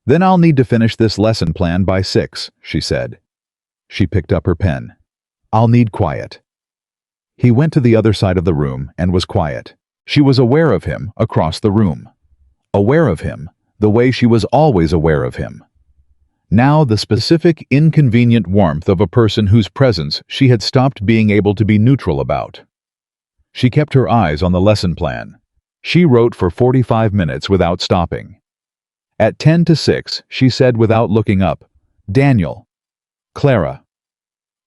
"Then I'll need to finish this lesson plan by 6, she said. She picked up her pen. "I'll need quiet." He went to the other side of the room and was quiet. She was aware of him across the room. Aware of him, the way she was always aware of him. Now the specific, inconvenient warmth of a person whose presence she had stopped being able to be neutral about. She kept her eyes on the lesson plan. She wrote for 45 minutes without stopping. At 10 to 6, she said without looking up, "Daniel. Clara.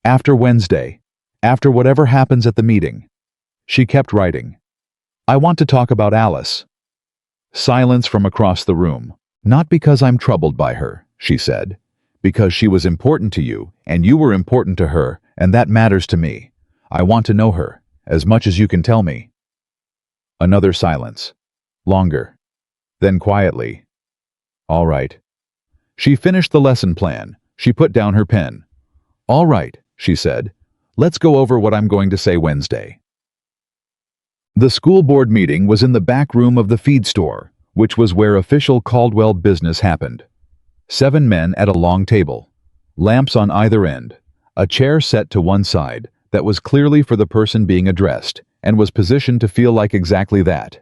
After Wednesday. After whatever happens at the meeting." She kept writing. "I want to talk about Alice." Silence from across the room. "Not because I'm troubled by her," she said. "Because she was important to you, and you were important to her, and that matters to me. I want to know her, as much as you can tell me." Another silence. Longer. Then quietly, "All right." She finished the lesson plan. She put down her pen. "All right," she said. "Let's go over what I'm going to say Wednesday." The school board meeting was in the back room of the feed store, which was where official Caldwell business happened. 7 men at a long table. Lamps on either end. A chair set to one side that was clearly for the person being addressed and was positioned to feel like exactly that.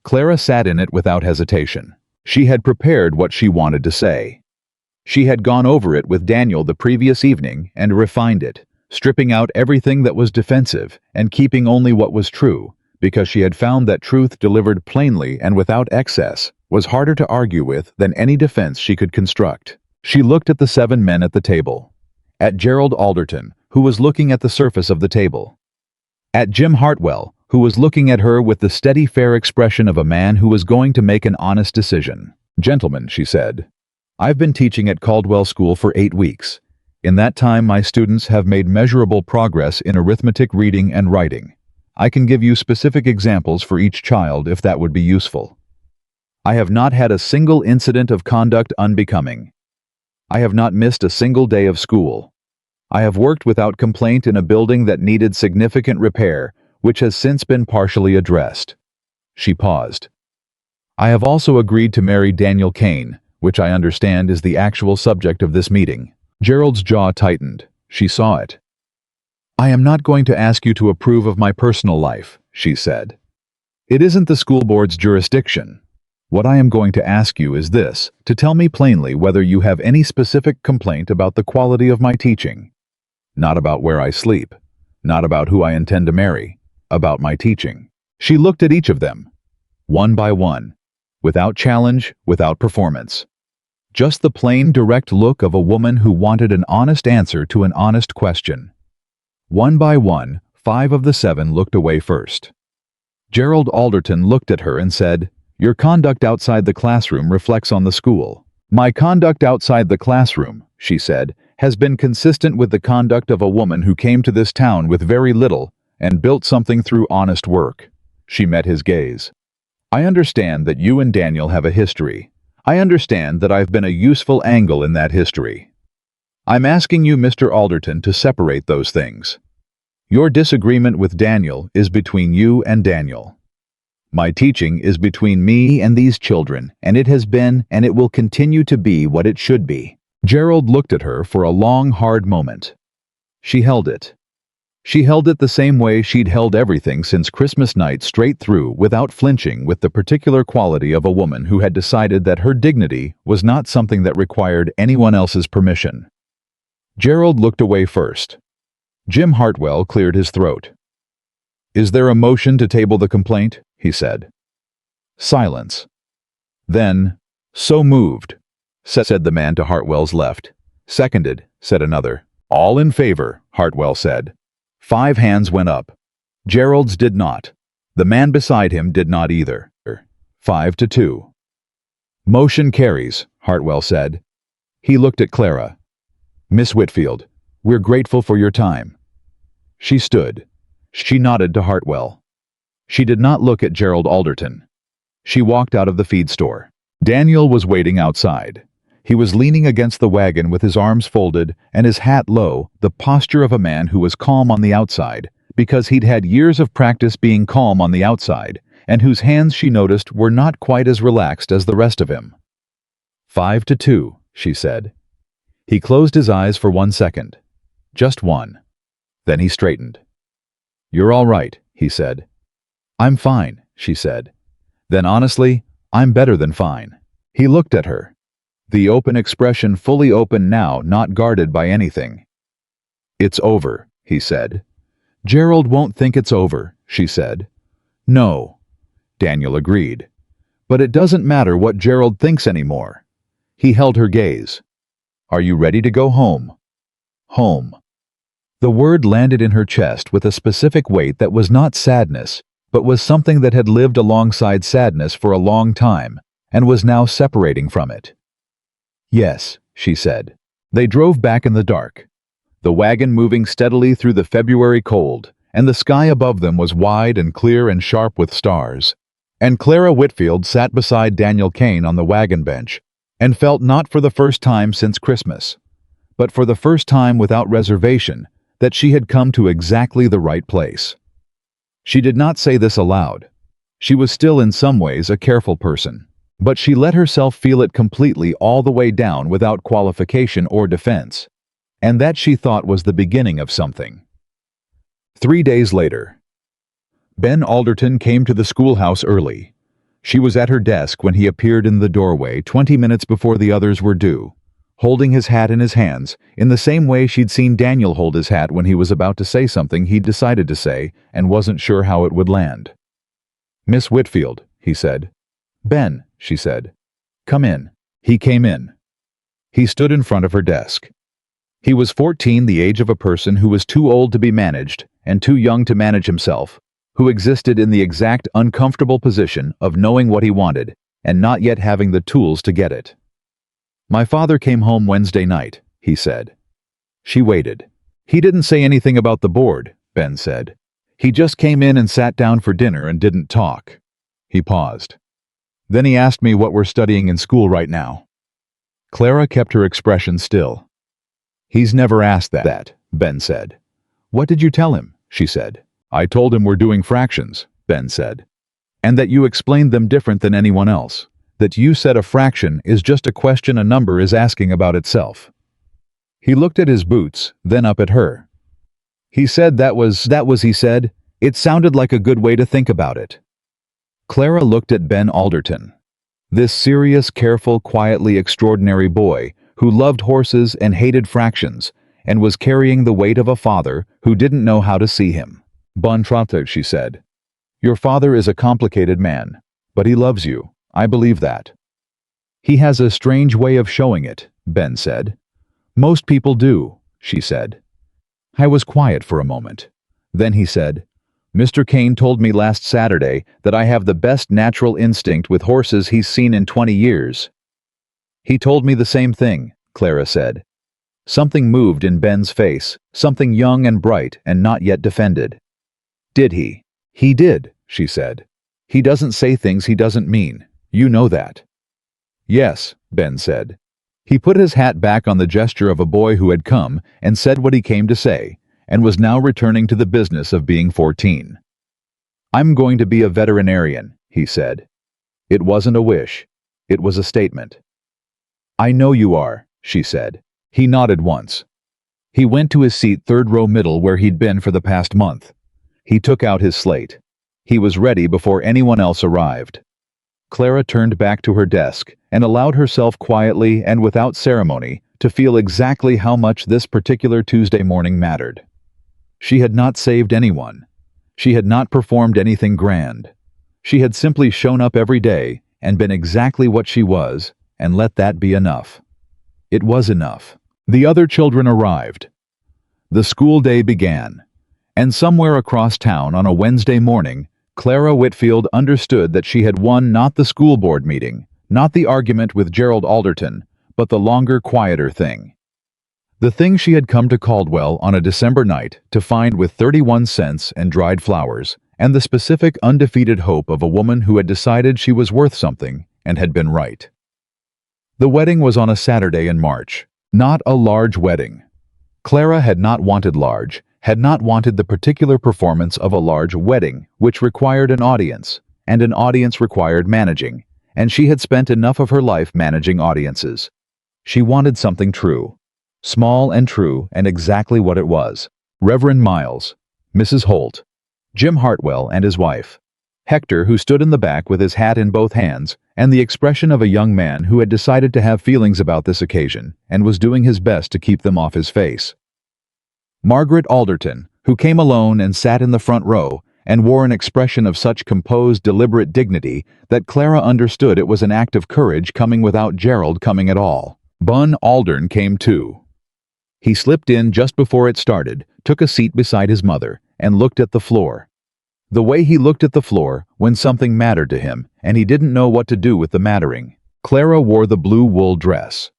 Clara sat in it without hesitation. She had prepared what she wanted to say. She had gone over it with Daniel the previous evening and refined it, stripping out everything that was defensive and keeping only what was true, because she had found that truth delivered plainly and without excess was harder to argue with than any defense she could construct. She looked at the 7 men at the table. At Gerald Alderton, who was looking at the surface of the table. At Jim Hartwell, who was looking at her with the steady, fair expression of a man who was going to make an honest decision. "Gentlemen," she said, "I've been teaching at Caldwell School for 8 weeks. In that time, my students have made measurable progress in arithmetic, reading, and writing. I can give you specific examples for each child if that would be useful. I have not had a single incident of conduct unbecoming. I have not missed a single day of school. I have worked without complaint in a building that needed significant repair, which has since been partially addressed. She paused. I have also agreed to marry Daniel Kane, which I understand is the actual subject of this meeting. Gerald's jaw tightened. She saw it. I am not going to ask you to approve of my personal life, she said. It isn't the school board's jurisdiction. What I am going to ask you is this, to tell me plainly whether you have any specific complaint about the quality of my teaching. Not about where I sleep. Not about who I intend to marry. About my teaching. She looked at each of them, one by one, without challenge, without performance. Just the plain, direct look of a woman who wanted an honest answer to an honest question. One by one, 5 of the 7 looked away first. Gerald Alderton looked at her and said, Your conduct outside the classroom reflects on the school. My conduct outside the classroom, she said, has been consistent with the conduct of a woman who came to this town with very little and built something through honest work. She met his gaze. I understand that you and Daniel have a history. I understand that I've been a useful angle in that history. I'm asking you, Mr. Alderton, to separate those things. Your disagreement with Daniel is between you and Daniel. My teaching is between me and these children, and it has been and it will continue to be what it should be. Gerald looked at her for a long, hard moment. She held it. She held it the same way she'd held everything since Christmas night, straight through, without flinching, with the particular quality of a woman who had decided that her dignity was not something that required anyone else's permission. Gerald looked away first. Jim Hartwell cleared his throat. Is there a motion to table the complaint? He said. Silence. Then, so moved, said the man to Hartwell's left. Seconded, said another. All in favor, Hartwell said. 5 hands went up. Gerald's did not. The man beside him did not either. 5-2. Motion carries, Hartwell said. He looked at Clara. Miss Whitfield, we're grateful for your time. She stood. She nodded to Hartwell. She did not look at Gerald Alderton. She walked out of the feed store. Daniel was waiting outside. He was leaning against the wagon with his arms folded and his hat low, the posture of a man who was calm on the outside, because he'd had years of practice being calm on the outside, and whose hands, she noticed, were not quite as relaxed as the rest of him. 5-2, she said. He closed his eyes for 1 second. Just one. Then he straightened. You're all right, he said. I'm fine, she said. Then honestly, I'm better than fine. He looked at her. The open expression fully open now, not guarded by anything. It's over, he said. Gerald won't think it's over, she said. No, Daniel agreed. But it doesn't matter what Gerald thinks anymore. He held her gaze. Are you ready to go home? Home. The word landed in her chest with a specific weight that was not sadness, but was something that had lived alongside sadness for a long time and was now separating from it. Yes, she said. They drove back in the dark, the wagon moving steadily through the February cold, and the sky above them was wide and clear and sharp with stars. And Clara Whitfield sat beside Daniel Kane on the wagon bench and felt, not for the first time since Christmas, but for the first time without reservation, that she had come to exactly the right place. She did not say this aloud. She was still in some ways a careful person, but she let herself feel it completely all the way down without qualification or defense, and that she thought was the beginning of something. 3 days later. Ben Alderton came to the schoolhouse early. She was at her desk when he appeared in the doorway 20 minutes before the others were due, holding his hat in his hands in the same way she'd seen Daniel hold his hat when he was about to say something he'd decided to say and wasn't sure how it would land. Miss Whitfield, he said. Ben, she said. Come in. He came in. He stood in front of her desk. He was 14, the age of a person who was too old to be managed and too young to manage himself, who existed in the exact uncomfortable position of knowing what he wanted and not yet having the tools to get it. My father came home Wednesday night, he said. She waited. He didn't say anything about the board, Ben said. He just came in and sat down for dinner and didn't talk. He paused. Then he asked me what we're studying in school right now. Clara kept her expression still. He's never asked that, Ben said. What did you tell him? She said. I told him we're doing fractions, Ben said. And that you explained them different than anyone else. That you said a fraction is just a question a number is asking about itself. He looked at his boots, then up at her. He said he said. It sounded like a good way to think about it. Clara looked at Ben Alderton. This serious, careful, quietly extraordinary boy who loved horses and hated fractions and was carrying the weight of a father who didn't know how to see him. Bon trato, she said. Your father is a complicated man, but he loves you. I believe that. He has a strange way of showing it, Ben said. Most people do, she said. I was quiet for a moment. Then he said, Mr. Kane told me last Saturday that I have the best natural instinct with horses he's seen in 20 years. He told me the same thing, Clara said. Something moved in Ben's face, something young and bright and not yet defended. Did he? He did, she said. He doesn't say things he doesn't mean. You know that. Yes, Ben said. He put his hat back on the gesture of a boy who had come and said what he came to say, and was now returning to the business of being 14. I'm going to be a veterinarian, he said. It wasn't a wish. It was a statement. I know you are, she said. He nodded once. He went to his seat third row middle where he'd been for the past month. He took out his slate. He was ready before anyone else arrived. Clara turned back to her desk and allowed herself quietly and without ceremony to feel exactly how much this particular Tuesday morning mattered. She had not saved anyone. She had not performed anything grand. She had simply shown up every day and been exactly what she was, and let that be enough. It was enough. The other children arrived. The school day began, and somewhere across town on a Wednesday morning, Clara Whitfield understood that she had won not the school board meeting, not the argument with Gerald Alderton, but the longer, quieter thing. The thing she had come to Caldwell on a December night to find with 31 cents and dried flowers, and the specific undefeated hope of a woman who had decided she was worth something and had been right. The wedding was on a Saturday in March, not a large wedding. Clara had not wanted large, had not wanted the particular performance of a large wedding, which required an audience, and an audience required managing, and she had spent enough of her life managing audiences. She wanted something true. Small and true, and exactly what it was. Reverend Miles, Mrs. Holt, Jim Hartwell and his wife, Hector, who stood in the back with his hat in both hands, and the expression of a young man who had decided to have feelings about this occasion and was doing his best to keep them off his face. Margaret Alderton, who came alone and sat in the front row and wore an expression of such composed, deliberate dignity that Clara understood it was an act of courage coming without Gerald coming at all. Bun Aldern came too. He slipped in just before it started, took a seat beside his mother, and looked at the floor. The way he looked at the floor when something mattered to him, and he didn't know what to do with the mattering. Clara wore the blue wool dress.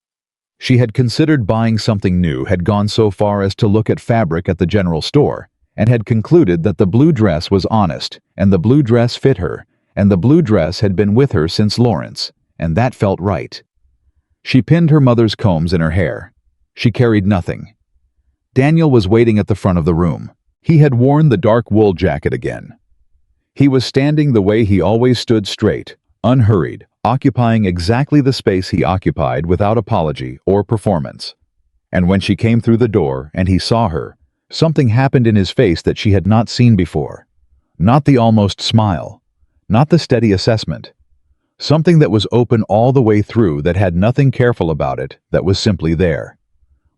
She had considered buying something new, had gone so far as to look at fabric at the general store, and had concluded that the blue dress was honest, and the blue dress fit her, and the blue dress had been with her since Lawrence, and that felt right. She pinned her mother's combs in her hair. She carried nothing. Daniel was waiting at the front of the room. He had worn the dark wool jacket again. He was standing the way he always stood, straight, unhurried, occupying exactly the space he occupied without apology or performance. And when she came through the door and he saw her, something happened in his face that she had not seen before. Not the almost smile, not the steady assessment. Something that was open all the way through, that had nothing careful about it, that was simply there.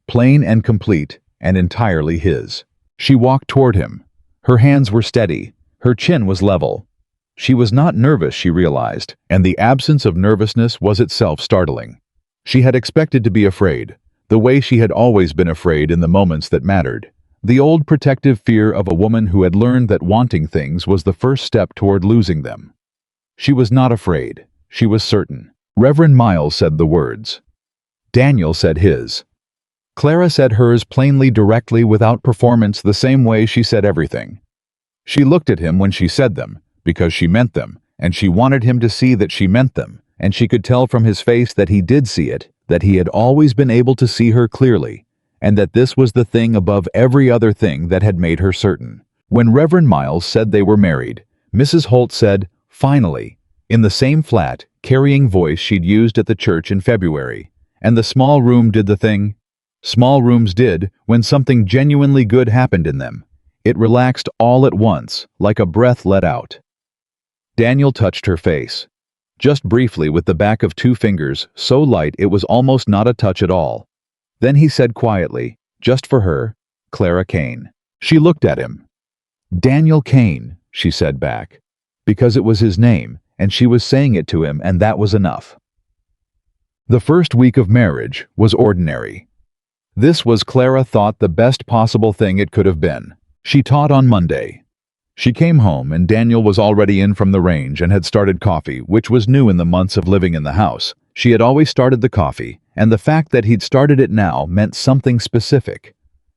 Plain and complete and entirely his. She walked toward him. Her hands were steady. Her chin was level. She was not nervous, she realized, and the absence of nervousness was itself startling. She had expected to be afraid, the way she had always been afraid in the moments that mattered. The old protective fear of a woman who had learned that wanting things was the first step toward losing them. She was not afraid. She was certain. Reverend Miles said the words. Daniel said his. Clara said hers plainly, directly, without performance, the same way she said everything. She looked at him when she said them, because she meant them, and she wanted him to see that she meant them, and she could tell from his face that he did see it, that he had always been able to see her clearly, and that this was the thing above every other thing that had made her certain. When Reverend Miles said they were married, Mrs. Holt said, "Finally," in the same flat, carrying voice she'd used at the church in February. And the small room did the thing small rooms did when something genuinely good happened in them. It relaxed all at once, like a breath let out. Daniel touched her face. Just briefly with the back of 2 fingers, so light it was almost not a touch at all. Then he said quietly, just for her, "Clara Kane." She looked at him. "Daniel Kane," she said back. Because it was his name, and she was saying it to him, and that was enough. The first week of marriage was ordinary. This was, Clara thought, the best possible thing it could have been. She taught on Monday. She came home and Daniel was already in from the range and had started coffee, which was new in the months of living in the house. She had always started the coffee, and the fact that he'd started it now meant something specific.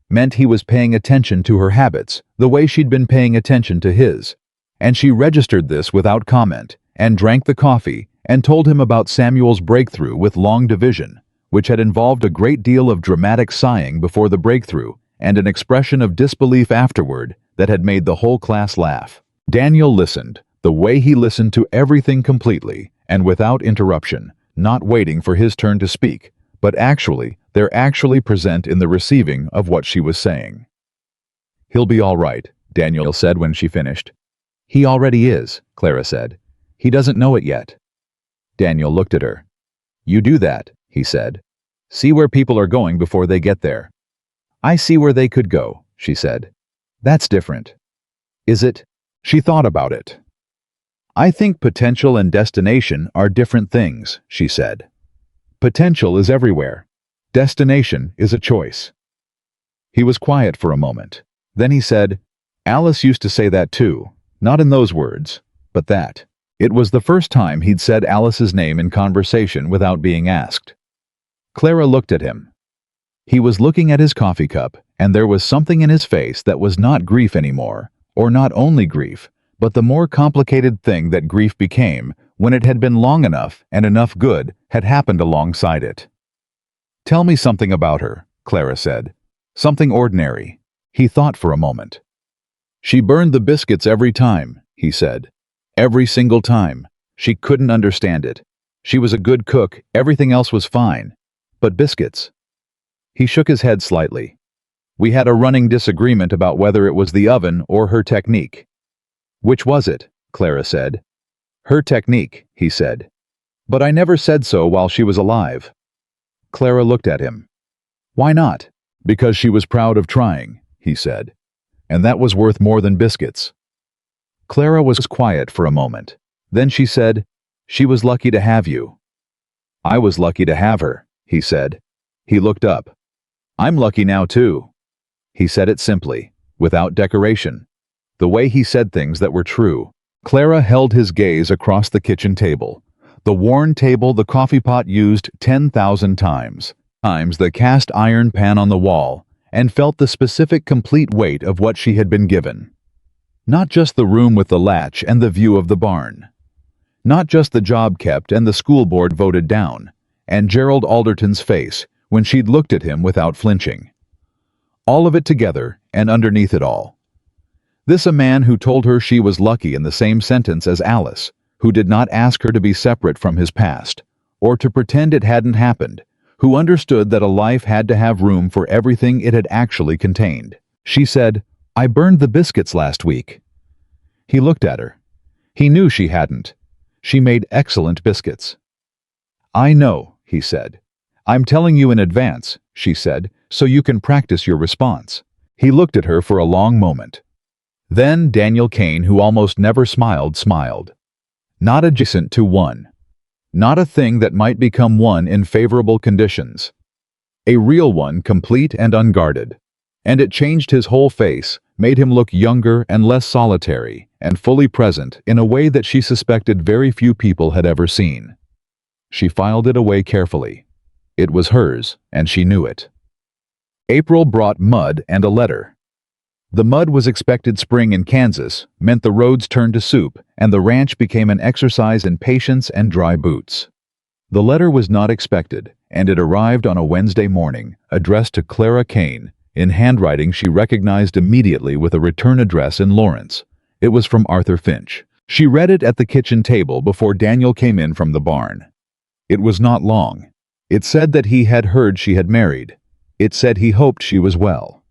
Meant he was paying attention to her habits, the way she'd been paying attention to his. And she registered this without comment, and drank the coffee, and told him about Samuel's breakthrough with long division, which had involved a great deal of dramatic sighing before the breakthrough, and an expression of disbelief afterward that had made the whole class laugh. Daniel listened, the way he listened to everything completely, and without interruption, not waiting for his turn to speak, but they're actually present in the receiving of what she was saying. "He'll be all right," Daniel said when she finished. "He already is," Clara said. "He doesn't know it yet." Daniel looked at her. "You do that," he said. "See where people are going before they get there." "I see where they could go," she said. "That's different." "Is it?" She thought about it. "I think potential and destination are different things," she said. "Potential is everywhere. Destination is a choice." He was quiet for a moment. Then he said, "Alice used to say that too. Not in those words, but that." It was the first time he'd said Alice's name in conversation without being asked. Clara looked at him. He was looking at his coffee cup, and there was something in his face that was not grief anymore, or not only grief, but the more complicated thing that grief became when it had been long enough and enough good had happened alongside it. "Tell me something about her," Clara said. "Something ordinary." He thought for a moment. "She burned the biscuits every time," he said. "Every single time. She couldn't understand it. She was a good cook, everything else was fine. But biscuits." He shook his head slightly. "We had a running disagreement about whether it was the oven or her technique." "Which was it?" Clara said. "Her technique," he said. "But I never said so while she was alive." Clara looked at him. "Why not?" "Because she was proud of trying," he said. "And that was worth more than biscuits." Clara was quiet for a moment. Then she said, "She was lucky to have you." "I was lucky to have her," he said. He looked up. "I'm lucky now too." He said it simply, without decoration. The way he said things that were true. Clara held his gaze across the kitchen table. The worn table the coffee pot used 10,000 times. The cast iron pan on the wall, and felt the specific complete weight of what she had been given. Not just the room with the latch and the view of the barn. Not just the job kept and the school board voted down, and Gerald Alderton's face when she'd looked at him without flinching. All of it together, and underneath it all. This a man who told her she was lucky in the same sentence as Alice, who did not ask her to be separate from his past, or to pretend it hadn't happened, who understood that a life had to have room for everything it had actually contained. She said, "I burned the biscuits last week." He looked at her. He knew she hadn't. She made excellent biscuits. "I know," he said. "I'm telling you in advance," she said, "so you can practice your response." He looked at her for a long moment. Then Daniel Kane, who almost never smiled, smiled. Not adjacent to one. Not a thing that might become one in favorable conditions. A real one, complete and unguarded. And it changed his whole face, made him look younger and less solitary, and fully present in a way that she suspected very few people had ever seen. She filed it away carefully. It was hers, and she knew it. April brought mud and a letter. The mud was expected spring in Kansas, meant the roads turned to soup, and the ranch became an exercise in patience and dry boots. The letter was not expected, and it arrived on a Wednesday morning, addressed to Clara Kane, In handwriting she recognized immediately with a return address in Lawrence. It was from Arthur Finch. She read it at the kitchen table before Daniel came in from the barn. It was not long. It said that he had heard she had married. It said he hoped she was well.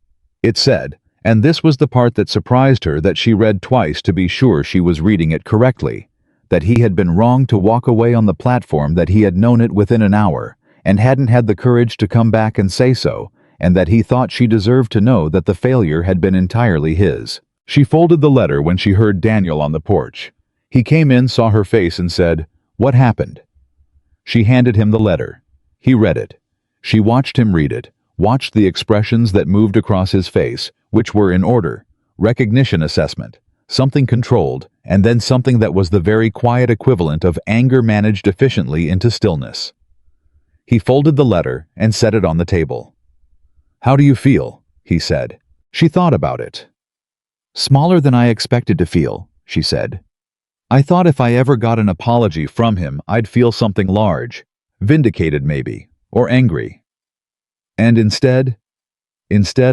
It said, and this was the part that surprised her, that she read twice to be sure she was reading it correctly, that he had been wrong to walk away on the platform, that he had known it within an hour, and hadn't had the courage to come back and say so, and that he thought she deserved to know that the failure had been entirely his. She folded the letter when she heard Daniel on the porch. He came in, saw her face, and said, "What happened?" She handed him the letter. He read it. She watched him read it, watched the expressions that moved across his face, which were in order: recognition, assessment, something controlled, and then something that was the very quiet equivalent of anger managed efficiently into stillness. He folded the letter and set it on the table. "How do you feel?" he said. She thought about it. "Smaller than I expected to feel," she said. "I thought if I ever got an apology from him, I'd feel something large, vindicated maybe, or angry. And instead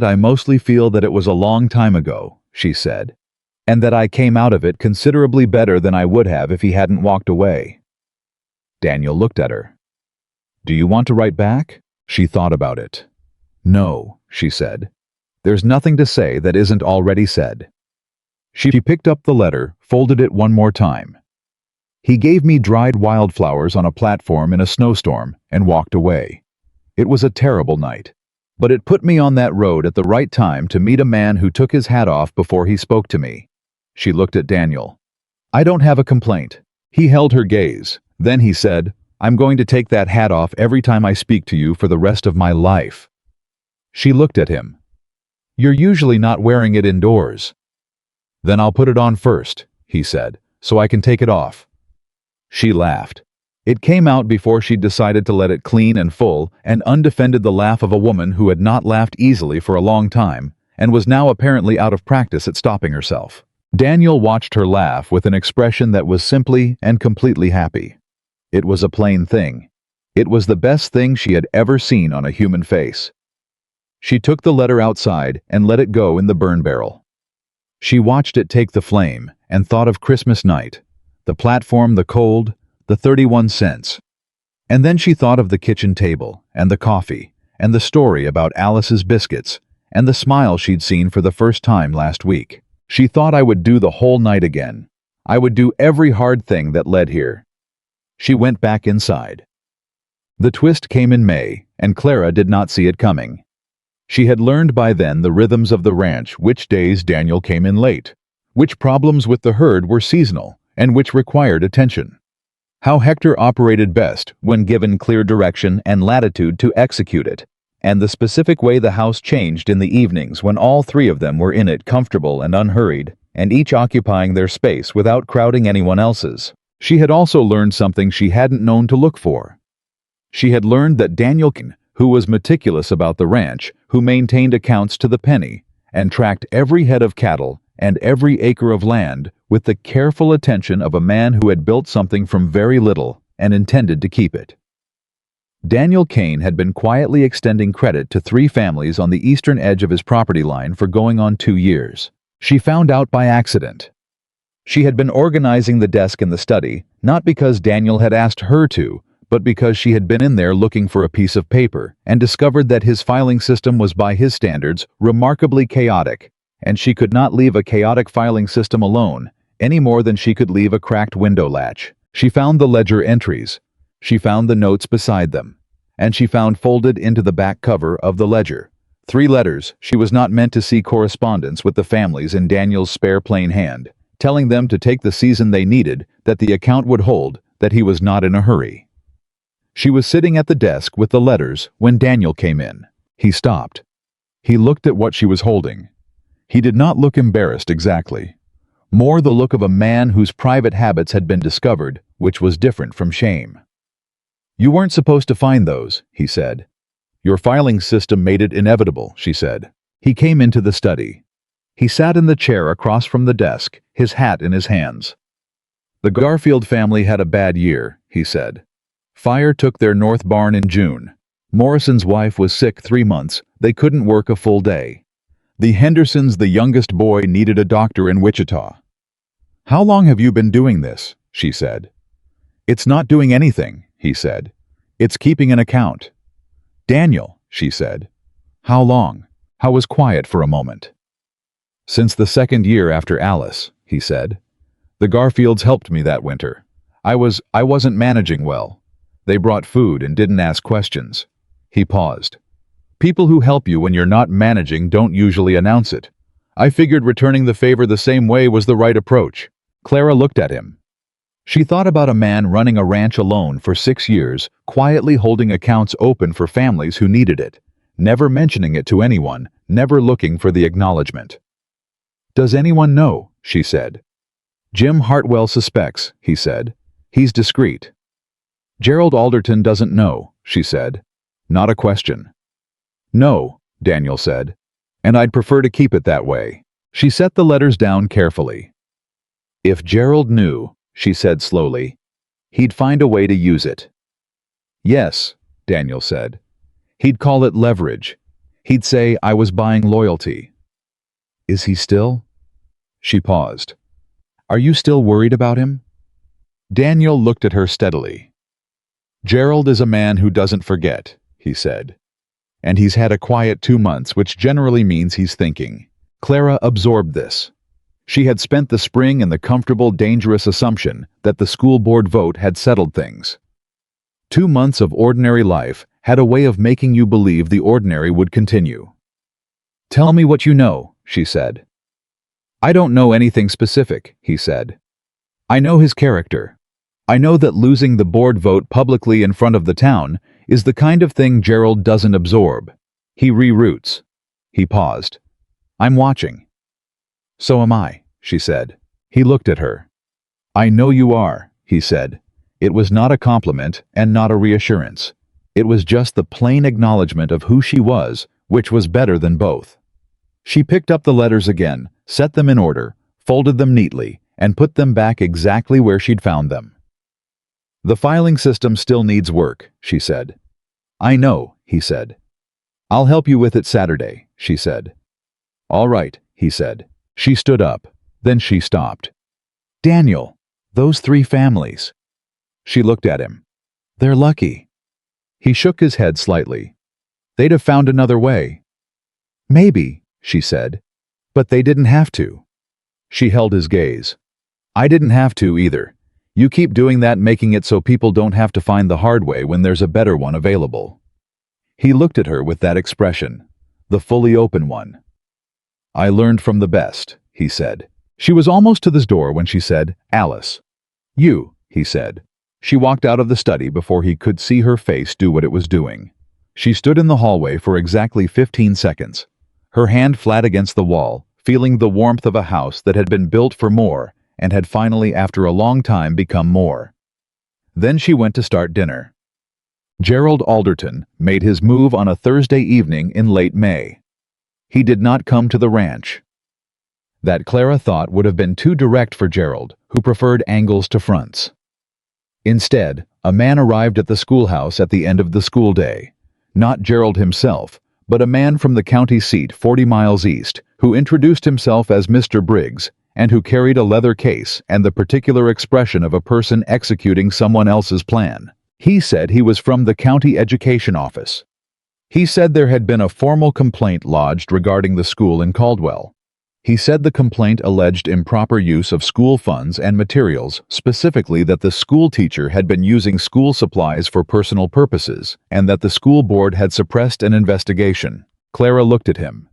I mostly feel that it was a long time ago," she said, "and that I came out of it considerably better than I would have if he hadn't walked away." Daniel looked at her. "Do you want to write back?" She thought about it. "No," she said. "There's nothing to say that isn't already said." She picked up the letter, folded it one more time. "He gave me dried wildflowers on a platform in a snowstorm and walked away. It was a terrible night, but it put me on that road at the right time to meet a man who took his hat off before he spoke to me." She looked at Daniel. "I don't have a complaint." He held her gaze. Then he said, "I'm going to take that hat off every time I speak to you for the rest of my life." She looked at him. "You're usually not wearing it indoors." "Then I'll put it on first," he said, "so I can take it off." She laughed. It came out before she'd decided to let it clean and full and undefended, the laugh of a woman who had not laughed easily for a long time and was now apparently out of practice at stopping herself. Daniel watched her laugh with an expression that was simply and completely happy. It was a plain thing. It was the best thing she had ever seen on a human face. She took the letter outside and let it go in the burn barrel. She watched it take the flame and thought of Christmas night, the platform, the cold, the 31 cents. And then she thought of the kitchen table and the coffee and the story about Alice's biscuits and the smile she'd seen for the first time last week. She thought, "I would do the whole night again. I would do every hard thing that led here." She went back inside. The twist came in May, and Clara did not see it coming. She had learned by then the rhythms of the ranch, which days Daniel came in late, which problems with the herd were seasonal, and which required attention. How Hector operated best when given clear direction and latitude to execute it, and the specific way the house changed in the evenings when all three of them were in it, comfortable and unhurried, and each occupying their space without crowding anyone else's. She had also learned something she hadn't known to look for. She had learned that Daniel, who was meticulous about the ranch, who maintained accounts to the penny, and tracked every head of cattle and every acre of land with the careful attention of a man who had built something from very little and intended to keep it. Daniel Kane had been quietly extending credit to 3 families on the eastern edge of his property line for going on 2 years. She found out by accident. She had been organizing the desk in the study, not because Daniel had asked her to, but because she had been in there looking for a piece of paper and discovered that his filing system was, by his standards, remarkably chaotic, and she could not leave a chaotic filing system alone, any more than she could leave a cracked window latch. She found the ledger entries. She found the notes beside them. And she found folded into the back cover of the ledger 3 letters. She was not meant to see correspondence with the families in Daniel's spare plain hand, telling them to take the season they needed, that the account would hold, that he was not in a hurry. She was sitting at the desk with the letters when Daniel came in. He stopped. He looked at what she was holding. He did not look embarrassed exactly. More the look of a man whose private habits had been discovered, which was different from shame. "You weren't supposed to find those," he said. "Your filing system made it inevitable," she said. He came into the study. He sat in the chair across from the desk, his hat in his hands. "The Garfield family had a bad year," he said. "Fire took their north barn in June. Morrison's wife was sick 3 months. They couldn't work a full day. The Hendersons, the youngest boy, needed a doctor in Wichita. "How long have you been doing this?" she said. "It's not doing anything," he said. "It's keeping an account." "Daniel," she said. "How long?" Howe was quiet for a moment. "Since the second year after Alice," he said. "The Garfields helped me that winter. I wasn't managing well. They brought food and didn't ask questions." He paused. "People who help you when you're not managing don't usually announce it. I figured returning the favor the same way was the right approach." Clara looked at him. She thought about a man running a ranch alone for 6 years, quietly holding accounts open for families who needed it, never mentioning it to anyone, never looking for the acknowledgement. "Does anyone know?" she said. "Jim Hartwell suspects," he said. "He's discreet." "Gerald Alderton doesn't know," she said. "Not a question." "No," Daniel said. "And I'd prefer to keep it that way." She set the letters down carefully. "If Gerald knew," she said slowly, "he'd find a way to use it." "Yes," Daniel said. "He'd call it leverage. He'd say I was buying loyalty." "Is he still?" She paused. "Are you still worried about him?" Daniel looked at her steadily. "Gerald is a man who doesn't forget," he said. "And he's had a quiet 2 months, which generally means he's thinking." Clara absorbed this. She had spent the spring in the comfortable, dangerous assumption that the school board vote had settled things. 2 months of ordinary life had a way of making you believe the ordinary would continue. "Tell me what you know," she said. "I don't know anything specific," he said. "I know his character. I know that losing the board vote publicly in front of the town is the kind of thing Gerald doesn't absorb. He reroutes." He paused. "I'm watching." "So am I," she said. He looked at her. "I know you are," he said. It was not a compliment and not a reassurance. It was just the plain acknowledgement of who she was, which was better than both. She picked up the letters again, set them in order, folded them neatly, and put them back exactly where she'd found them. "The filing system still needs work," she said. "I know," he said. "I'll help you with it Saturday," she said. "All right," he said. She stood up. Then she stopped. "Daniel, those 3 families." She looked at him. "They're lucky." He shook his head slightly. "They'd have found another way." "Maybe," she said. "But they didn't have to." She held his gaze. "I didn't have to either. You keep doing that, making it so people don't have to find the hard way when there's a better one available." He looked at her with that expression, the fully open one. "I learned from the best," he said. She was almost to the door when she said, "Alice." "You," he said. She walked out of the study before he could see her face do what it was doing. She stood in the hallway for exactly 15 seconds, her hand flat against the wall, feeling the warmth of a house that had been built for more and had finally, after a long time, become more. Then she went to start dinner. Gerald Alderton made his move on a Thursday evening in late May. He did not come to the ranch. That, Clara thought, would have been too direct for Gerald, who preferred angles to fronts. Instead, a man arrived at the schoolhouse at the end of the school day. Not Gerald himself, but a man from the county seat 40 miles east, who introduced himself as Mr. Briggs, and who carried a leather case and the particular expression of a person executing someone else's plan. He said he was from the county education office. He said there had been a formal complaint lodged regarding the school in Caldwell. He said the complaint alleged improper use of school funds and materials, specifically that the school teacher had been using school supplies for personal purposes, and that the school board had suppressed an investigation. Clara looked at him.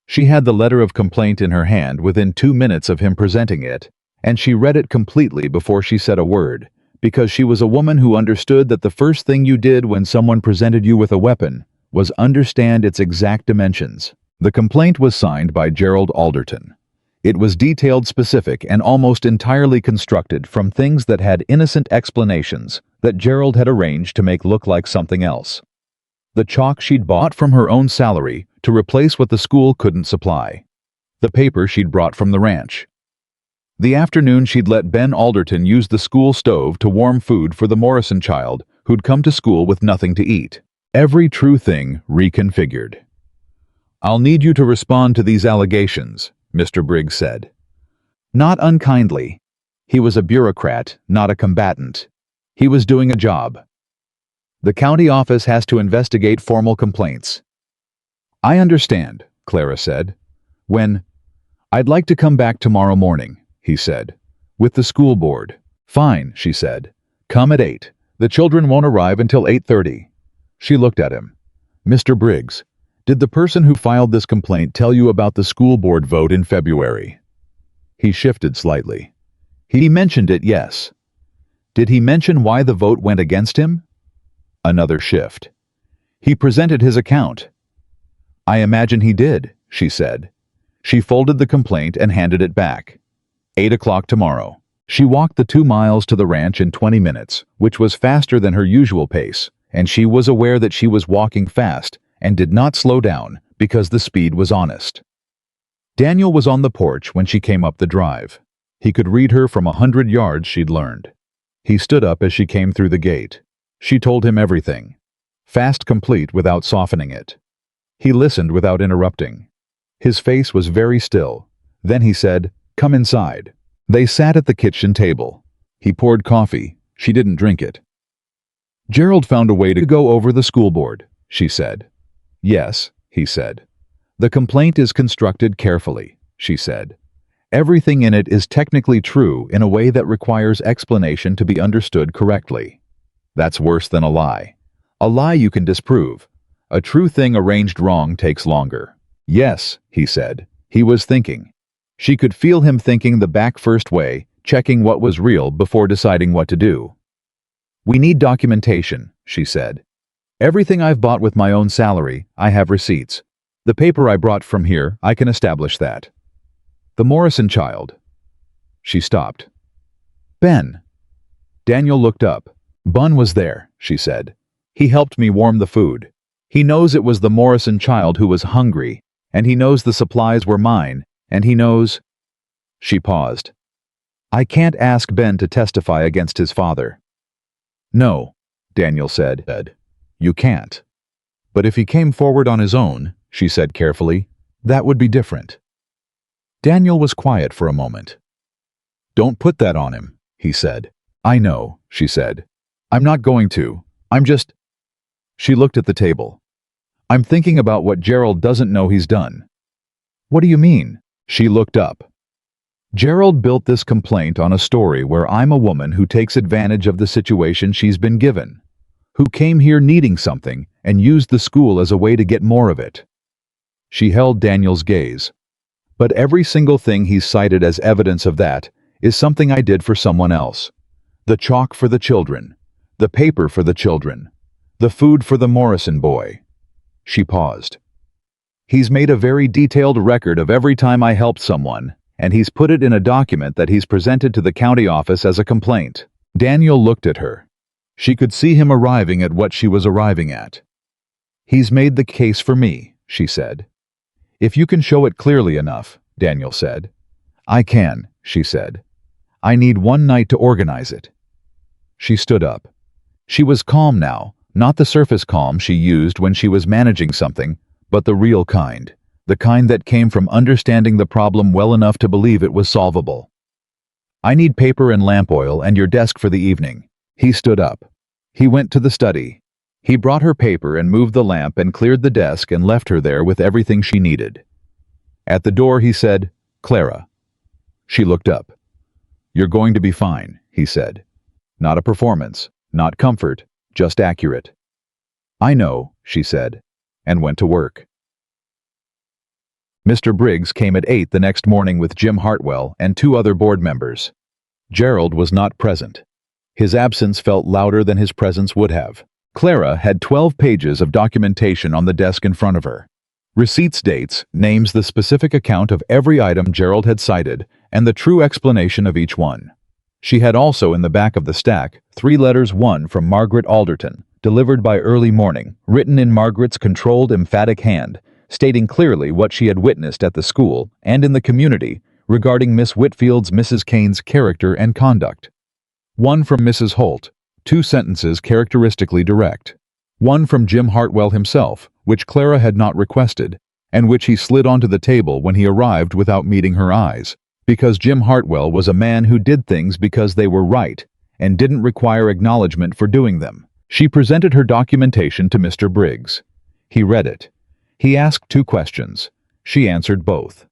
She had the letter of complaint in her hand within 2 minutes of him presenting it, and she read it completely before she said a word, because she was a woman who understood that the first thing you did when someone presented you with a weapon was understand its exact dimensions. The complaint was signed by Gerald Alderton. It was detailed, specific, and almost entirely constructed from things that had innocent explanations that Gerald had arranged to make look like something else. The chalk she'd bought from her own salary to replace what the school couldn't supply. The paper she'd brought from the ranch. The afternoon she'd let Ben Alderton use the school stove to warm food for the Morrison child who'd come to school with nothing to eat. Every true thing reconfigured. "I'll need you to respond to these allegations," Mr. Briggs said. Not unkindly. He was a bureaucrat, not a combatant. He was doing a job. "The county office has to investigate formal complaints." "I understand," Clara said. "I'd like to come back tomorrow morning," he said. "With the school board." "Fine," she said. "Come at 8. The children won't arrive until 8:30. She looked at him. "Mr. Briggs, did the person who filed this complaint tell you about the school board vote in February?" He shifted slightly. "He mentioned it, yes." "Did he mention why the vote went against him?" Another shift. "He presented his account." "I imagine he did," she said. She folded the complaint and handed it back. 8 o'clock tomorrow. She walked the 2 miles to the ranch in 20 minutes, which was faster than her usual pace, and she was aware that she was walking fast and did not slow down because the speed was honest. Daniel was on the porch when she came up the drive. He could read her from 100 yards, she'd learned. He stood up as she came through the gate. She told him everything. Fast, complete, without softening it. He listened without interrupting. His face was very still. Then he said, "Come inside." They sat at the kitchen table. He poured coffee. She didn't drink it. "Gerald found a way to go over the school board," she said. "Yes," he said. "The complaint is constructed carefully," she said. "Everything in it is technically true in a way that requires explanation to be understood correctly. That's worse than a lie. A lie you can disprove. A true thing arranged wrong takes longer." "Yes," he said. He was thinking. She could feel him thinking the back first way, checking what was real before deciding what to do. "We need documentation," she said. "Everything I've bought with my own salary, I have receipts. The paper I brought from here, I can establish that." "The Morrison child." She stopped. "Ben." Daniel looked up. "Bun was there," she said. "He helped me warm the food. He knows it was the Morrison child who was hungry, and he knows the supplies were mine, and he knows—" She paused. "I can't ask Ben to testify against his father." "No," Daniel said. "You can't. But if he came forward on his own," she said carefully, "that would be different." Daniel was quiet for a moment. "Don't put that on him," he said. "I know," she said. "I'm not going to. I'm just—" She looked at the table. "I'm thinking about what Gerald doesn't know he's done." "What do you mean?" She looked up. "Gerald built this complaint on a story where I'm a woman who takes advantage of the situation she's been given, who came here needing something and used the school as a way to get more of it." She held Daniel's gaze. "But every single thing he's cited as evidence of that is something I did for someone else. The chalk for the children, the paper for the children, the food for the Morrison boy." She paused. "He's made a very detailed record of every time I helped someone, and he's put it in a document that he's presented to the county office as a complaint." Daniel looked at her. She could see him arriving at what she was arriving at. "He's made the case for me," she said. "If you can show it clearly enough," Daniel said. "I can," she said. "I need one night to organize it." She stood up. She was calm now, not the surface calm she used when she was managing something, but the real kind, the kind that came from understanding the problem well enough to believe it was solvable. "I need paper and lamp oil and your desk for the evening." He stood up. He went to the study. He brought her paper and moved the lamp and cleared the desk and left her there with everything she needed. At the door he said, "Clara." She looked up. "You're going to be fine," he said. "Not a performance, not comfort, just accurate." "I know," she said, and went to work. Mr. Briggs came at 8 the next morning with Jim Hartwell and 2 other board members. Gerald was not present. His absence felt louder than his presence would have. Clara had 12 pages of documentation on the desk in front of her. Receipts, dates, names, the specific account of every item Gerald had cited, and the true explanation of each one. She had also in the back of the stack 3 letters, one from Margaret Alderton, delivered by early morning, written in Margaret's controlled, emphatic hand, stating clearly what she had witnessed at the school and in the community regarding Miss Whitfield's Mrs. Kane's character and conduct. One from Mrs. Holt, 2 sentences characteristically direct. One from Jim Hartwell himself, which Clara had not requested, and which he slid onto the table when he arrived without meeting her eyes, because Jim Hartwell was a man who did things because they were right, and didn't require acknowledgement for doing them. She presented her documentation to Mr. Briggs. He read it. He asked 2 questions. She answered both.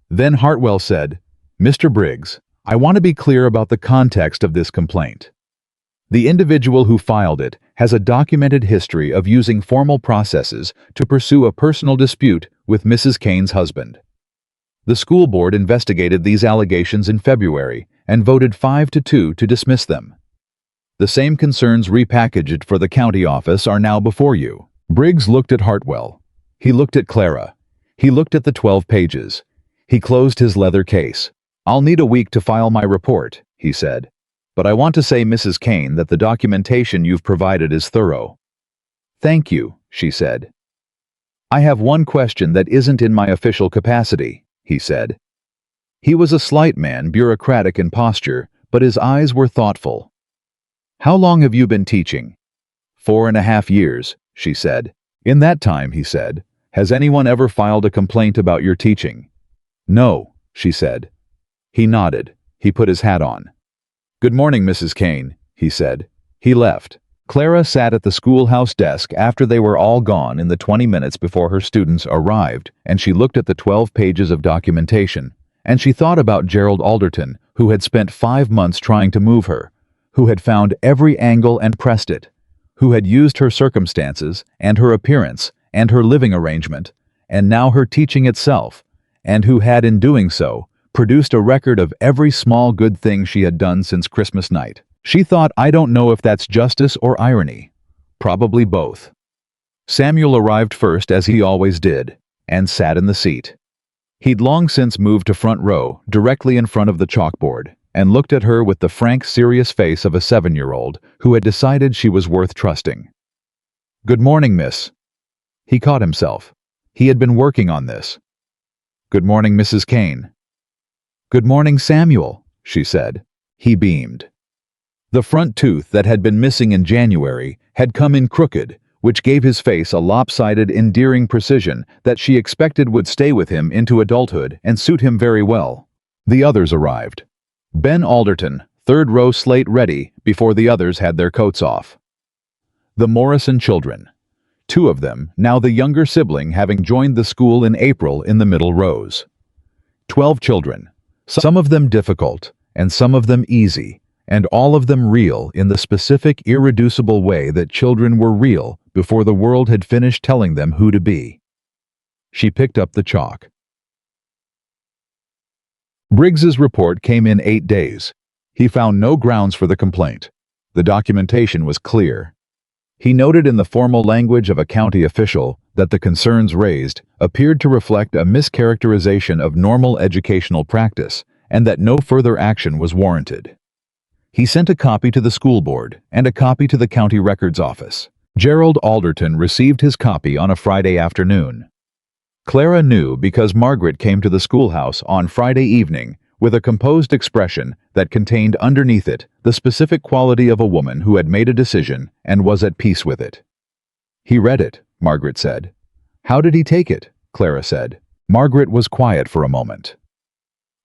Then Hartwell said, "Mr. Briggs, I want to be clear about the context of this complaint. The individual who filed it has a documented history of using formal processes to pursue a personal dispute with Mrs. Kane's husband. The school board investigated these allegations in February and voted 5-2 to dismiss them. The same concerns repackaged for the county office are now before you." Briggs looked at Hartwell. He looked at Clara. He looked at the 12 pages. He closed his leather case. "I'll need a week to file my report," he said. "But I want to say, Mrs. Kane, that the documentation you've provided is thorough." "Thank you," she said. "I have one question that isn't in my official capacity," he said. He was a slight man, bureaucratic in posture, but his eyes were thoughtful. "How long have you been teaching?" 4.5 years, she said. "In that time," he said, "has anyone ever filed a complaint about your teaching?" "No," she said. He nodded. He put his hat on. "Good morning, Mrs. Kane," he said. He left. Clara sat at the schoolhouse desk after they were all gone in the 20 minutes before her students arrived, and she looked at the 12 pages of documentation, and she thought about Gerald Alderton, who had spent 5 months trying to move her, who had found every angle and pressed it, who had used her circumstances and her appearance and her living arrangement, and now her teaching itself, and who had, in doing so, produced a record of every small good thing she had done since Christmas night. She thought, I don't know if that's justice or irony. Probably both. Samuel arrived first, as he always did, and sat in the seat. He'd long since moved to front row, directly in front of the chalkboard, and looked at her with the frank, serious face of a 7-year-old who had decided she was worth trusting. "Good morning, miss." He caught himself. He had been working on this. "Good morning, Mrs. Kane." "Good morning, Samuel," she said. He beamed. The front tooth that had been missing in January had come in crooked, which gave his face a lopsided, endearing precision that she expected would stay with him into adulthood and suit him very well. The others arrived. Ben Alderton, 3rd row, slate ready, before the others had their coats off. The Morrison children. 2 of them, now the younger sibling having joined the school in April, in the middle rows. 12 children, some of them difficult, and some of them easy, and all of them real in the specific, irreducible way that children were real before the world had finished telling them who to be. She picked up the chalk. Briggs's report came in 8 days. He found no grounds for the complaint. The documentation was clear. He noted in the formal language of a county official that the concerns raised appeared to reflect a mischaracterization of normal educational practice, and that no further action was warranted. He sent a copy to the school board and a copy to the county records office. Gerald Alderton received his copy on a Friday afternoon. Clara knew because Margaret came to the schoolhouse on Friday evening with a composed expression that contained underneath it the specific quality of a woman who had made a decision and was at peace with it. "He read it," Margaret said. "How did he take it?" Clara said. Margaret was quiet for a moment.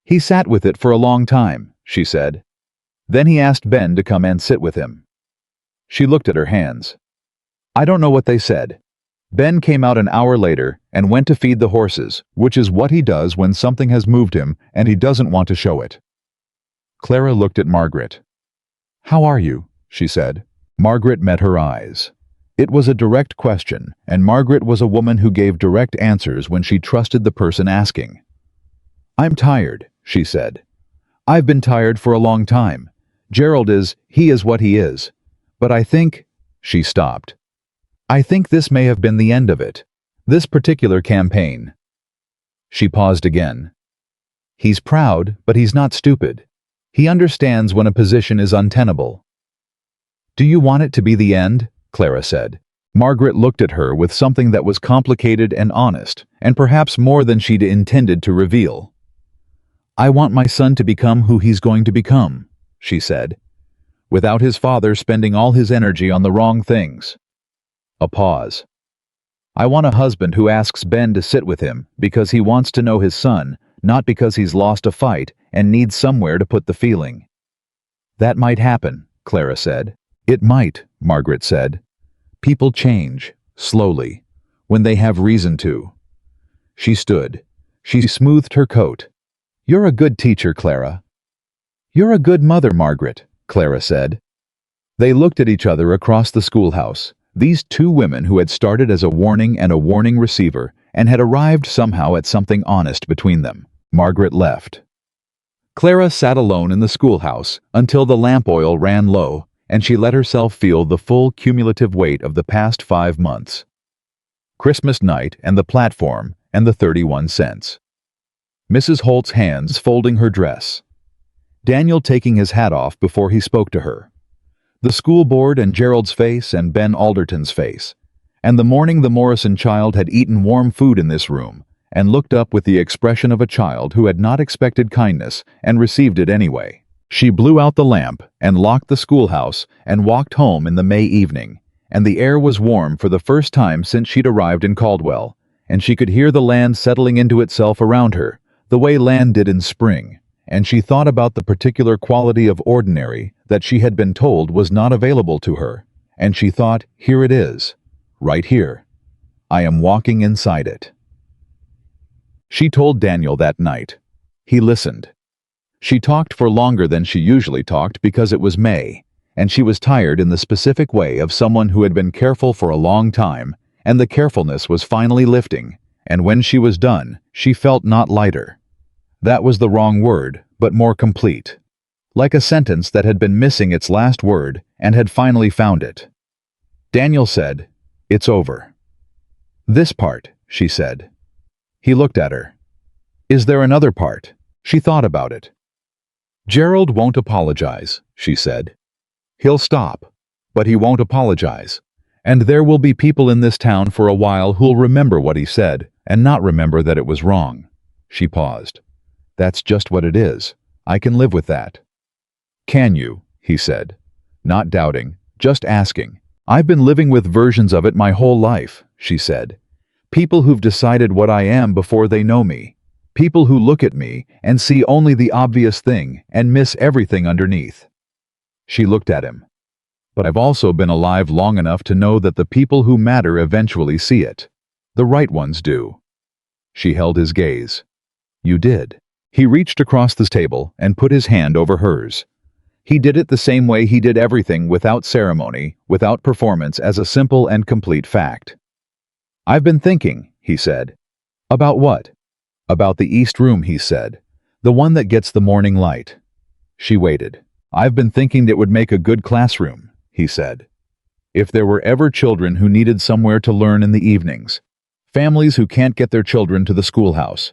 "He sat with it for a long time," she said. Then he asked Ben to come and sit with him. She looked at her hands. "I don't know what they said." Ben came out an hour later and went to feed the horses, which is what he does when something has moved him and he doesn't want to show it. Clara looked at Margaret. "How are you?" she said. Margaret met her eyes. It was a direct question, and Margaret was a woman who gave direct answers when she trusted the person asking. "I'm tired," she said. "I've been tired for a long time. Gerald he is what he is. But I think—" She stopped. "I think this may have been the end of it. This particular campaign." She paused again. "He's proud, but he's not stupid. He understands when a position is untenable." "Do you want it to be the end?" Clara said. Margaret looked at her with something that was complicated and honest, and perhaps more than she'd intended to reveal. "I want my son to become who he's going to become," she said, "without his father spending all his energy on the wrong things." A pause. "I want a husband who asks Ben to sit with him because he wants to know his son, not because he's lost a fight and needs somewhere to put the feeling." "That might happen," Clara said. "It might," Margaret said. "People change, slowly, when they have reason to." She stood. She smoothed her coat. "You're a good teacher, Clara." "You're a good mother, Margaret," Clara said. They looked at each other across the schoolhouse, these two women who had started as a warning and a warning receiver and had arrived somehow at something honest between them. Margaret left. Clara sat alone in the schoolhouse until the lamp oil ran low, and she let herself feel the full cumulative weight of the past 5 months. Christmas night and the platform and the 31 cents. Mrs. Holt's hands folding her dress. Daniel taking his hat off before he spoke to her. The school board and Gerald's face and Ben Alderton's face. And the morning the Morrison child had eaten warm food in this room and looked up with the expression of a child who had not expected kindness and received it anyway. She blew out the lamp and locked the schoolhouse and walked home in the May evening, and the air was warm for the first time since she'd arrived in Caldwell, and she could hear the land settling into itself around her, the way land did in spring, and she thought about the particular quality of ordinary that she had been told was not available to her, and she thought, here it is, right here. I am walking inside it. She told Daniel that night. He listened. She talked for longer than she usually talked because it was May, and she was tired in the specific way of someone who had been careful for a long time, and the carefulness was finally lifting, and when she was done, she felt not lighter. That was the wrong word, but more complete. Like a sentence that had been missing its last word and had finally found it. Daniel said, "It's over." "This part," she said. He looked at her. "Is there another part?" She thought about it. "Gerald won't apologize," she said. "He'll stop, but he won't apologize. And there will be people in this town for a while who'll remember what he said and not remember that it was wrong." She paused. "That's just what it is. I can live with that." "Can you?" he said. Not doubting, just asking. "I've been living with versions of it my whole life," she said. "People who've decided what I am before they know me. People who look at me and see only the obvious thing and miss everything underneath." She looked at him. "But I've also been alive long enough to know that the people who matter eventually see it. The right ones do." She held his gaze. "You did." He reached across the table and put his hand over hers. He did it the same way he did everything, without ceremony, without performance, as a simple and complete fact. "I've been thinking," he said. "About what?" "About the East Room," he said. "The one that gets the morning light." She waited. "I've been thinking that would make a good classroom," he said. "If there were ever children who needed somewhere to learn in the evenings. Families who can't get their children to the schoolhouse.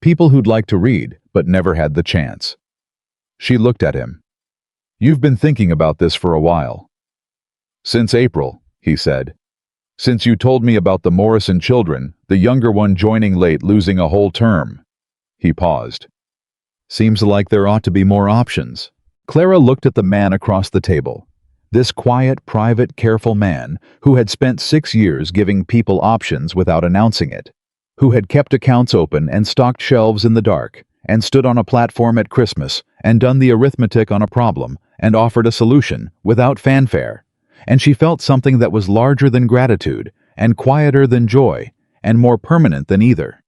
People who'd like to read, but never had the chance." She looked at him. "You've been thinking about this for a while." "Since April," he said. "Since you told me about the Morrison children, the younger one joining late, losing a whole term." He paused. "Seems like there ought to be more options." Clara looked at the man across the table. This quiet, private, careful man who had spent 6 years giving people options without announcing it, who had kept accounts open and stocked shelves in the dark, and stood on a platform at Christmas and done the arithmetic on a problem and offered a solution without fanfare. And she felt something that was larger than gratitude and quieter than joy and more permanent than either.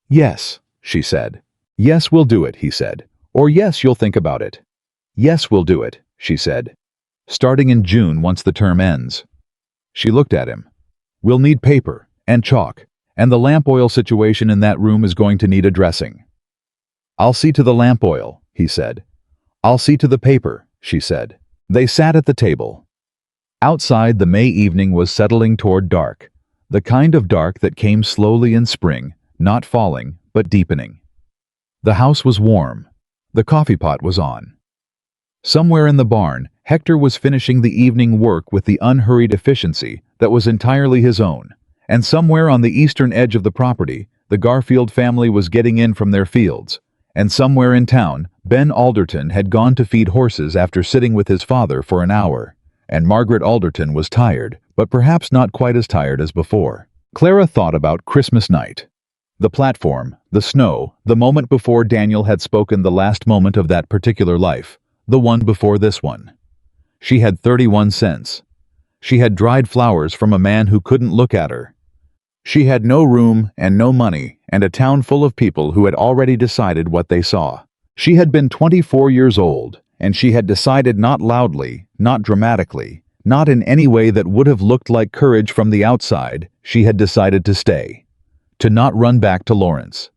"Yes," she said. "Yes, we'll do it," he said. "Or yes, you'll think about it." "Yes, we'll do it," she said. "Starting in June once the term ends." She looked at him. "We'll need paper and chalk, and the lamp oil situation in that room is going to need addressing." "I'll see to the lamp oil," he said. "I'll see to the paper," she said. They sat at the table. Outside, the May evening was settling toward dark, the kind of dark that came slowly in spring, not falling, but deepening. The house was warm. The coffee pot was on. Somewhere in the barn, Hector was finishing the evening work with the unhurried efficiency that was entirely his own, and somewhere on the eastern edge of the property, the Garfield family was getting in from their fields, and somewhere in town, Ben Alderton had gone to feed horses after sitting with his father for an hour, and Margaret Alderton was tired, but perhaps not quite as tired as before. Clara thought about Christmas night. The platform, the snow, the moment before Daniel had spoken, the last moment of that particular life, the one before this one. She had 31 cents. She had dried flowers from a man who couldn't look at her. She had no room and no money, and a town full of people who had already decided what they saw. She had been 24 years old, and she had decided, not loudly, not dramatically, not in any way that would have looked like courage from the outside, she had decided to stay. To not run back to Lawrence.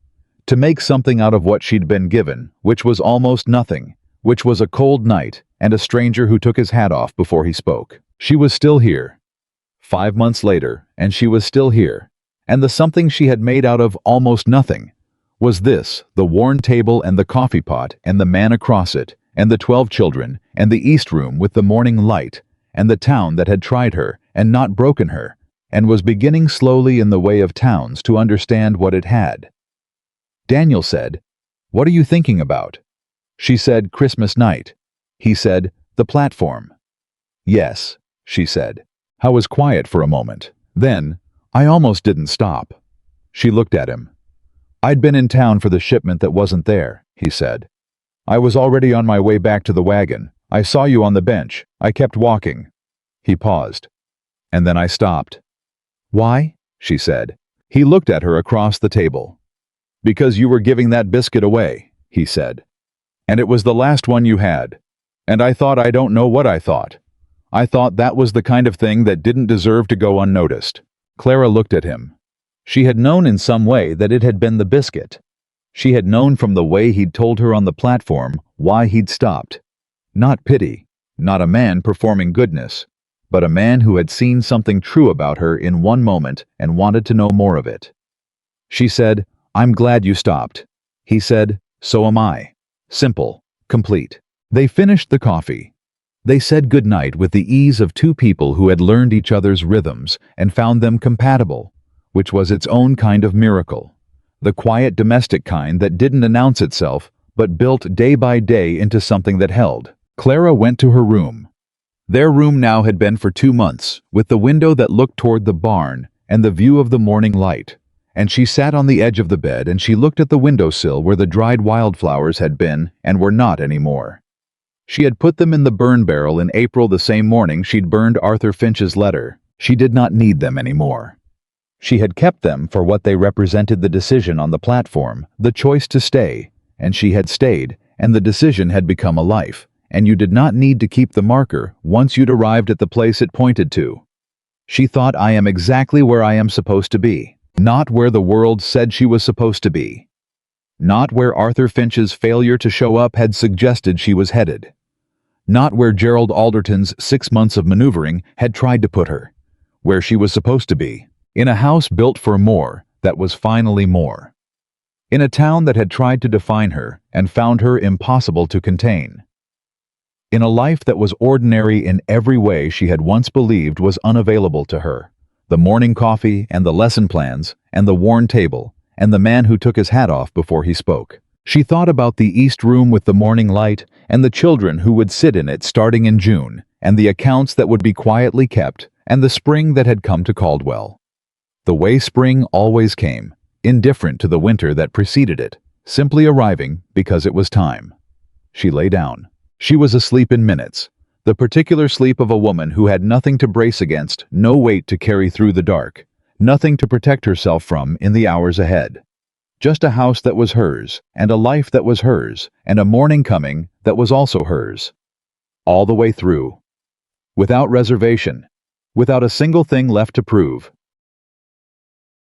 To make something out of what she'd been given, which was almost nothing, which was a cold night and a stranger who took his hat off before he spoke. She was still here. 5 months later, and she was still here. And the something she had made out of almost nothing was this: the worn table and the coffee pot and the man across it, and the 12 children, and the East Room with the morning light, and the town that had tried her and not broken her, and was beginning slowly in the way of towns to understand what it had. Daniel said, "What are you thinking about?" She said, "Christmas night." He said, "The platform." "Yes," she said. I was quiet for a moment. Then, I almost didn't stop. She looked at him. "I'd been in town for the shipment that wasn't there," he said. "I was already on my way back to the wagon. I saw you on the bench. I kept walking." He paused. "And then I stopped." "Why?" she said. He looked at her across the table. "Because you were giving that biscuit away," he said. "And it was the last one you had. And I thought, I don't know what I thought. I thought that was the kind of thing that didn't deserve to go unnoticed." Clara looked at him. She had known in some way that it had been the biscuit. She had known from the way he'd told her on the platform why he'd stopped. Not pity, not a man performing goodness, but a man who had seen something true about her in one moment and wanted to know more of it. She said, "I'm glad you stopped." He said, "So am I." Simple, complete. They finished the coffee. They said goodnight with the ease of two people who had learned each other's rhythms and found them compatible, which was its own kind of miracle. The quiet domestic kind that didn't announce itself, but built day by day into something that held. Clara went to her room. Their room now had been for 2 months, with the window that looked toward the barn and the view of the morning light. And she sat on the edge of the bed and she looked at the windowsill where the dried wildflowers had been and were not anymore. She had put them in the burn barrel in April, the same morning she'd burned Arthur Finch's letter. She did not need them anymore. She had kept them for what they represented: the decision on the platform, the choice to stay, and she had stayed, and the decision had become a life, and you did not need to keep the marker once you'd arrived at the place it pointed to. She thought, "I am exactly where I am supposed to be, not where the world said she was supposed to be, not where Arthur Finch's failure to show up had suggested she was headed. Not where Gerald Alderton's 6 months of maneuvering had tried to put her. Where she was supposed to be. In a house built for more, that was finally more. In a town that had tried to define her and found her impossible to contain. In a life that was ordinary in every way she had once believed was unavailable to her. The morning coffee and the lesson plans and the worn table and the man who took his hat off before he spoke. She thought about the East Room with the morning light and the children who would sit in it starting in June, and the accounts that would be quietly kept, and the spring that had come to Caldwell. The way spring always came, indifferent to the winter that preceded it, simply arriving because it was time. She lay down. She was asleep in minutes, the particular sleep of a woman who had nothing to brace against, no weight to carry through the dark, nothing to protect herself from in the hours ahead. Just a house that was hers, and a life that was hers, and a morning coming that was also hers. All the way through. Without reservation. Without a single thing left to prove.